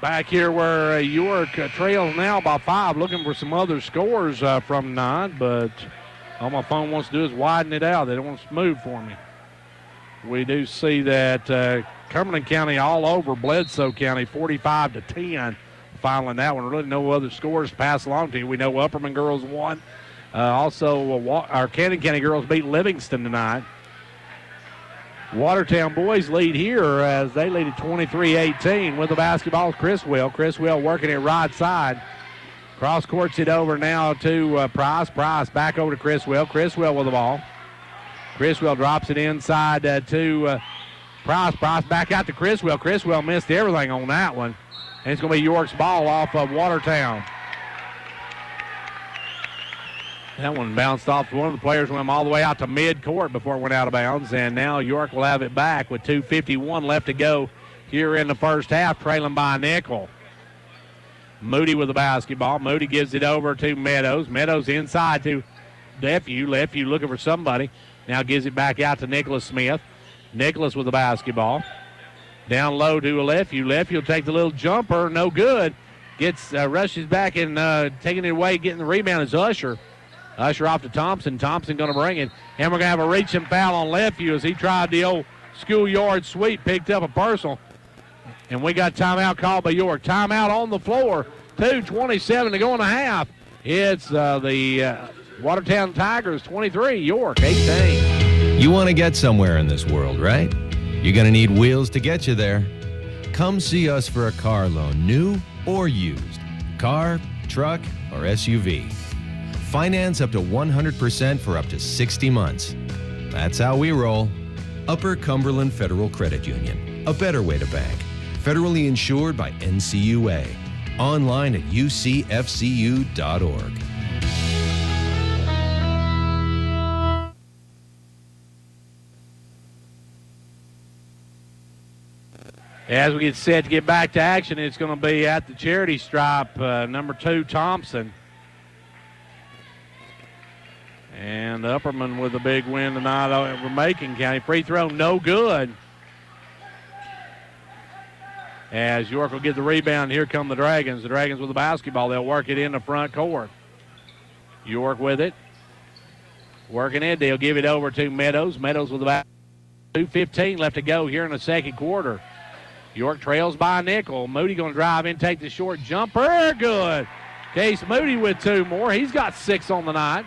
Back here where York trails now by 5, looking for some other scores from tonight, but all my phone wants to do is widen it out. They don't want to smooth for me. We do see that Cumberland County all over Bledsoe County, 45-10. Filing that one. Really no other scores to pass along to you. We know Upperman girls won. Also, our Cannon County girls beat Livingston tonight. Watertown boys lead here as they lead at 23-18 with the basketball. Criswell working it right side. Cross courts it over now to Price. Price back over to Criswell. Criswell with the ball. Criswell drops it inside to Price. Price back out to Criswell. Criswell missed everything on that one. And it's going to be York's ball off of Watertown. That one bounced off one of the players, went all the way out to mid-court before it went out of bounds. And now York will have it back with 2:51 left to go here in the first half, trailing by a nickel. Moody with the basketball. Moody gives it over to Meadows. Meadows inside to Lefeview. Lefeview looking for somebody. Now gives it back out to Nicholas Smith. Nicholas with the basketball. Down low to Lefeview. Lefeview will take the little jumper. No good. rushes back and taking it away, getting the rebound is Usher. Usher off to Thompson. Thompson going to bring it. And we're going to have a reaching foul on Lefeview as he tried the old schoolyard sweep, picked up a personal. And we got timeout called by York. Timeout on the floor. 2:27 to go in the half. It's the Watertown Tigers 23, York 18. You want to get somewhere in this world, right? You're going to need wheels to get you there. Come see us for a car loan, new or used. Car, truck, or SUV. Finance up to 100% for up to 60 months. That's how we roll. Upper Cumberland Federal Credit Union. A better way to bank. Federally insured by NCUA. Online at ucfcu.org. As we get set to get back to action, it's going to be at the charity stripe, number 2, Thompson. And Upperman with a big win tonight over Macon County. Free throw, no good. As York will get the rebound, here come the Dragons. The Dragons with the basketball. They'll work it in the front court. York with it. Working it. They'll give it over to Meadows. Meadows with about 2:15 left to go here in the second quarter. York trails by a nickel. Moody going to drive in, take the short jumper. Good. Case Moody with 2 more. He's got 6 on the night.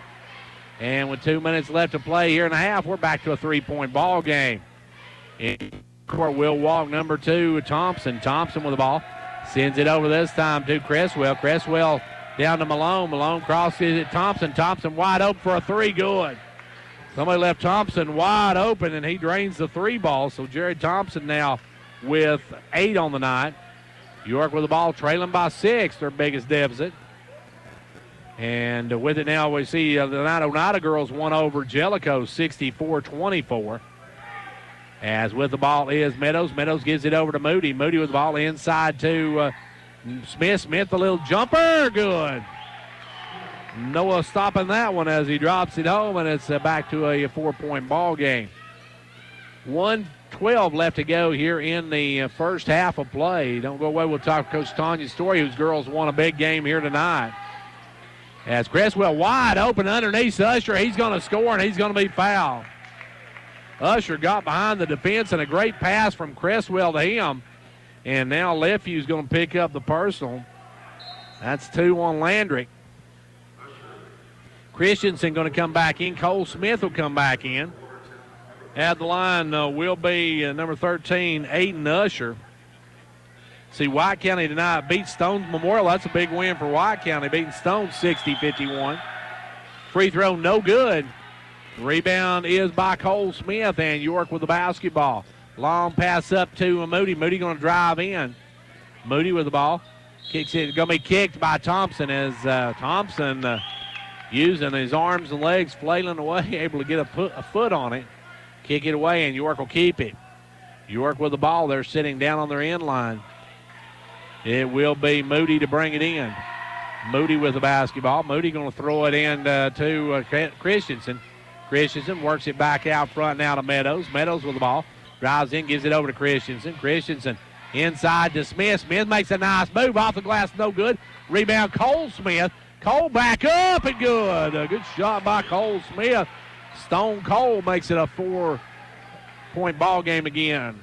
And with 2 minutes left to play here in the half, we're back to a 3-point ball game. In court will walk number 2, Thompson. Thompson with the ball. Sends it over this time to Cresswell. Cresswell down to Malone. Malone crosses it. Thompson. Thompson wide open for a 3. Good. Somebody left Thompson wide open, and he drains the 3 ball. So Jared Thompson now with 8 on the night. York with the ball, trailing by 6, their biggest deficit. And with it now, we see the Oneida girls won over Jellicoe 64-24. As with the ball is Meadows. Meadows gives it over to Moody. Moody with the ball inside to Smith. Smith, a little jumper. Good. Noah stopping that one as he drops it home, and it's back to a 4-point ball game. 1:12 left to go here in the first half of play. Don't go away. We'll talk to Coach Tanya Story, whose girls won a big game here tonight. As Cresswell wide open underneath Usher, he's going to score and he's going to be fouled. Usher got behind the defense and a great pass from Cresswell to him. And now Lefeview's going to pick up the personal. That's 2 on Landry. Christensen going to come back in. Cole Smith will come back in. At the line will be number 13, Aiden Usher. See, White County tonight beat Stones Memorial. That's a big win for White County, beating Stones 60-51. Free throw, no good. Rebound is by Cole Smith, and York with the basketball. Long pass up to Moody. Moody going to drive in. Moody with the ball. Kicks it. Going to be kicked by Thompson as Thompson using his arms and legs, flailing away, able to get a foot on it. Kick it away, and York will keep it. York with the ball. They're sitting down on their end line. It will be Moody to bring it in. Moody with the basketball. Moody going to throw it in to Christensen. Christensen works it back out front now to Meadows. Meadows with the ball. Drives in, gives it over to Christensen. Christensen inside to Smith. Smith makes a nice move off the glass. No good. Rebound Cole Smith. Cole back up and good. A good shot by Cole Smith. Stone Cold makes it a 4-point ball game again.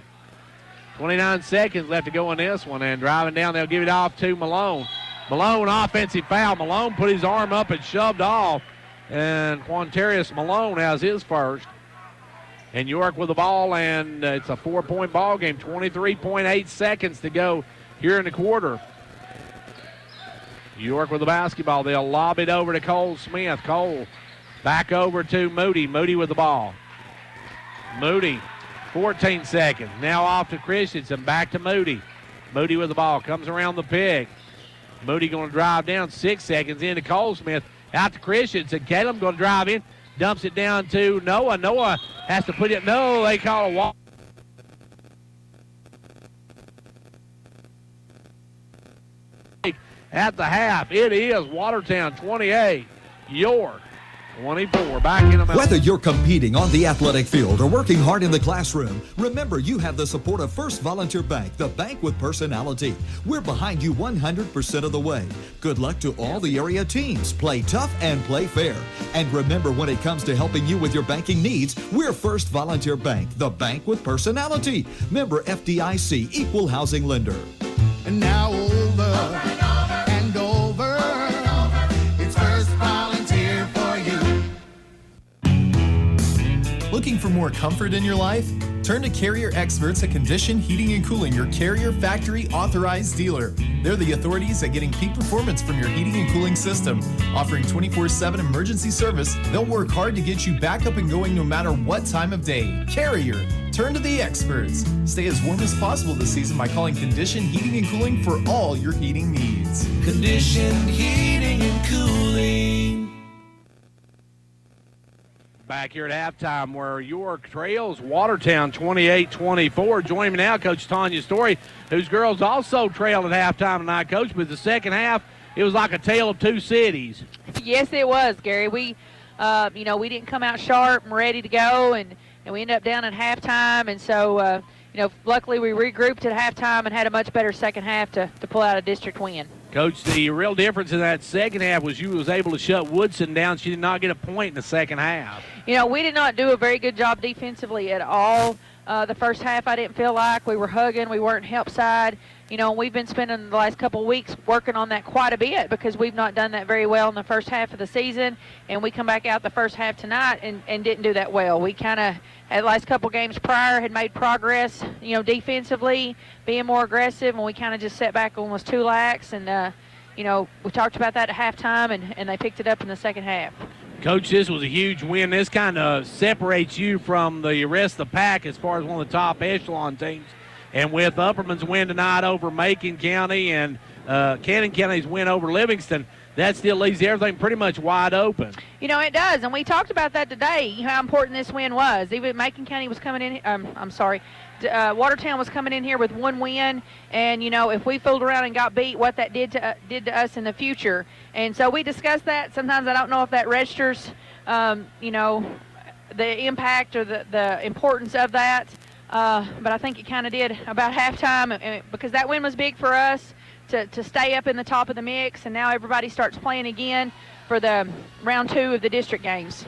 29 seconds left to go in this one, and driving down, they'll give it off to Malone. Malone, offensive foul. Malone put his arm up and shoved off, and Quantarius Malone has his first. And York with the ball, and it's a 4-point ball game. 23.8 seconds to go here in the quarter. York with the basketball. They'll lob it over to Cole Smith. Cole back over to Moody. Moody with the ball. Moody, 14 seconds. Now off to Christensen. Back to Moody. Moody with the ball. Comes around the pick. Moody going to drive down. 6 seconds into Cole Smith. Out to Christensen. Caleb going to drive in. Dumps it down to Noah. Noah has to put it. No, they call a walk. At the half, it is Watertown 28, York 24. Back in a minute. Whether you're competing on the athletic field or working hard in the classroom, remember you have the support of First Volunteer Bank, the bank with personality. We're behind you 100% of the way. Good luck to all the area teams. Play tough and play fair. And remember, when it comes to helping you with your banking needs, we're First Volunteer Bank, the bank with personality. Member FDIC, Equal Housing Lender. And now over and over, it's First Volunteer for you. Looking for more comfort in your life? Turn to Carrier Experts at Condition Heating and Cooling, your Carrier factory authorized dealer. They're the authorities at getting peak performance from your heating and cooling system. Offering 24/7 emergency service, they'll work hard to get you back up and going no matter what time of day. Carrier, turn to the experts. Stay as warm as possible this season by calling Condition Heating and Cooling for all your heating needs. Condition Heating and Cooling. Back here at halftime where York trails Watertown 28-24. Joining me now, Coach Tanya Story, whose girls also trailed at halftime tonight, Coach. But the second half, it was like a tale of two cities. Yes, it was, Gary. We didn't come out sharp and ready to go, and we ended up down at halftime. And so, luckily we regrouped at halftime and had a much better second half to pull out a district win. Coach, the real difference in that second half was you was able to shut Woodson down. She did not get a point in the second half. We did not do a very good job defensively at all. The first half, I didn't feel like we were hugging. We weren't help side. We've been spending the last couple of weeks working on that quite a bit because we've not done that very well in the first half of the season. And we come back out the first half tonight and didn't do that well. We kind of, at the last couple of games prior, had made progress, defensively, being more aggressive, and we kind of just sat back and was too lax. And, we talked about that at halftime, and they picked it up in the second half. Coach, this was a huge win. This kind of separates you from the rest of the pack as far as one of the top echelon teams. And with Upperman's win tonight over Macon County and Cannon County's win over Livingston, that still leaves everything pretty much wide open. It does, and we talked about that today, how important this win was. Even Macon County was coming in, Watertown was coming in here with one win, and, if we fooled around and got beat, what that did to us in the future. And so we discussed that. Sometimes I don't know if that registers, the impact or the importance of that. But I think it kind of did about halftime because that win was big for us to stay up in the top of the mix, and now everybody starts playing again for the round 2 of the district games.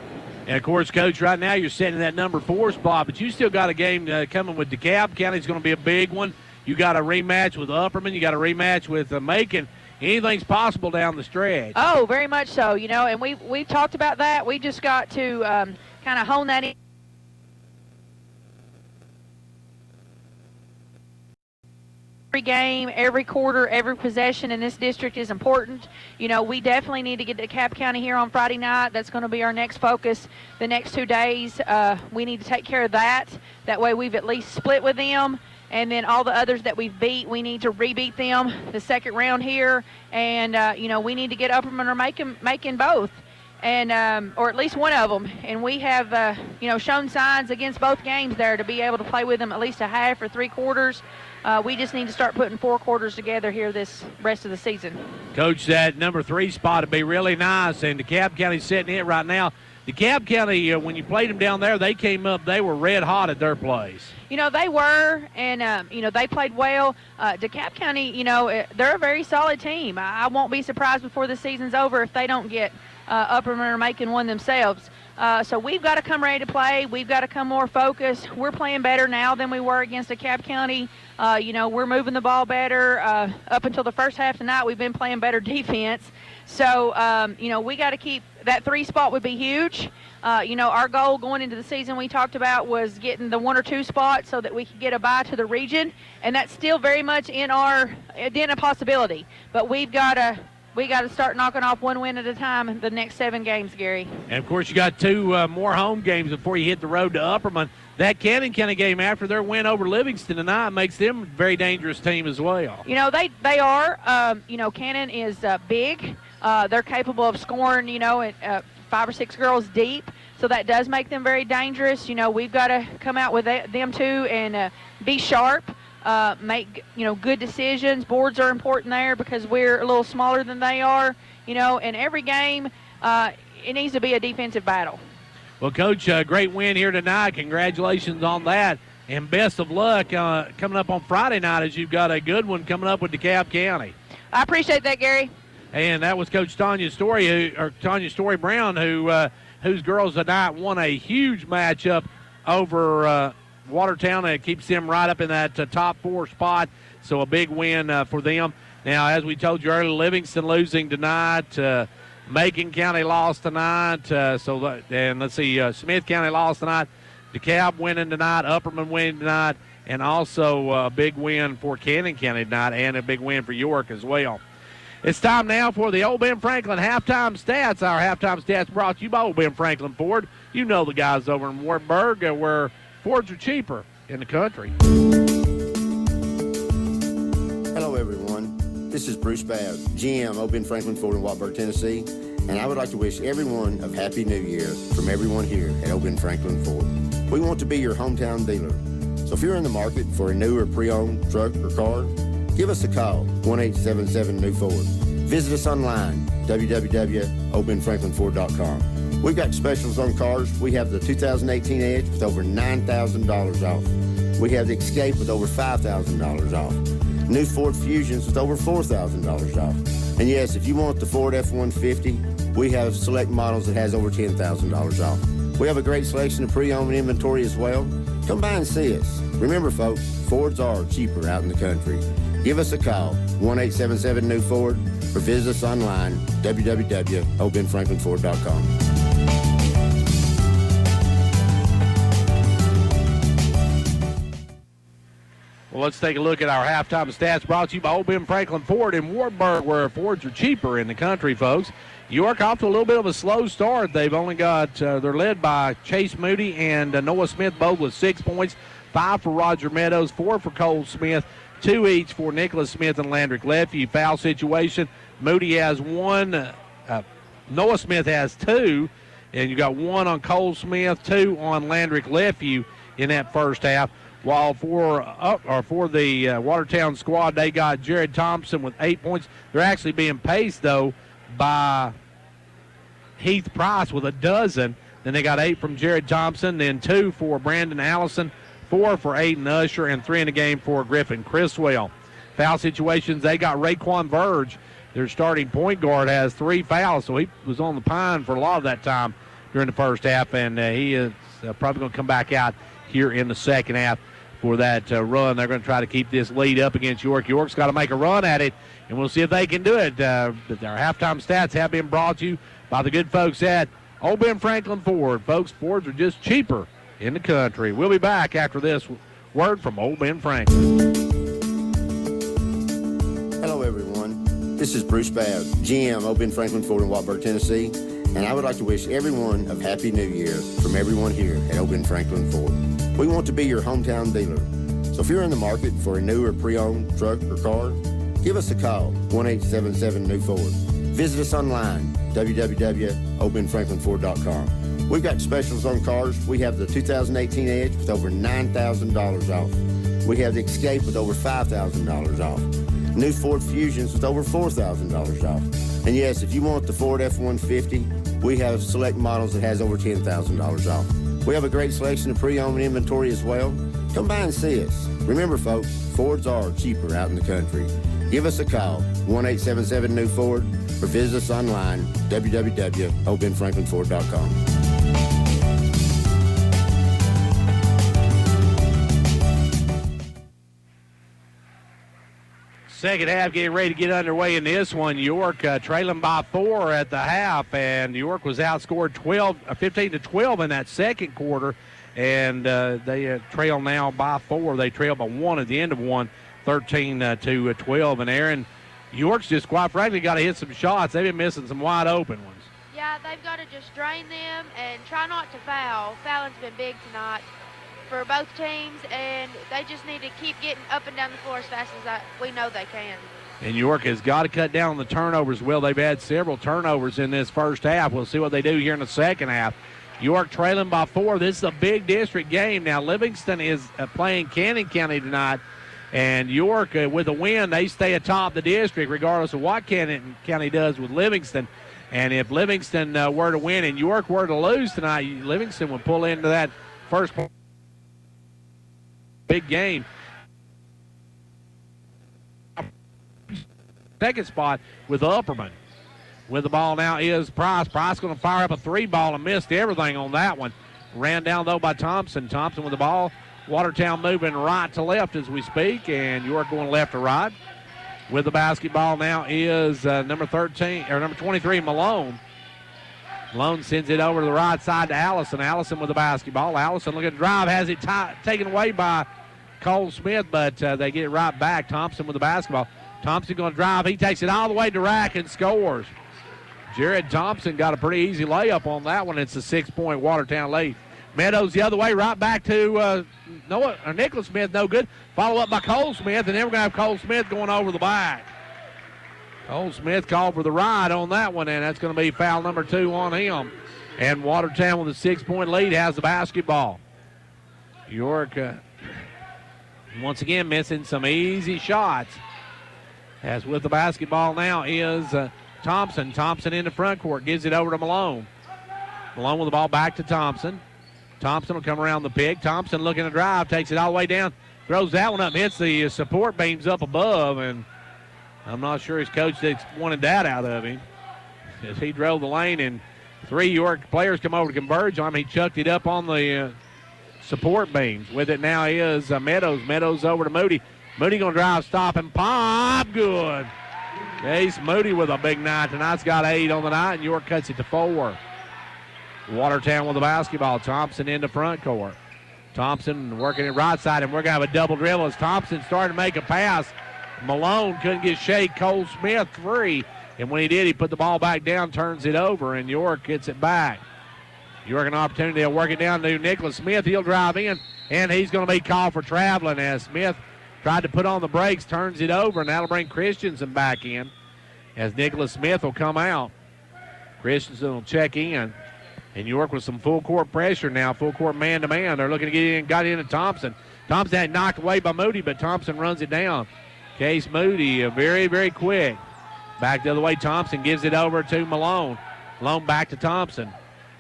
And, of course, Coach, right now you're sitting in that number 4 spot, but you still got a game coming with DeKalb County's going to be a big one. You got a rematch with Upperman. You got a rematch with Macon. Anything's possible down the stretch. Oh, very much so, and we've talked about that. We just got to kind of hone that in. Every game, every quarter, every possession in this district is important. We definitely need to get to DeKalb County here on Friday night. That's going to be our next focus the next 2 days. We need to take care of that. That way we've at least split with them. And then all the others that we've beat, we need to rebeat them the second round here. And, we need to get Upperman or Macon both. And or at least one of them. And we have, shown signs against both games there to be able to play with them at least a half or 3 quarters. We just need to start putting 4 quarters together here this rest of the season. Coach, that number 3 spot would be really nice, and DeKalb County's sitting it right now. DeKalb County, when you played them down there, they came up, they were red hot at their place. They were, and, they played well. DeKalb County, they're a very solid team. I won't be surprised before the season's over if they don't get Upperman or Macon one themselves. So we've got to come ready to play. We've got to come more focused. We're playing better now than we were against DeKalb County. We're moving the ball better. Up until the first half tonight, we've been playing better defense. So, we got to keep that 3 spot would be huge. Our goal going into the season we talked about was getting the 1 or 2 spots so that we could get a bye to the region. And that's still very much in a possibility. But we got to start knocking off 1 win at a time the next 7 games, Gary. And, of course, you got 2 more home games before you hit the road to Upperman. That Cannon County game after their win over Livingston tonight makes them a very dangerous team as well. They are. Cannon is big. They're capable of scoring, at 5 or 6 girls deep. So that does make them very dangerous. We've got to come out with them too and be sharp. Make good decisions. Boards are important there because we're a little smaller than they are. In every game, it needs to be a defensive battle. Well, Coach, great win here tonight. Congratulations on that. And best of luck coming up on Friday night as you've got a good one coming up with DeKalb County. I appreciate that, Gary. And that was Coach Tanya Story Brown, whose girls tonight won a huge matchup over Watertown. It keeps them right up in that top 4 spot. So a big win for them. Now, as we told you earlier, Livingston losing tonight. Macon County lost tonight. And let's see, Smith County lost tonight. DeKalb winning tonight. Upperman winning tonight. And also a big win for Cannon County tonight, and a big win for York as well. It's time now for the Old Ben Franklin halftime stats. Our halftime stats brought to you by Old Ben Franklin Ford. You know the guys over in Wartburg where Fords are cheaper in the country. Hello, everyone. This is Bruce Babb, GM, Old Ben Franklin Ford in Wartburg, Tennessee, and I would like to wish everyone a Happy New Year from everyone here at Old Ben Franklin Ford. We want to be your hometown dealer. So if you're in the market for a new or pre-owned truck or car, give us a call, 1-877-NEW-FORD. Visit us online, www.oldbenfranklinford.com. We've got specials on cars. We have the 2018 Edge with over $9,000 off. We have the Escape with over $5,000 off. New Ford Fusions with over $4,000 off. And yes, if you want the Ford F-150, we have select models that has over $10,000 off. We have a great selection of pre-owned inventory as well. Come by and see us. Remember, folks, Fords are cheaper out in the country. Give us a call, 1-877-NEW-FORD, or visit us online, www.oldbenfranklinford.com. Well, let's take a look at our halftime stats brought to you by Old Ben Franklin Ford in Wartburg, where Fords are cheaper in the country, folks. York off to a little bit of a slow start. They've only got, they're led by Chase Moody and Noah Smith, both with 6 points, 5 for Roger Meadows, 4 for Cole Smith, 2 each for Nicholas Smith and Landrick Leffey. Foul situation, Moody has 1, Noah Smith has 2, and you got 1 on Cole Smith, 2 on Landrick Leffey in that first half. While for the Watertown squad, they got Jared Thompson with 8 points. They're actually being paced, though, by Heath Price with 12. Then they got 8 from Jared Thompson, then 2 for Brandon Allison, 4 for Aiden Usher, and 3 in the game for Griffin Criswell. Foul situations, they got Raekwon Verge. Their starting point guard has 3 fouls, so he was on the pine for a lot of that time during the first half, and he is probably going to come back out here in the second half for that run. They're going to try to keep this lead up against York. York's got to make a run at it, and we'll see if they can do it. But our halftime stats have been brought to you by the good folks at Old Ben Franklin Ford. Folks, Fords are just cheaper in the country. We'll be back after this word from Old Ben Franklin. Hello, everyone. This is Bruce Babb, GM, Old Ben Franklin Ford in Wartburg, Tennessee, and I would like to wish everyone a Happy New Year from everyone here at Old Ben Franklin Ford. We want to be your hometown dealer. So if you're in the market for a new or pre-owned truck or car, give us a call, 1-877-NEW-FORD. Visit us online, www.oldbenfranklinford.com. We've got specials on cars. We have the 2018 Edge with over $9,000 off. We have the Escape with over $5,000 off. New Ford Fusions with over $4,000 off. And yes, if you want the Ford F-150, we have select models that has over $10,000 off. We have a great selection of pre-owned inventory as well. Come by and see us. Remember, folks, Fords are cheaper out in the country. Give us a call, 1-877-NEW-FORD, or visit us online, www.oldbenfranklinford.com. Second half getting ready to get underway in this one. York trailing by 4 at the half, and York was outscored 15-12 in that second quarter, and they trail now by 4. They trail by 1 at the end of one, 13-12. And Aaron, York's just quite frankly got to hit some shots. They've been missing some wide open ones. Yeah, they've got to just drain them and try not to foul. Fouling's been big tonight for both teams, and they just need to keep getting up and down the floor as fast as we know they can. And York has got to cut down on the turnovers. Well, they've had several turnovers in this first half. We'll see what they do here in the second half. York trailing by 4. This is a big district game. Now, Livingston is playing Cannon County tonight, and York, with a win, they stay atop the district regardless of what Cannon County does with Livingston. And if Livingston were to win and York were to lose tonight, Livingston would pull into that first big game. Second spot with Upperman. With the ball now is Price. Price going to fire up a 3-ball and missed everything on that one. Ran down, though, by Thompson. Thompson with the ball. Watertown moving right to left as we speak, and York going left to right. With the basketball now is number 23, Malone. Malone sends it over to the right side to Allison. Allison with the basketball. Allison looking to drive, has it taken away by Cole Smith, but they get it right back. Thompson with the basketball. Thompson going to drive. He takes it all the way to rack and scores. Jared Thompson got a pretty easy layup on that one. It's a 6-point Watertown lead. Meadows the other way, right back to Nicholas Smith, no good. Follow up by Cole Smith, and then we're going to have Cole Smith going over the back. Cole Smith called for the ride on that one, and that's going to be foul number 2 on him. And Watertown with a 6-point lead has the basketball. York, once again, missing some easy shots. As with the basketball now is Thompson. Thompson in the front court, gives it over to Malone. Malone with the ball back to Thompson. Thompson will come around the pick. Thompson looking to drive, takes it all the way down, throws that one up, hits the support beams up above, and I'm not sure his coach wanted that out of him. As he drove the lane, and 3 York players come over to converge on him. He chucked it up on the support beams. With it now is Meadows. Meadows over to Moody. Moody going to drive, stop, and pop. Good. Case Moody with a big night. Tonight's got 8 on the night, and York cuts it to 4. Watertown with the basketball. Thompson in the front court. Thompson working it right side, and we're going to have a double dribble as Thompson started to make a pass. Malone couldn't get shake. Cole Smith free, and when he did, he put the ball back down, turns it over, and York gets it back. York an opportunity to work it down to Nicholas Smith. He'll drive in, and he's going to be called for traveling as Smith tried to put on the brakes, turns it over, and that'll bring Christensen back in as Nicholas Smith will come out. Christensen will check in. And York with some full court pressure now, full court man-to-man. They're looking to get in, got into Thompson. Thompson had knocked away by Moody, but Thompson runs it down. Case Moody, very, very quick. Back the other way, Thompson gives it over to Malone. Malone back to Thompson.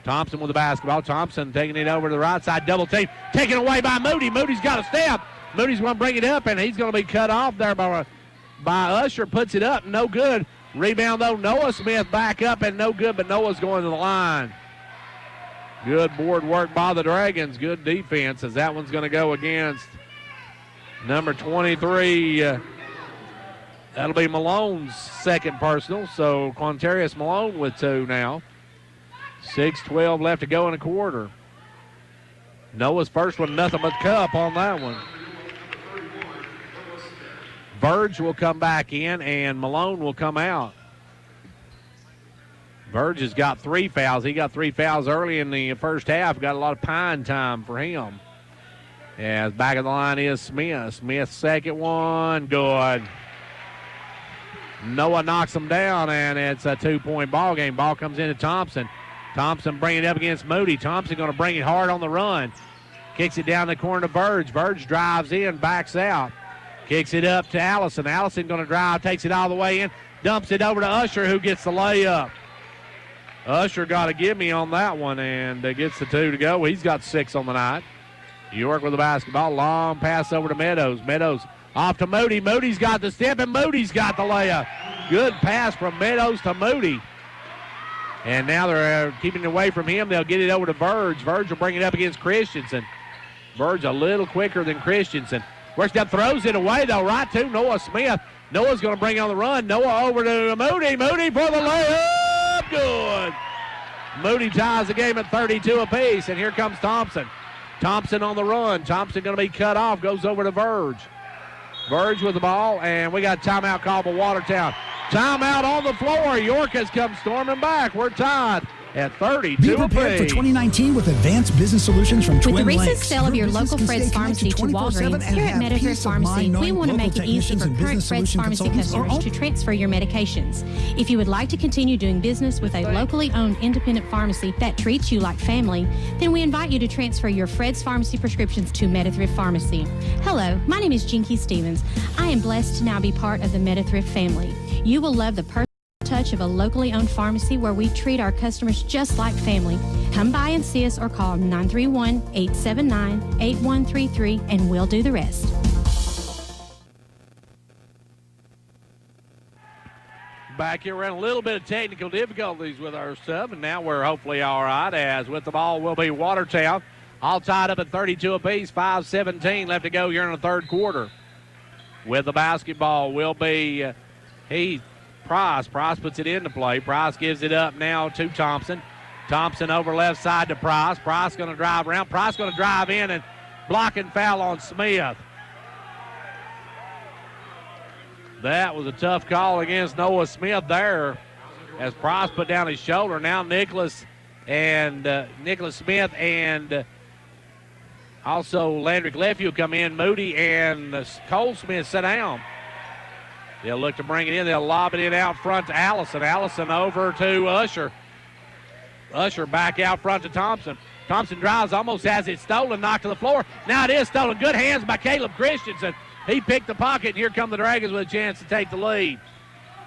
Thompson with the basketball. Thompson taking it over to the right side, double team. Taken away by Moody. Moody's got a step. Moody's going to bring it up, and he's going to be cut off there by Usher. Puts it up, no good. Rebound, though, Noah Smith back up, and no good, but Noah's going to the line. Good board work by the Dragons. Good defense as that one's going to go against number 23. That'll be Malone's second personal. So Quantarius Malone with 2 now. 6:12 left to go in a quarter. Noah's first one, nothing but cup on that one. Verge will come back in and Malone will come out. Verge has got 3 fouls. He got 3 fouls early in the first half. Got a lot of pine time for him. As back of the line is Smith. Smith's second one, good. Noah knocks him down, and it's a 2-point ball game. Ball comes into Thompson. Thompson bringing it up against Moody. Thompson going to bring it hard on the run. Kicks it down the corner to Verge. Verge drives in, backs out. Kicks it up to Allison. Allison going to drive, takes it all the way in. Dumps it over to Usher, who gets the layup. Usher got a gimme on that one and gets the 2 to go. He's got 6 on the night. York with the basketball. Long pass over to Meadows. Meadows off to Moody. Moody's got the step, and Moody's got the layup. Good pass from Meadows to Moody. And now they're keeping it away from him. They'll get it over to Verge. Verge will bring it up against Christensen. Verge a little quicker than Christensen. Works down, throws it away, though, right to Noah Smith. Noah's going to bring on the run. Noah over to Moody. Moody for the layup. Good. Moody ties the game at 32 apiece, and here comes Thompson. Thompson on the run. Thompson going to be cut off, goes over to Verge. Verge with the ball, and we got a timeout called by Watertown. Timeout on the floor. York has come storming back. We're tied at 32 Be prepared for 2019 with advanced business solutions from Twin With the recent Lakes. sale of your business local can Fred's stay Pharmacy to connected 24/7 Walgreens, and here at have Meadow peace of Pharmacy, mind we knowing want to local make it easy technicians for and current business Fred's solution Pharmacy consultants are customers to transfer your medications. If you would like to continue doing business with a locally owned independent pharmacy that treats you like family, then we invite you to transfer your Fred's Pharmacy prescriptions to Meadowthrift Pharmacy. Hello, my name is Jinky Stevens. I am blessed to now be part of the Meadowthrift family. You will love the touch touch of a locally owned pharmacy where we treat our customers just like family. Come by and see us or call 931-879-8133 and we'll do the rest. Back here, we're having a little bit of technical difficulties with our stuff, and now we're hopefully all right, as with the ball will be Watertown. All tied up at 32 apiece, 5:17 left to go here in the third quarter. With the basketball will be Price. Price puts it into play. Price gives it up now to Thompson. Thompson over left side to Price. Price going to drive around. Price going to drive in and block and foul on Smith. That was a tough call against Noah Smith there, as Price put down his shoulder. Now Nicholas Smith and also Landrick Lefeville come in. Moody and Cole Smith sit down. They'll look to bring it in. They'll lob it in out front to Allison. Allison over to Usher. Usher back out front to Thompson. Thompson drives, almost has it stolen, knocked to the floor. Now it is stolen. Good hands by Caleb Christensen. He picked the pocket, and here come the Dragons with a chance to take the lead.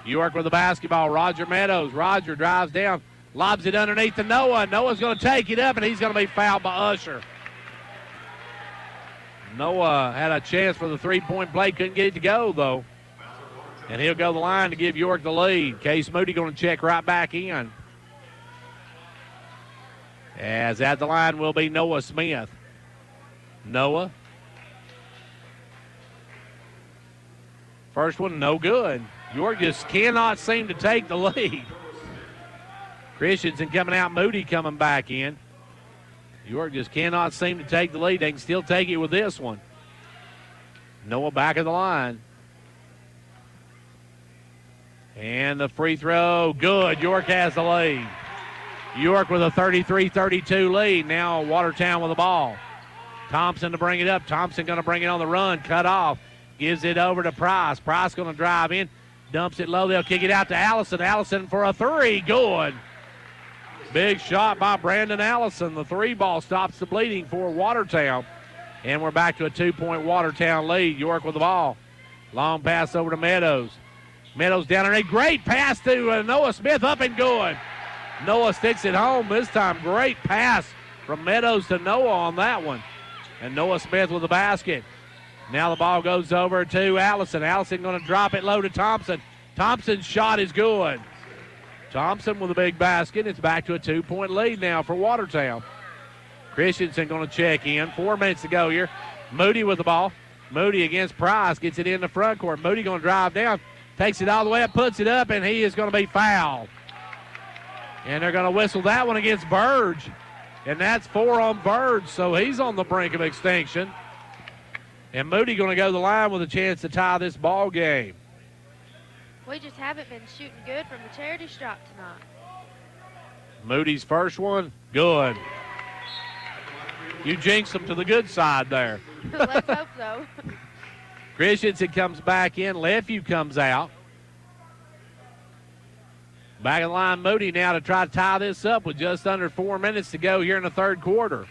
York with the basketball. Roger Meadows. Roger drives down, lobs it underneath to Noah. Noah's going to take it up, and he's going to be fouled by Usher. Noah had a chance for the three-point play. Couldn't get it to go, though. And he'll go the line to give York the lead. Case Moody going to check right back in. As at the line will be Noah Smith. Noah. First one, no good. York just cannot seem to take the lead. Christensen coming out, Moody coming back in. York just cannot seem to take the lead. They can still take it with this one. Noah back of the line. And the free throw, good. York has the lead. York with a 33-32 lead. Now Watertown with the ball. Thompson to bring it up. Thompson going to bring it on the run. Cut off. Gives it over to Price. Price going to drive in. Dumps it low. They'll kick it out to Allison. Allison for a three. Good. Big shot by Brandon Allison. The three ball stops the bleeding for Watertown. And we're back to a 2-point Watertown lead. York with the ball. Long pass over to Meadows. Meadows down there. A great pass to Noah Smith. Up and good. Noah sticks it home this time. Great pass from Meadows to Noah on that one. And Noah Smith with the basket. Now the ball goes over to Allison. Allison going to drop it low to Thompson. Thompson's shot is good. Thompson with a big basket. It's back to a 2-point lead now for Watertown. Christensen going to check in. 4 minutes to go here. Moody with the ball. Moody against Price. Gets it in the front court. Moody going to drive down. Takes it all the way up, puts it up, and he is going to be fouled. And they're going to whistle that one against Burge. And that's 4 on Burge, so he's on the brink of extinction. And Moody going to go to the line with a chance to tie this ball game. We just haven't been shooting good from the charity stripe tonight. Moody's first one, good. You jinxed them to the good side there. Let's hope so. Christensen comes back in. Lefeville comes out. Back in the line, Moody now to try to tie this up with just under 4 minutes to go here in the third quarter.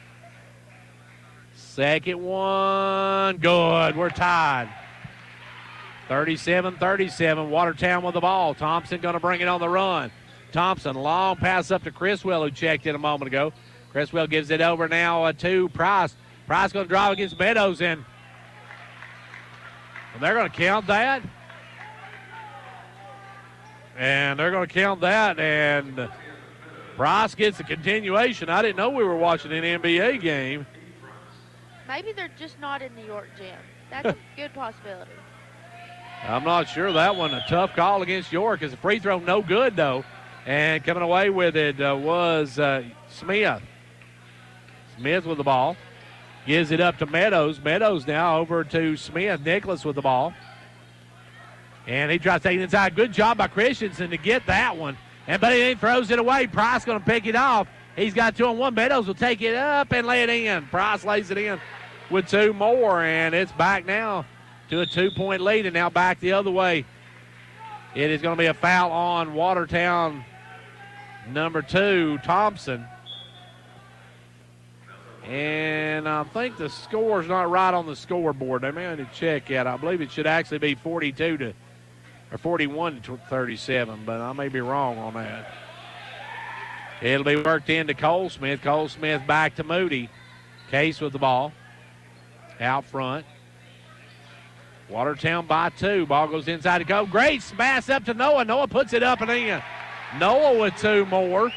Second one, good. We're tied. 37-37. Watertown with the ball. Thompson going to bring it on the run. Thompson, long pass up to Criswell, who checked in a moment ago. Criswell gives it over now to Price. Price going to drive against Meadows, and they're going to count that. And they're going to count that, and Price gets a continuation. I didn't know we were watching an NBA game. Maybe they're just not in New York gym. That's a good possibility. I'm not sure. That one, a tough call against York. Is a free throw no good, though. And coming away with it was Smith. Smith with the ball. Gives it up to Meadows. Meadows now over to Smith. Nicholas with the ball. And he tries to take it inside. Good job by Christensen to get that one. But he throws it away. Price going to pick it off. He's got 2-on-1. Meadows will take it up and lay it in. Price lays it in with 2 more. And it's back now to a 2-point lead, and now back the other way. It is going to be a foul on Watertown number 2, Thompson. And I think the score's not right on the scoreboard. They may have to check it. I believe it should actually be 42 or 41-37, but I may be wrong on that. It'll be worked into Cole Smith. Cole Smith back to Moody. Case with the ball out front. Watertown by 2. Ball goes inside to go. Great pass up to Noah. Noah puts it up and in. Noah with 2 more.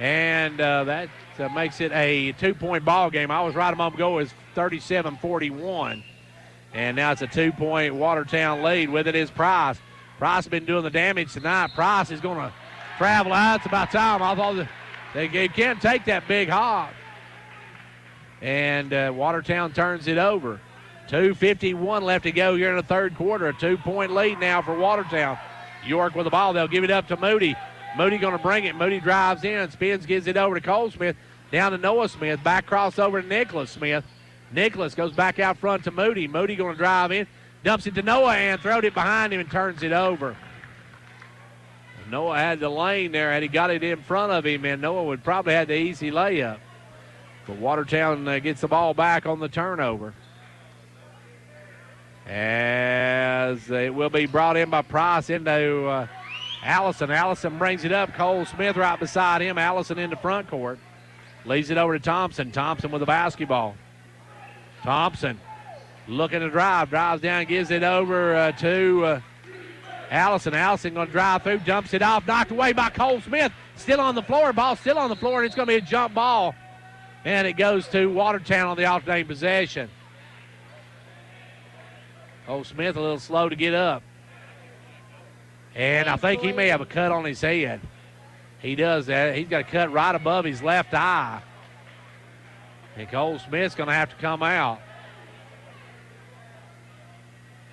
And that makes it a 2-point ball game. I was right a moment ago. It was 37-41. And now it's a 2-point Watertown lead. With it is Price. Price has been doing the damage tonight. Price is going to travel out. It's about time. I thought they can't take that big hop. And Watertown turns it over. 2:51 left to go here in the third quarter. A 2-point lead now for Watertown. York with the ball. They'll give it up to Moody. Moody going to bring it. Moody drives in, spins, gives it over to Cole Smith. Down to Noah Smith. Back cross over to Nicholas Smith. Nicholas goes back out front to Moody. Moody going to drive in. Dumps it to Noah and throws it behind him and turns it over. Noah had the lane there. Had he got it in front of him, and Noah would probably have the easy layup. But Watertown gets the ball back on the turnover. As it will be brought in by Price into Allison. Allison brings it up. Cole Smith right beside him. Allison into front court. Leads it over to Thompson. Thompson with the basketball. Thompson looking to drive. Drives down, gives it over to Allison. Allison going to drive through, jumps it off, knocked away by Cole Smith. Still on the floor. Ball still on the floor, and it's going to be a jump ball. And it goes to Watertown on the alternating possession. Cole Smith a little slow to get up. And I think he may have a cut on his head. He does that. He's got a cut right above his left eye. And Cole Smith's going to have to come out.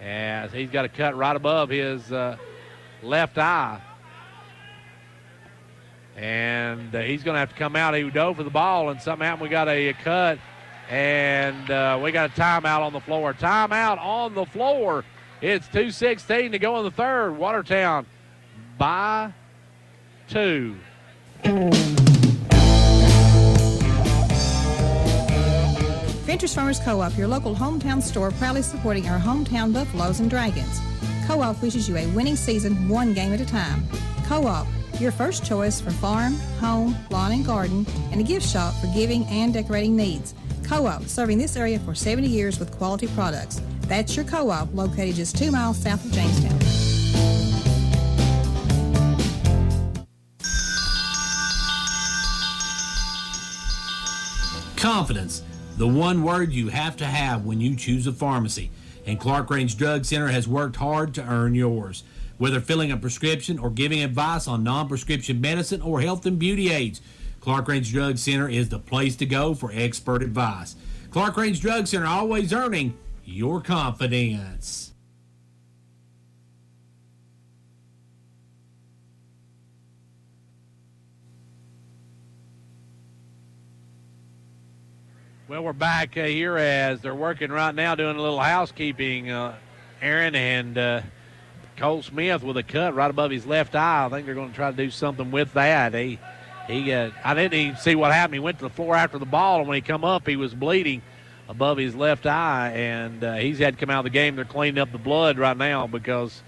As he's got a cut right above his left eye. And he's going to have to come out. He dove for the ball, and something happened. We got a cut, and we got a timeout on the floor. Timeout on the floor. It's 2:16 to go in the third. Watertown by 2. Ventures Farmers Co-op, your local hometown store, proudly supporting our hometown Buffaloes and Dragons. Co-op wishes you a winning season, one game at a time. Co-op, your first choice for farm, home, lawn and garden, and a gift shop for giving and decorating needs. Co-op, serving this area for 70 years with quality products. That's your Co-op, located just 2 miles south of Jamestown. Confidence, the one word you have to have when you choose a pharmacy. And Clark Range Drug Center has worked hard to earn yours. Whether filling a prescription or giving advice on non-prescription medicine or health and beauty aids, Clark Range Drug Center is the place to go for expert advice. Clark Range Drug Center, always earning your confidence. Well, we're back here as they're working right now, doing a little housekeeping, Aaron, and Cole Smith with a cut right above his left eye. I think they're going to try to do something with that. I didn't even see what happened. He went to the floor after the ball, and when he come up, he was bleeding above his left eye, and he's had to come out of the game. They're cleaning up the blood right now because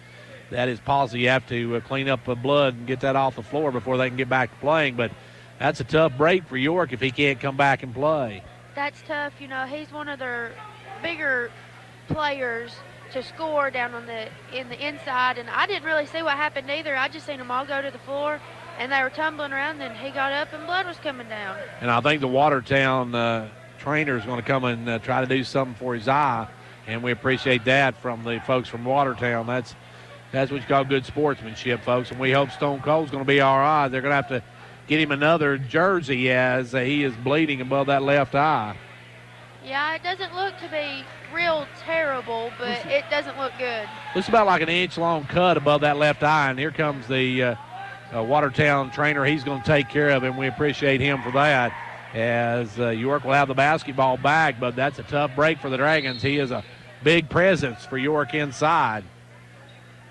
that is policy. You have to clean up the blood and get that off the floor before they can get back to playing. But that's a tough break for York if he can't come back and play. That's tough. You know, he's one of their bigger players to score down on in the inside, and I didn't really see what happened either. I just seen them all go to the floor, and they were tumbling around, and he got up, and blood was coming down. And I think the Watertown trainer is going to come and try to do something for his eye, and we appreciate that from the folks from Watertown. That's what you call good sportsmanship, folks, and we hope Stone Cold's going to be all right. They're going to have to get him another jersey as he is bleeding above that left eye. Yeah, it doesn't look to be real terrible, but it doesn't look good. It's about like an inch-long cut above that left eye, and here comes the Watertown trainer. He's going to take care of him. We appreciate him for that, as York will have the basketball back, but that's a tough break for the Dragons. He is a big presence for York inside.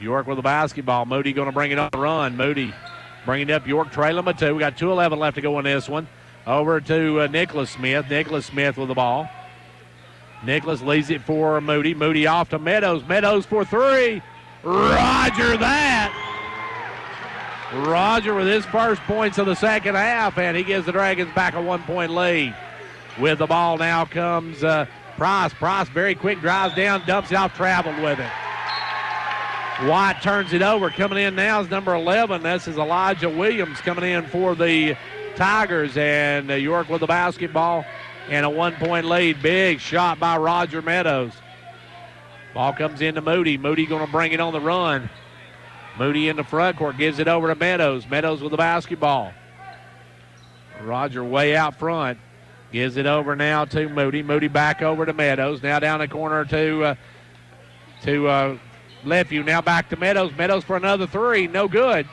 York with the basketball. Moody going to bring it on the run. Moody bringing it up. York trailing by 2. We got 2:11 left to go in this one. Over to Nicholas Smith. Nicholas Smith with the ball. Nicholas leaves it for Moody. Moody off to Meadows. Meadows for 3. Roger that. Roger with his first points of the second half, and he gives the Dragons back a 1-point lead. With the ball now comes Price. Price very quick, drives down, dumps it off, traveled with it. White turns it over. Coming in now is number 11. This is Elijah Williams coming in for the Tigers, and York with the basketball and a 1-point lead. Big shot by Roger Meadows. Ball comes into Moody. Moody going to bring it on the run. Moody in the front court, gives it over to Meadows. Meadows with the basketball. Roger way out front. Gives it over now to Moody. Moody back over to Meadows. Now down the corner to Lefeview. Now back to Meadows. Meadows for another three. No good.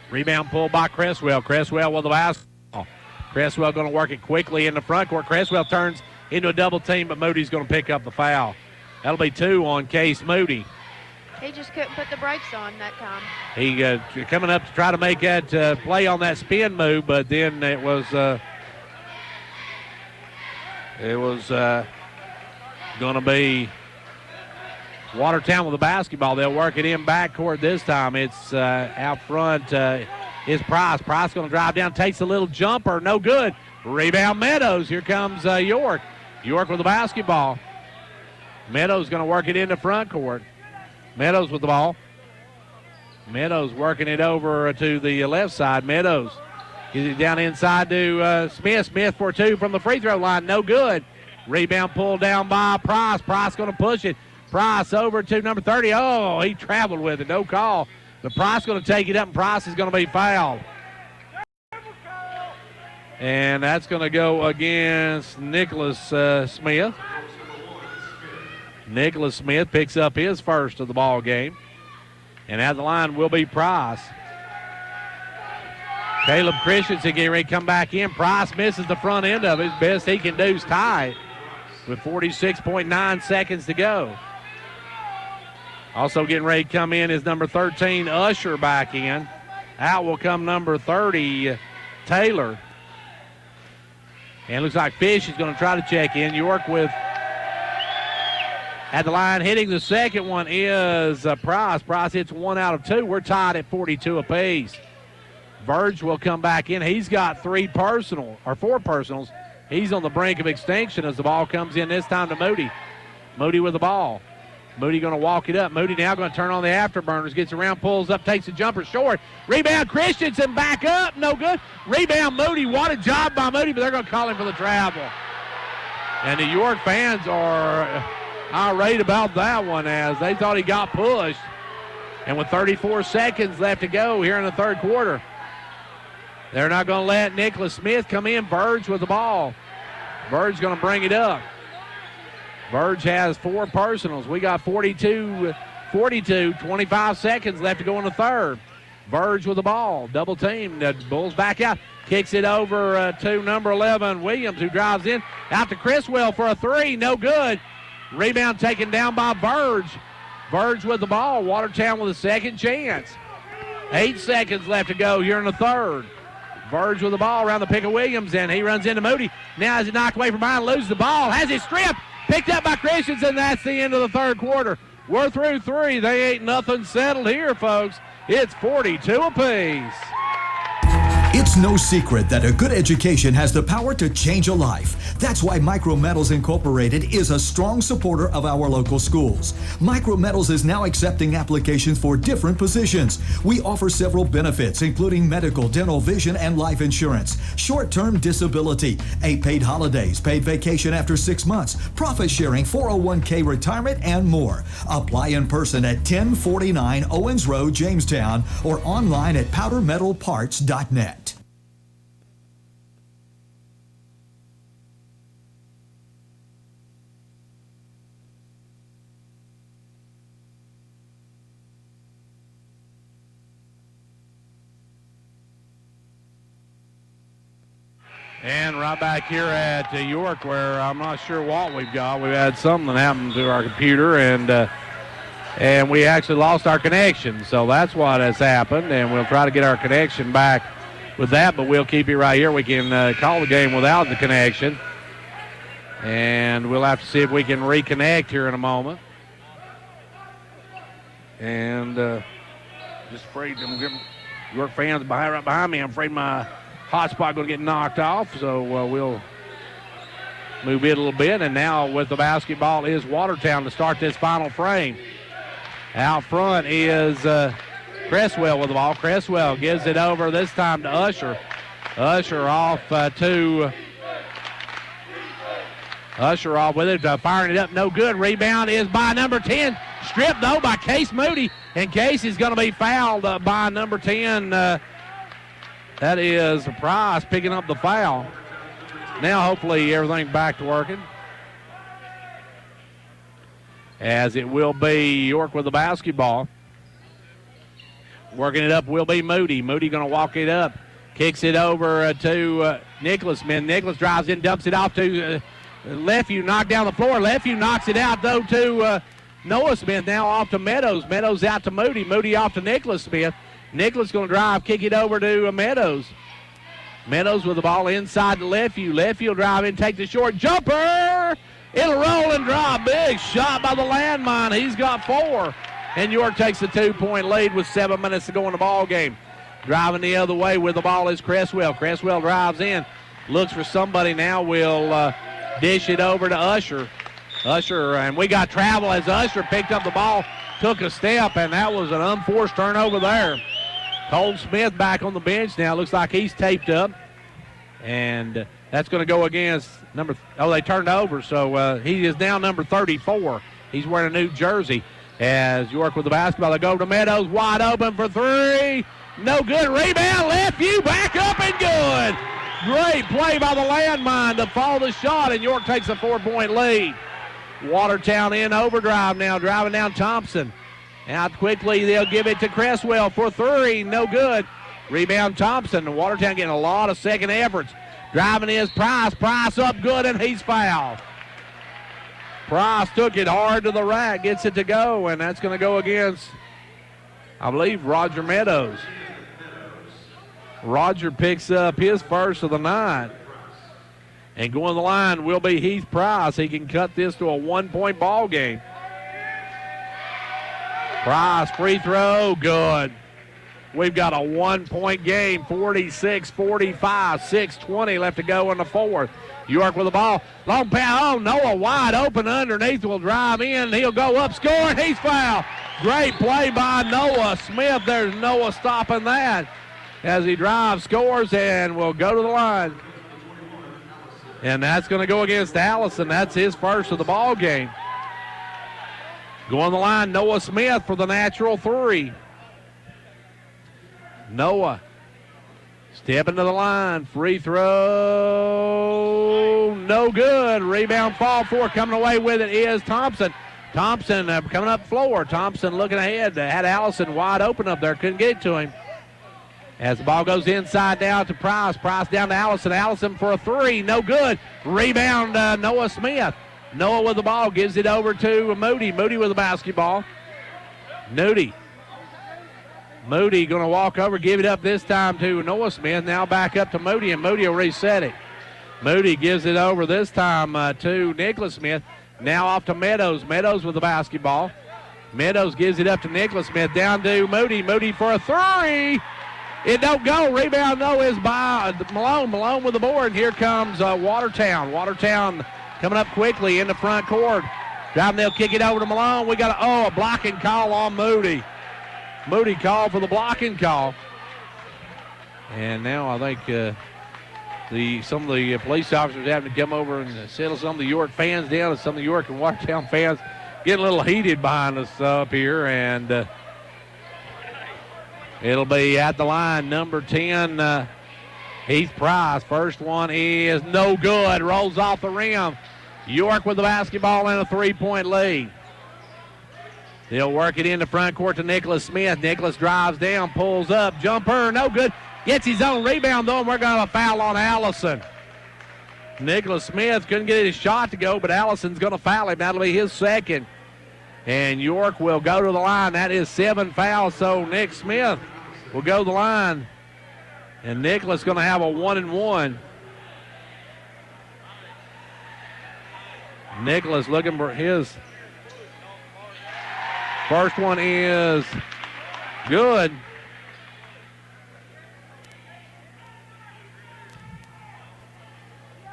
Rebound pulled by Cresswell. Cresswell with the basketball. Cresswell going to work it quickly in the front court. Cresswell turns into a double team, but Moody's going to pick up the foul. That'll be 2 on Case Moody. He just couldn't put the brakes on that time. He coming up to try to make that play on that spin move, but then it was going to be Watertown with the basketball. They'll work it in backcourt this time. It's out front is Price. Price going to drive down, takes a little jumper, no good. Rebound Meadows. Here comes York. York with the basketball. Meadows going to work it into front court. Meadows with the ball. Meadows working it over to the left side. Meadows gives it down inside to Smith. Smith for 2 from the free throw line. No good. Rebound pulled down by Price. Price going to push it. Price over to number 30. Oh, he traveled with it. No call. But Price going to take it up, and Price is going to be fouled. And that's going to go against Nicholas Smith. Nicholas Smith picks up his first of the ball game. And at the line will be Price. Caleb Christensen getting ready to come back in. Price misses the front end of it. Best he can do is tie it with 46.9 seconds to go. Also getting ready to come in is number 13, Usher, back in. Out will come number 30, Taylor. And it looks like Fish is going to try to check in. York with at the line. Hitting the second one is Price. Price hits 1 out of 2. We're tied at 42 apiece. Verge will come back in. He's got 4 personals. He's on the brink of extinction as the ball comes in this time to Moody. Moody with the ball. Moody going to walk it up. Moody now going to turn on the afterburners. Gets around, pulls up, takes a jumper short. Rebound Christensen back up. No good. Rebound Moody. What a job by Moody, but they're going to call him for the travel. And the York fans are irate about that one as they thought he got pushed. And with 34 seconds left to go here in the third quarter, they're not going to let Nicholas Smith come in. Verge with the ball. Verge going to bring it up. Verge has 4 personals. We got 42, 25 seconds left to go in the third. Verge with the ball. Double team. The Bulls back out. Kicks it over to number 11, Williams, who drives in. Out to Criswell for a 3. No good. Rebound taken down by Verge. Verge with the ball. Watertown with a second chance. 8 seconds left to go here in the third. Verge with the ball around the pick of Williams, and he runs into Moody. Now as he knocked away from behind, loses the ball. Has it stripped. Picked up by Christensen. That's the end of the third quarter. We're through 3. They ain't nothing settled here, folks. It's 42 apiece. It's no secret that a good education has the power to change a life. That's why Micrometals Incorporated is a strong supporter of our local schools. Micrometals is now accepting applications for different positions. We offer several benefits, including medical, dental, vision, and life insurance, short-term disability, 8 paid holidays, paid vacation after 6 months, profit sharing, 401k retirement, and more. Apply in person at 1049 Owens Road, Jamestown, or online at powdermetalparts.net. And right back here at York, where I'm not sure what we've got. We've had something happen to our computer, and we actually lost our connection. So that's what has happened, and we'll try to get our connection back with that, but we'll keep it right here. We can call the game without the connection, and we'll have to see if we can reconnect here in a moment. And just afraid I'm getting York fans right behind me. I'm afraid my hot spot going to get knocked off. So we'll move it a little bit. And now with the basketball is Watertown to start this final frame. Out front is Cresswell with the ball. Cresswell gives it over this time to Usher. Usher off Usher off with it, firing it up, no good. Rebound is by number 10. Stripped, though, by Case Moody. And Case is going to be fouled by number 10. That is Price picking up the foul. Now, hopefully, everything back to working. As it will be York with the basketball. Working it up will be Moody. Moody going to walk it up. Kicks it over to Nicholas. Nicholas drives in, dumps it off to Lefevue, knocked down the floor. Lefevue knocks it out, though, to Noah Smith. Now off to Meadows. Meadows out to Moody. Moody off to Nicholas Smith. Nicholas going to drive, kick it over to Meadows. Meadows with the ball inside to Lefevue. Lefevue will drive in, take the short jumper. It'll roll and drop. Big shot by the landmine. He's got 4. And York takes a 2-point lead with 7 minutes to go in the ball game. Driving the other way with the ball is Cresswell. Cresswell drives in, looks for somebody now, will dish it over to Usher. Usher, and we got travel as Usher picked up the ball, took a step, and that was an unforced turnover there. Cole Smith back on the bench now. Looks like he's taped up. And that's going to go against they turned over, so he is now number 34. He's wearing a new jersey. As York with the basketball, they go over to Meadows, wide open for 3. No good. Rebound, Lefevue, back up and good. Great play by the landmine to follow the shot, and York takes a 4-point lead. Watertown in overdrive now, driving down Thompson. Out quickly, they'll give it to Cresswell for 3. No good. Rebound Thompson. Watertown getting a lot of second efforts. Driving is Price. Price up good, and he's fouled. Price took it hard to the rack, gets it to go, and that's going to go against, I believe, Roger Meadows. Roger picks up his first of the night. And going the line will be Heath Price. He can cut this to a 1-point ball game. Price, free throw, good. We've got a 1-point game, 46-45, 6:20 left to go in the fourth. York with the ball. Long pass. Oh, Noah wide open underneath. Will drive in. He'll go up, score, and he's fouled. Great play by Noah Smith. There's Noah stopping that as he drives, scores, and will go to the line. And that's going to go against Allison. That's his first of the ball game. Going the line, Noah Smith for the natural 3. Noah stepping to the line. Free throw. No good. Rebound, fall 4. Coming away with it is Thompson. Thompson coming up floor. Thompson looking ahead. Had Allison wide open up there. Couldn't get it to him. As the ball goes inside down to Price. Price down to Allison. Allison for a 3. No good. Rebound, Noah Smith. Noah with the ball. Gives it over to Moody. Moody with the basketball. Moody going to walk over, give it up this time to Noah Smith. Now back up to Moody, and Moody will reset it. Moody gives it over this time to Nicholas Smith. Now off to Meadows. Meadows with the basketball. Meadows gives it up to Nicholas Smith. Down to Moody. Moody for a 3. It don't go. Rebound, no, is by Malone. Malone with the board. Here comes Watertown. Watertown coming up quickly in the front court. Driving, they'll kick it over to Malone. We got a blocking call on Moody. Moody called for the blocking call. And now I think some of the police officers having to come over and settle some of the York fans down, and some of the York and Watertown fans getting a little heated behind us up here. And it'll be at the line, number 10, Heath Price. First one is no good. Rolls off the rim. York with the basketball and a 3-point lead. They'll work it in the front court to Nicholas Smith. Nicholas drives down, pulls up, jumper, no good. Gets his own rebound, though, and we're going to have a foul on Allison. Nicholas Smith couldn't get his shot to go, but Allison's going to foul him. That'll be his second. And York will go to the line. That is 7 fouls, so Nick Smith will go to the line. And Nicholas going to have a 1-and-1. Nicholas looking for his First one is good.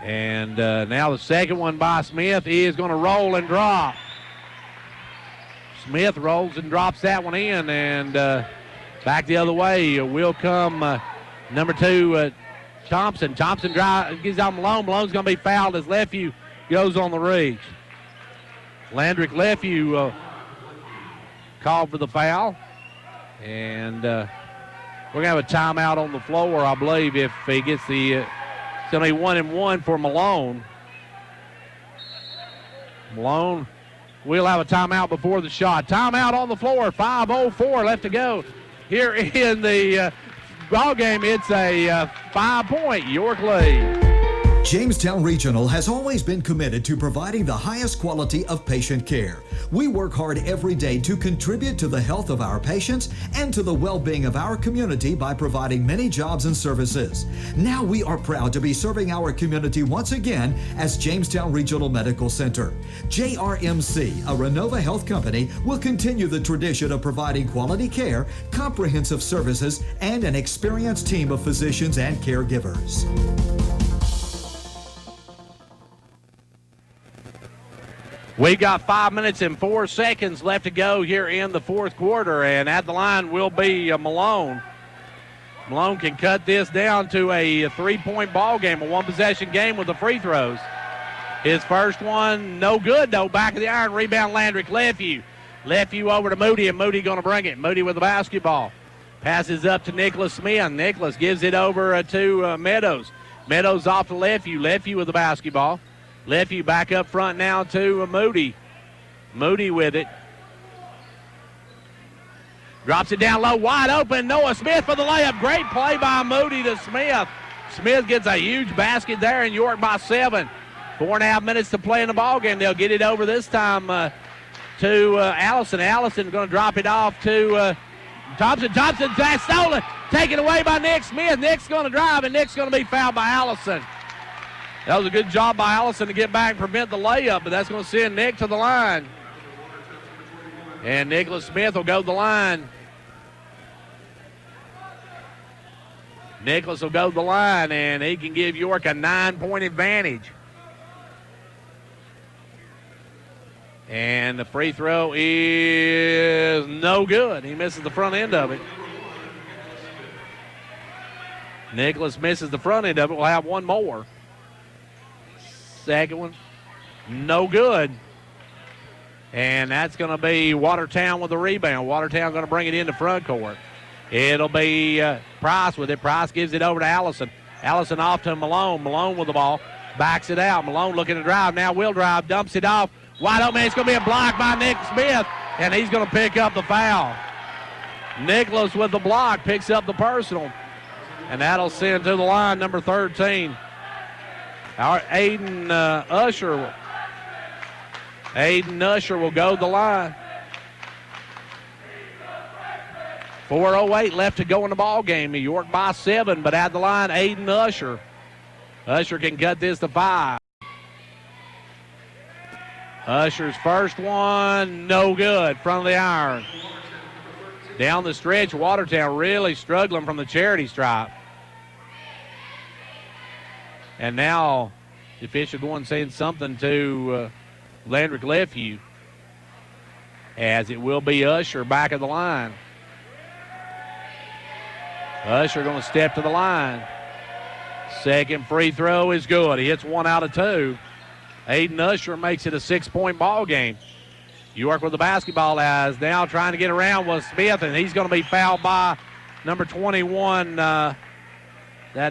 And now the second one by Smith is going to roll and drop. Smith rolls and drops that one in, and back the other way will come number 2, Thompson. Thompson gives out Malone. Malone's going to be fouled as Lefevue goes on the reach. Landrick Lefevue called for the foul. And we're going to have a timeout on the floor, I believe, if he gets the it's going to be 1-1 for Malone. Malone will have a timeout before the shot. Timeout on the floor. 5:04 left to go here in the ball game. It's a 5-point York lead. Jamestown Regional has always been committed to providing the highest quality of patient care. We work hard every day to contribute to the health of our patients and to the well-being of our community by providing many jobs and services. Now we are proud to be serving our community once again as Jamestown Regional Medical Center. JRMC, a Renova Health company, will continue the tradition of providing quality care, comprehensive services, and an experienced team of physicians and caregivers. We got 5 minutes and 4 seconds left to go here in the fourth quarter, and at the line will be Malone. Malone can cut this down to a 3-point ball game, a one-possession game with the free throws. His first one, no good, though. Back of the iron, rebound Landrick Lefevue. Lefevue over to Moody, and Moody going to bring it. Moody with the basketball. Passes up to Nicholas Smith. Nicholas gives it over to Meadows. Meadows off to Lefevue. Lefevue with the basketball. Lefevue back up front now to Moody. Moody with it. Drops it down low, wide open. Noah Smith for the layup. Great play by Moody to Smith. Smith gets a huge basket there, and York by 7. 4.5 minutes to play in the ballgame. They'll get it over this time to Allison. Allison going to drop it off to Thompson. Thompson's stolen. Taken away by Nick Smith. Nick's going to drive, and Nick's going to be fouled by Allison. That was a good job by Allison to get back and prevent the layup, but that's going to send Nick to the line. And Nicholas Smith will go to the line. Nicholas will go to the line, and he can give York a 9-point advantage. And the free throw is no good. He misses the front end of it. Nicholas misses the front end of it. We'll have one more. Second one, no good. And that's going to be Watertown with the rebound. Watertown going to bring it into front court. It'll be Price with it. Price gives it over to Allison. Allison off to Malone. Malone with the ball. Backs it out. Malone looking to drive. Now will drive. Dumps it off. Wide open. It's going to be a block by Nick Smith. And he's going to pick up the foul. Nicholas with the block picks up the personal. And that'll send to the line number 13. Our Aiden Usher. Aiden Usher will go to the line. 4:08 left to go in the ball game. New York by 7, but at the line, Aiden Usher. Usher can cut this to 5. Usher's first one, no good. Front of the iron. Down the stretch, Watertown really struggling from the charity stripe. And now the official going saying something to Landrick Lefevue, as it will be Usher back at the line. Usher going to step to the line. Second free throw is good. He hits 1 out of 2. Aiden Usher makes it a 6-point ball game. York with the basketball as now trying to get around with Smith, and he's going to be fouled by number 21. That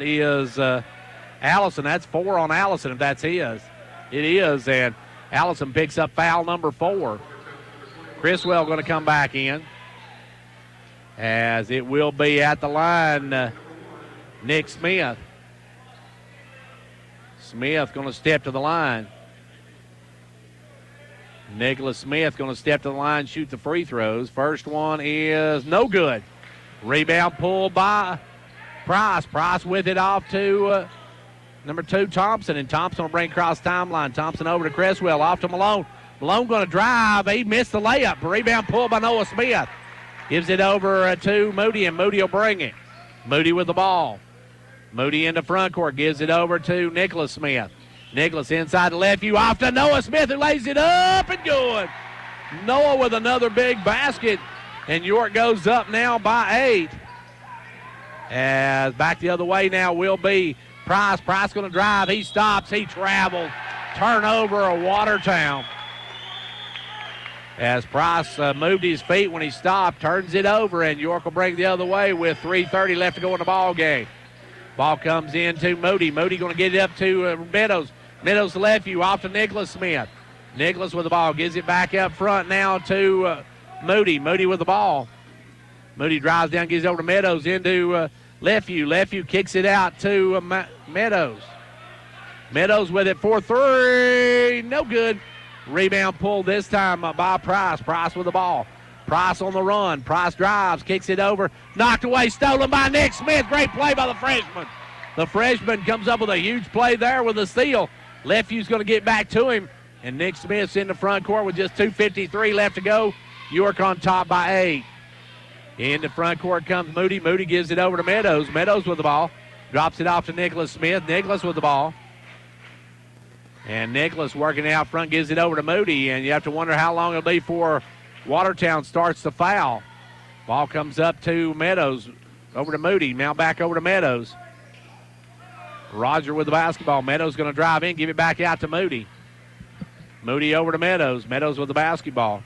is Allison. That's 4 on Allison if that's his. It is, and Allison picks up foul number 4. Criswell going to come back in, as it will be at the line Nick Smith. Smith going to step to the line. Nicholas Smith going to step to the line, shoot the free throws. First one is no good. Rebound pulled by Price. Price with it off to number 2, Thompson, and Thompson will bring across timeline. Thompson over to Creswell, off to Malone. Malone going to drive. He missed the layup. Rebound pulled by Noah Smith. Gives it over to Moody, and Moody will bring it. Moody with the ball. Moody into front court. Gives it over to Nicholas Smith. Nicholas inside the left view off to Noah Smith, who lays it up and good. Noah with another big basket, and York goes up now by 8. As back the other way now will be Price. Price going to drive. He stops. He travels. Turnover of Watertown. As Price moved his feet when he stopped, turns it over, and York will bring the other way with 3:30 left to go in the ball game. Ball comes in to Moody. Moody going to get it up to Meadows. Meadows to left view off to Nicholas Smith. Nicholas with the ball. Gives it back up front now to Moody. Moody with the ball. Moody drives down, gives it over to Meadows into left view. Left view kicks it out to Meadows. Meadows with it for 3. No good. Rebound pulled this time by Price. Price with the ball. Price on the run. Price drives, kicks it over. Knocked away, stolen by Nick Smith. Great play by the freshman. The freshman comes up with a huge play there with a steal. Left view's going to get back to him. And Nick Smith's in the front court with just 2:53 left to go. York on top by 8. In the front court comes Moody. Moody gives it over to Meadows. Meadows with the ball. Drops it off to Nicholas Smith. Nicholas with the ball. And Nicholas working out front, gives it over to Moody, and you have to wonder how long it'll be before Watertown starts the foul. Ball comes up to Meadows, over to Moody, now back over to Meadows. Roger with the basketball. Meadows going to drive in, give it back out to Moody. Moody over to Meadows. Meadows with the basketball.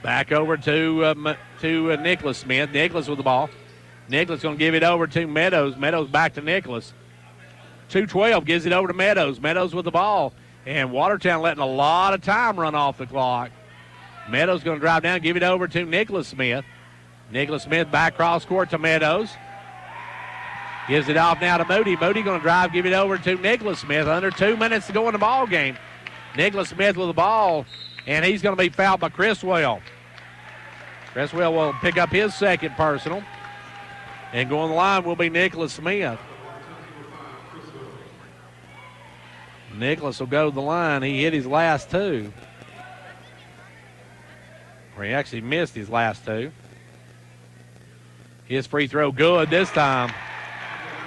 Back over to Nicholas Smith. Nicholas with the ball. Nicholas going to give it over to Meadows. Meadows back to Nicholas. 2:12 gives it over to Meadows. Meadows with the ball. And Watertown letting a lot of time run off the clock. Meadows going to drive down, give it over to Nicholas Smith. Nicholas Smith back cross court to Meadows. Gives it off now to Moody. Moody going to drive, give it over to Nicholas Smith. Under 2 minutes to go in the ball game. Nicholas Smith with the ball, and he's going to be fouled by Criswell. Criswell will pick up his second personal. And going the line will be Nicholas Smith. Nicholas will go to the line. He hit his last 2. Or he actually missed his last 2. His free throw good this time.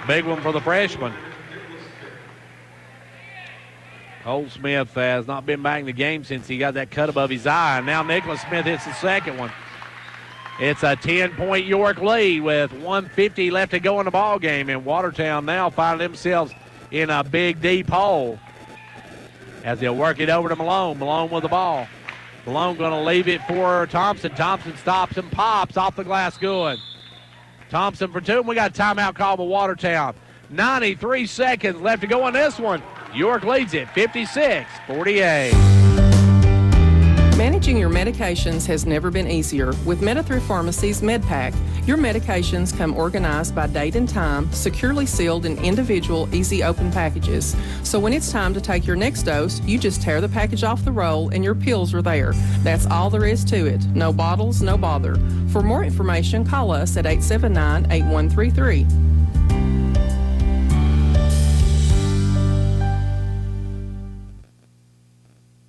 Big one for the freshman. Oldsmith has not been back in the game since he got that cut above his eye. And now Nicholas Smith hits the second one. It's a 10-point York lead with 1:50 left to go in the ball game. And Watertown now find themselves in a big, deep hole as they'll work it over to Malone. Malone with the ball. Malone going to leave it for Thompson. Thompson stops and pops off the glass good. Thompson for 2, and we got a timeout call by Watertown. 93 seconds left to go on this one. York leads it 56-48. Managing your medications has never been easier. With Meta-Thrift Pharmacy's MedPack, your medications come organized by date and time, securely sealed in individual, easy open packages. So when it's time to take your next dose, you just tear the package off the roll and your pills are there. That's all there is to it. No bottles, no bother. For more information, call us at 879-8133.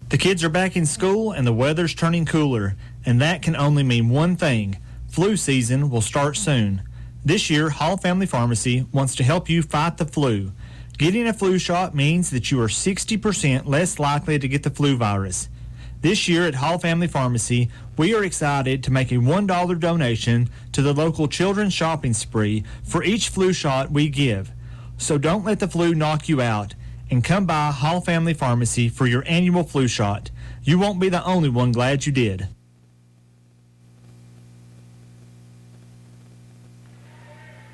The kids are back in school and the weather's turning cooler, and that can only mean one thing. Flu season will start soon. This year, Hall Family Pharmacy wants to help you fight the flu. Getting a flu shot means that you are 60% less likely to get the flu virus. This year at Hall Family Pharmacy, we are excited to make a $1 donation to the local children's shopping spree for each flu shot we give. So don't let the flu knock you out, and come by Hall Family Pharmacy for your annual flu shot. You won't be the only one glad you did.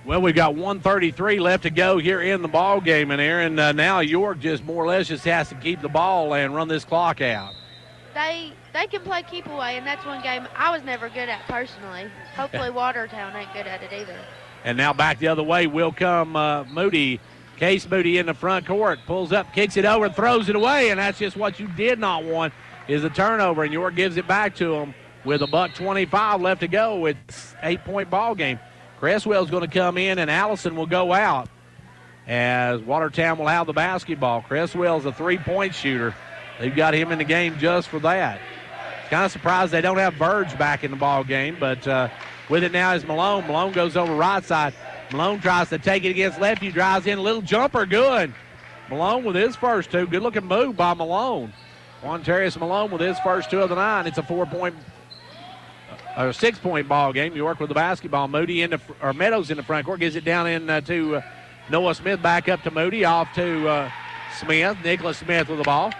Well, we've got 1:33 left to go here in the ball game, and Aaron, now York just more or less just has to keep the ball and run this clock out. They can play keep away, and that's one game I was never good at personally. Hopefully Watertown ain't good at it either. And now back the other way will come Moody. Case Moody in the front court, pulls up, kicks it over, throws it away, and that's just what you did not want is a turnover, and York gives it back to him with $1:25 left to go. It's 8-point ball game. Cresswell's going to come in, and Allison will go out as Watertown will have the basketball. Cresswell's a three-point shooter. They've got him in the game just for that. Kind of surprised they don't have Verge back in the ball game, but with it now is Malone. Malone goes over right side. Malone tries to take it against lefty, drives in, a little jumper, good. Malone with his first two. Good-looking move by Malone. Quantarius Malone with his first two of the 9. It's a 6-point ball game. York with the basketball. Meadows in the front court. Gives it down in to Noah Smith. Back up to Moody. Off to Smith. Nicholas Smith with the ball.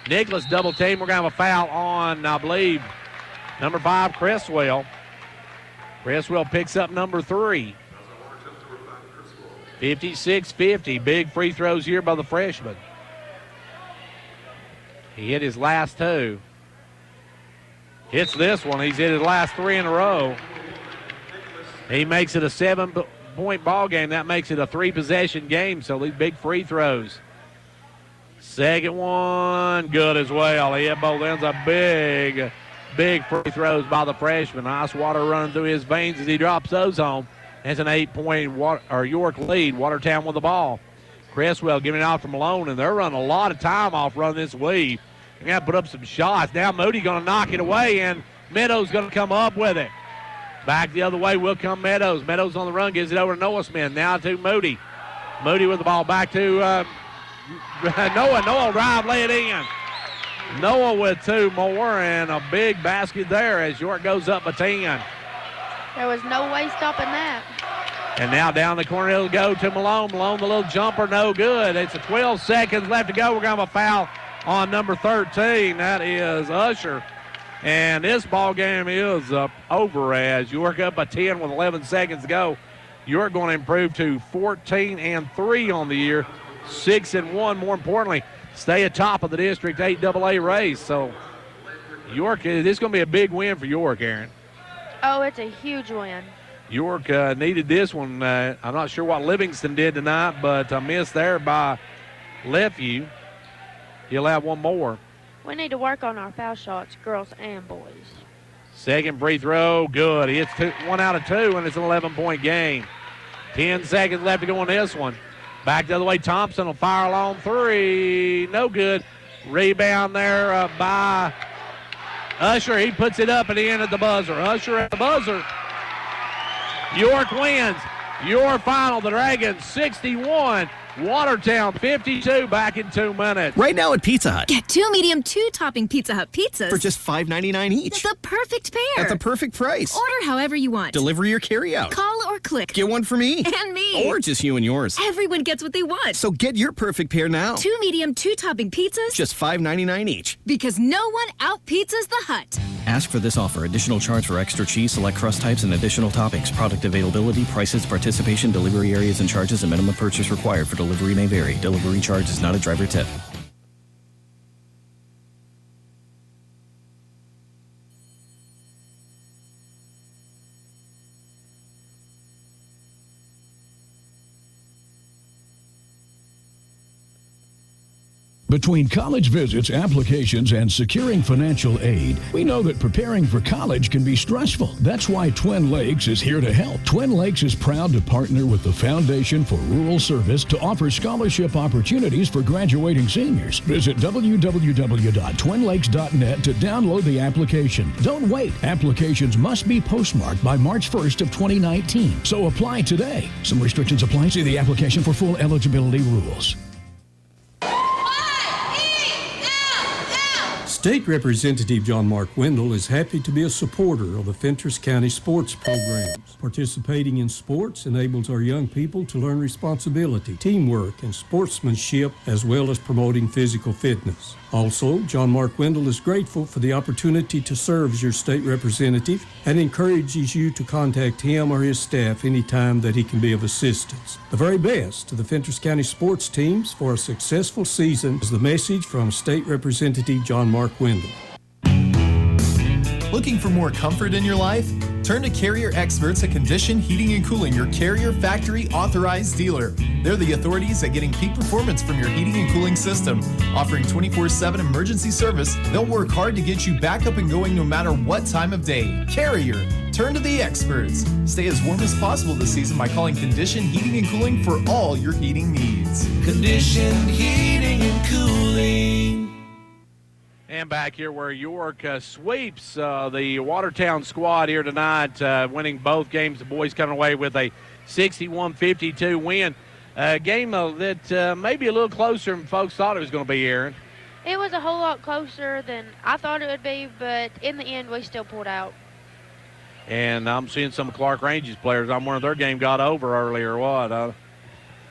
Nicholas double team. We're going to have a foul on, I believe, number 5, Cresswell. Cresswell picks up number 3. 56-50. Big free throws here by the freshman. He hit his last 2. Hits this one. He's hit his last 3 in a row. He makes it a 7-point ball game. That makes it a 3-possession game, so these big free throws. Second one, good as well. He hit both ends of big free throws by the freshman. Ice water running through his veins as he drops those home. That's an 8-point York lead. Watertown with the ball. Cresswell giving it off to Malone, and they're running a lot of time off running this weave. They're going to put up some shots. Now Moody going to knock it away, and Meadows going to come up with it. Back the other way will come Meadows. Meadows on the run, gives it over to Noah Smith. Now to Moody. Moody with the ball back to Noah. Noah drive, lay it in. Noah with 2 more, and a big basket there as York goes up by 10. There was no way stopping that. And now down the corner it'll go to Malone. Malone, the little jumper, no good. It's 12 seconds left to go. We're going to have a foul on number 13. That is Usher. And this ball game is over as York up by 10 with 11 seconds to go. York going to improve to 14-3 on the year, 6-1. More importantly, stay atop of the District 8 AA race. So York, this is going to be a big win for York, Aaron. Oh, it's a huge win. York needed this one. I'm not sure what Livingston did tonight, but a miss there by Lefeview. He'll have one more. We need to work on our foul shots, girls and boys. Second free throw, good. He hits 1 out of 2, and it's an 11-point game. 10 seconds left to go on this one. Back the other way, Thompson will fire a long 3. No good. Rebound there by Usher. He puts it up at the end of the buzzer. Usher at the buzzer. York wins. Your final, the Dragons 61, Watertown 52, back in 2 minutes. Right now at Pizza Hut. Get 2 medium 2-topping Pizza Hut pizzas for just $5.99 each. The perfect pair. At the perfect price. Order however you want. Delivery or carry out. Call or click. Get one for me. And me. Or just you and yours. Everyone gets what they want. So get your perfect pair now. 2 medium 2-topping pizzas. Just $5.99 each. Because no one out-pizzas the Hut. Ask for this offer. Additional charge for extra cheese, select crust types, and additional toppings. Product availability, prices, participation, delivery areas, and charges, and minimum purchase required for delivery may vary. Delivery charge is not a driver tip. Between college visits, applications, and securing financial aid, we know that preparing for college can be stressful. That's why Twin Lakes is here to help. Twin Lakes is proud to partner with the Foundation for Rural Service to offer scholarship opportunities for graduating seniors. Visit www.twinlakes.net to download the application. Don't wait. Applications must be postmarked by March 1st of 2019. So apply today. Some restrictions apply. See the application for full eligibility rules. State Representative John Mark Wendell is happy to be a supporter of the Fentress County sports programs. Participating in sports enables our young people to learn responsibility, teamwork, and sportsmanship, as well as promoting physical fitness. Also, John Mark Wendell is grateful for the opportunity to serve as your state representative and encourages you to contact him or his staff anytime that he can be of assistance. The very best to the Fentress County sports teams for a successful season is the message from State Representative John Mark Wendell. Looking for more comfort in your life? Turn to Carrier Experts at Condition Heating and Cooling, your Carrier factory authorized dealer. They're the authorities at getting peak performance from your heating and cooling system. Offering 24/7 emergency service, they'll work hard to get you back up and going no matter what time of day. Carrier, turn to the experts. Stay as warm as possible this season by calling Condition Heating and Cooling for all your heating needs. Condition Heating and Cooling. And back here where York sweeps the Watertown squad here tonight, winning both games. The boys coming away with a 61-52 win. A game that may be a little closer than folks thought it was going to be, Aaron. It was a whole lot closer than I thought it would be, but in the end, we still pulled out. And I'm seeing some of Clark Range's players. I'm wondering if their game got over early or what.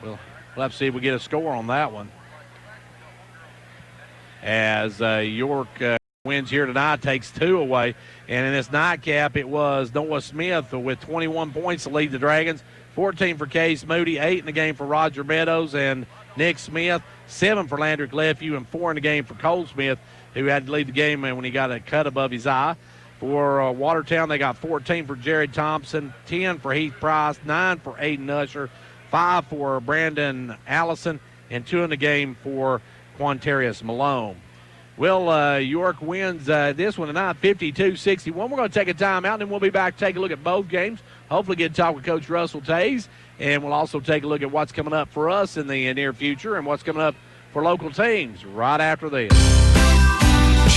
We'll have to see if we get a score on that one. As York wins here tonight, takes 2 away. And in this nightcap, it was Noah Smith with 21 points to lead the Dragons, 14 for Case Moody, 8 in the game for Roger Meadows and Nick Smith, 7 for Landrick Lefew, and 4 in the game for Cole Smith, who had to lead the game when he got a cut above his eye. For Watertown, they got 14 for Jared Thompson, 10 for Heath Price, 9 for Aiden Usher, 5 for Brandon Allison, and 2 in the game for Quantarius Malone. Well, York wins this one tonight, 52-61. We're going to take a timeout, and then we'll be back to take a look at both games. Hopefully get to talk with Coach Russell Tays, and we'll also take a look at what's coming up for us in the near future and what's coming up for local teams right after this.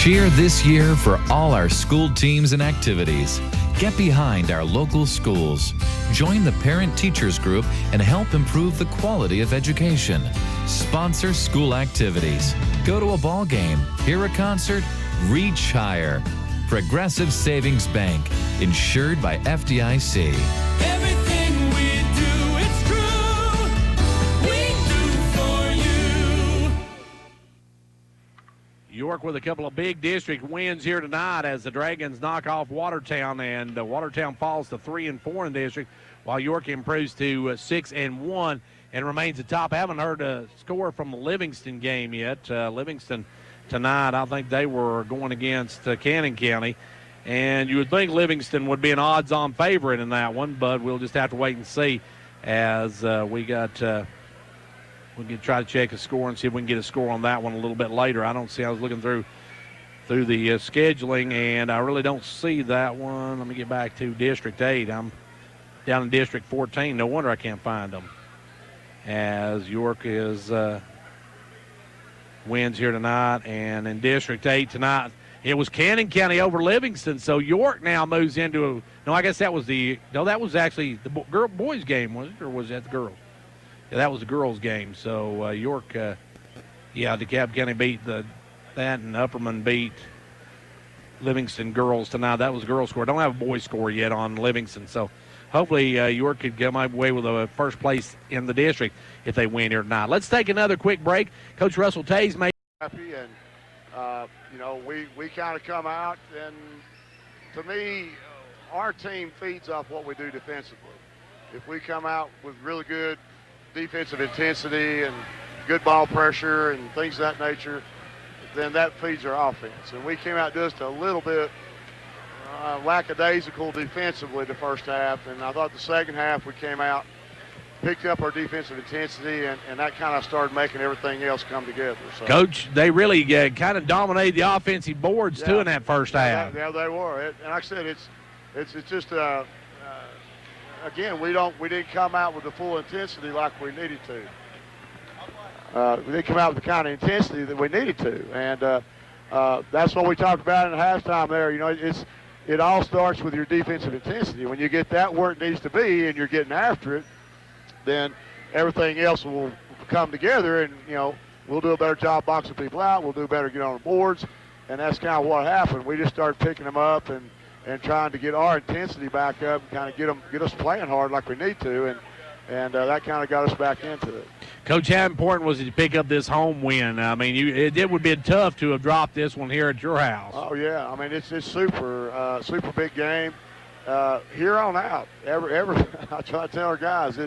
Cheer this year for all our school teams and activities. Get behind our local schools. Join the parent-teachers group and help improve the quality of education. Sponsor school activities. Go to a ball game, hear a concert, reach higher. Progressive Savings Bank, insured by FDIC. Everything we do, it's true. We do for you. York with a couple of big district wins here tonight as the Dragons knock off Watertown, and Watertown falls to 3-4 in the district, while York improves to 6-1 and remains atop. I haven't heard a score from the Livingston game yet. Livingston tonight, I think they were going against Cannon County, and you would think Livingston would be an odds-on favorite in that one, but we'll just have to wait and see as we can try to check a score and see if we can get a score on that one a little bit later. I was looking through the scheduling, and I really don't see that one. Let me get back to District 8. I'm down in District 14. No wonder I can't find them. As York wins here tonight, and in District 8 tonight, it was Cannon County over Livingston, so York now moves into that was actually the boys game, was it, or was that the girls? Yeah, that was the girls game. So York, DeKalb County beat that, and Upperman beat Livingston girls tonight. That was a girls score. Don't have a boys score yet on Livingston, so hopefully York could come away with a first place in the district if they win here tonight. Let's take another quick break. Coach Russell Tays may happy, and we kind of come out, and to me, our team feeds off what we do defensively. If we come out with really good defensive intensity and good ball pressure and things of that nature, then that feeds our offense. And we came out just a little bit lackadaisical defensively the first half, and I thought the second half we came out, picked up our defensive intensity, and that kind of started making everything else come together. So, Coach, they really kind of dominated the offensive boards too in that first half. Yeah, they were. And like I said, it's just again, we didn't come out with the full intensity like we needed to. We didn't come out with the kind of intensity that we needed to, and that's what we talked about in the halftime there. It all starts with your defensive intensity. When you get that where it needs to be and you're getting after it, then everything else will come together, and we'll do a better job boxing people out. We'll do better get on the boards, and that's kind of what happened. We just started picking them up and trying to get our intensity back up and kind of get us playing hard like we need to, and that kind of got us back into it. Coach, how important was it to pick up this home win? I mean, it would have been tough to have dropped this one here at your house. Oh yeah, I mean it's super big game. Here on out, every I try to tell our guys,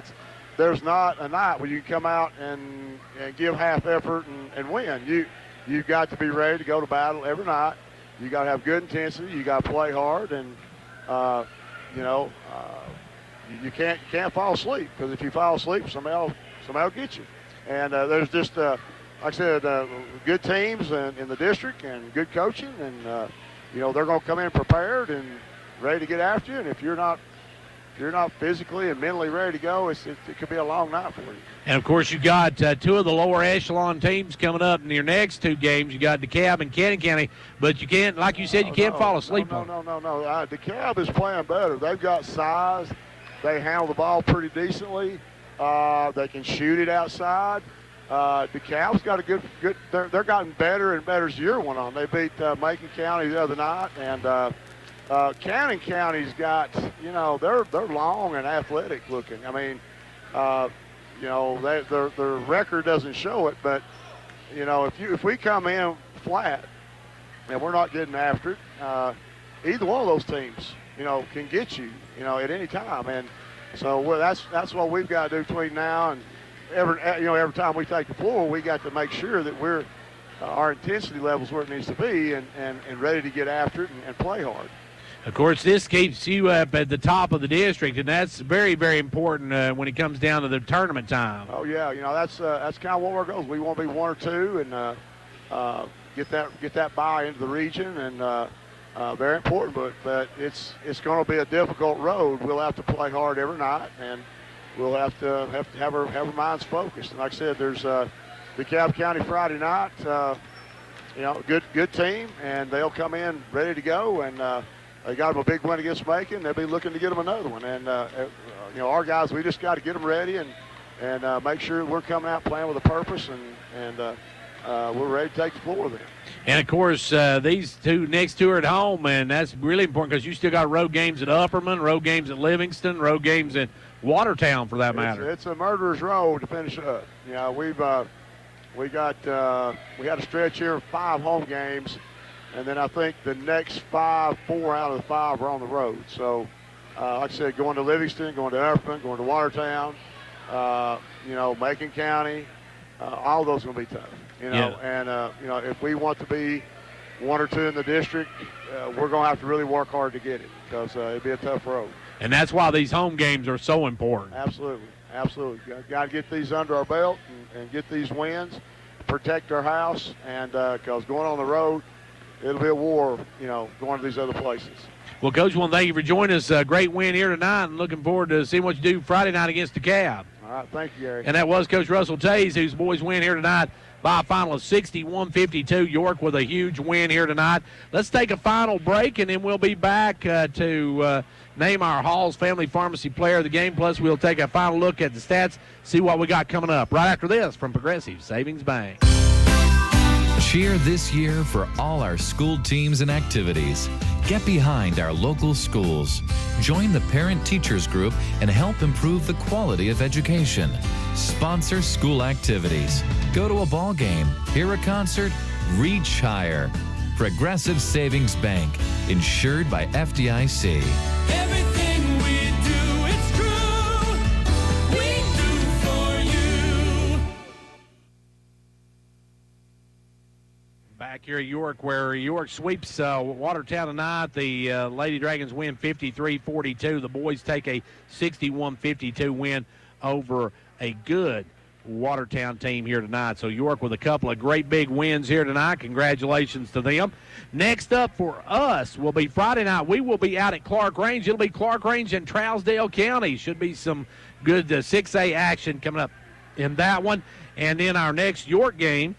there's not a night where you can come out and give half effort and win. You've got to be ready to go to battle every night. You got to have good intensity. You got to play hard, and you can't fall asleep, because if you fall asleep, somebody will get you. And there's just like I said, good teams in the district and good coaching, and they're going to come in prepared and ready to get after you. And if you're not you're not physically and mentally ready to go, it could be a long night for you. And, of course, you got two of the lower echelon teams coming up in your next two games. You got DeKalb and Cannon County, but you can't, like you said, you can't fall asleep on it. No. DeKalb is playing better. They've got size. They handle the ball pretty decently. They can shoot it outside. DeKalb's got a good. They're gotten better and better as the year went on. They beat Macon County the other night, and Cannon County's got, they're long and athletic looking. I mean, their record doesn't show it, but if we come in flat and we're not getting after it, either one of those teams, can get you, at any time. And so that's what we've got to do between now and every time we take the floor, we got to make sure that we're our intensity level's where it needs to be and ready to get after it and play hard. Of course, this keeps you up at the top of the district, and that's very, very important when it comes down to the tournament time. Oh yeah, that's kind of what our goal is. We want to be 1 or 2 and get that bye into the region, and very important. But it's going to be a difficult road. We'll have to play hard every night, and we'll have to have our minds focused. And like I said, there's DeKalb County Friday night. Good team, and they'll come in ready to go. And they got them a big win against Macon. They'll be looking to get them another one. And our guys, we just got to get them ready and make sure we're coming out playing with a purpose, and we're ready to take the floor then. And, of course, these next two are at home, and that's really important because you still got road games at Upperman, road games at Livingston, road games at Watertown, for that matter. It's a murderer's road to finish up. We had a stretch here of 5 home games, and then I think the next 4 out of the 5 are on the road. So, like I said, going to Livingston, going to Upperman, going to Watertown, Macon County, all those are going to be tough. And if we want to be 1 or 2 in the district, we're going to have to really work hard to get it because it'd be a tough road. And that's why these home games are so important. Absolutely. Got to get these under our belt and get these wins, protect our house, and because going on the road, it'll be a war, going to these other places. Well, Coach, I want to thank you for joining us. A great win here tonight, and looking forward to seeing what you do Friday night against DeKalb. All right, thank you, Gary. And that was Coach Russell Tays, whose boys win here tonight by a final of 61-52. York with a huge win here tonight. Let's take a final break, and then we'll be back to name our Hall's Family Pharmacy Player of the Game. Plus, we'll take a final look at the stats, see what we got coming up right after this from Progressive Savings Bank. Cheer this year for all our school teams and activities. Get behind our local schools. Join the parent-teachers group and help improve the quality of education. Sponsor school activities. Go to a ball game, hear a concert, reach higher. Progressive Savings Bank, insured by FDIC. Everything we do, it's true. We do for you. Back here at York, where York sweeps Watertown tonight. The Lady Dragons win 53-42. The boys take a 61-52 win over a good Watertown team here tonight. So York with a couple of great big wins here tonight. Congratulations to them. Next up for us will be Friday night. We will be out at Clark Range. It'll be Clark Range and Trousdale County. Should be some good 6A action coming up in that one. And then our next York game,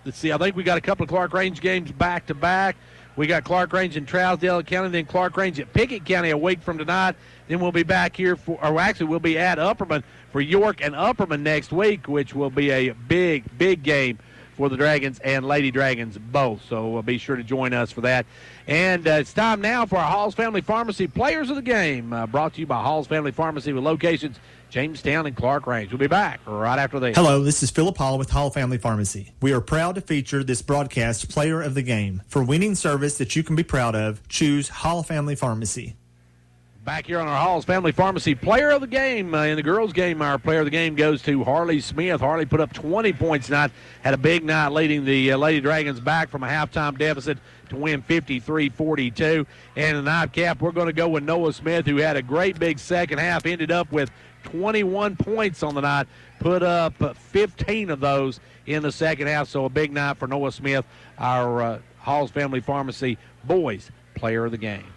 let's see, I think we got a couple of Clark Range games back to back. We got Clark Range and Trousdale County, then Clark Range at Pickett County a week from tonight. Then we'll be back here we'll be at Upperman for York and Upperman next week, which will be a big, big game for the Dragons and Lady Dragons both. So be sure to join us for that. And it's time now for our Hall's Family Pharmacy Players of the Game, brought to you by Hall's Family Pharmacy with locations Jamestown and Clark Range. We'll be back right after this. Hello, this is Philip Hall with Hall Family Pharmacy. We are proud to feature this broadcast Player of the Game. For winning service that you can be proud of, choose Hall Family Pharmacy. Back here on our Hall's Family Pharmacy Player of the Game. In the girls' game, our Player of the Game goes to Harley Smith. Harley put up 20 points tonight, had a big night leading the Lady Dragons back from a halftime deficit to win 53-42. And in the nightcap, we're going to go with Noah Smith, who had a great big second half, ended up with 21 points on the night, put up 15 of those in the second half. So a big night for Noah Smith, our Hall's Family Pharmacy Boys Player of the Game.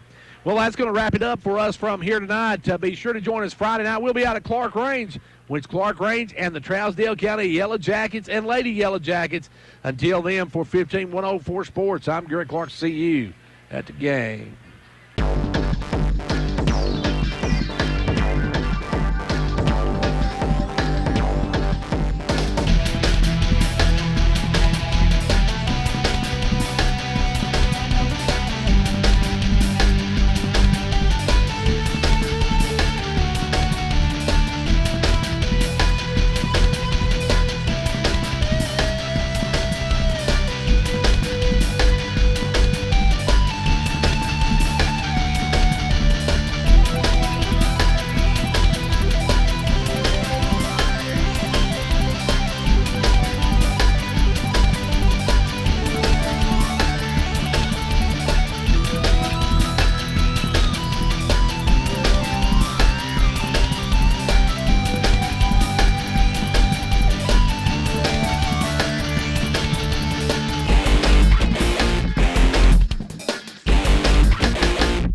Well, that's going to wrap it up for us from here tonight. Be sure to join us Friday night. We'll be out at Clark Range, which Clark Range and the Trousdale County Yellow Jackets and Lady Yellow Jackets. Until then, for 15104 Sports, I'm Gary Clark. See you at the game.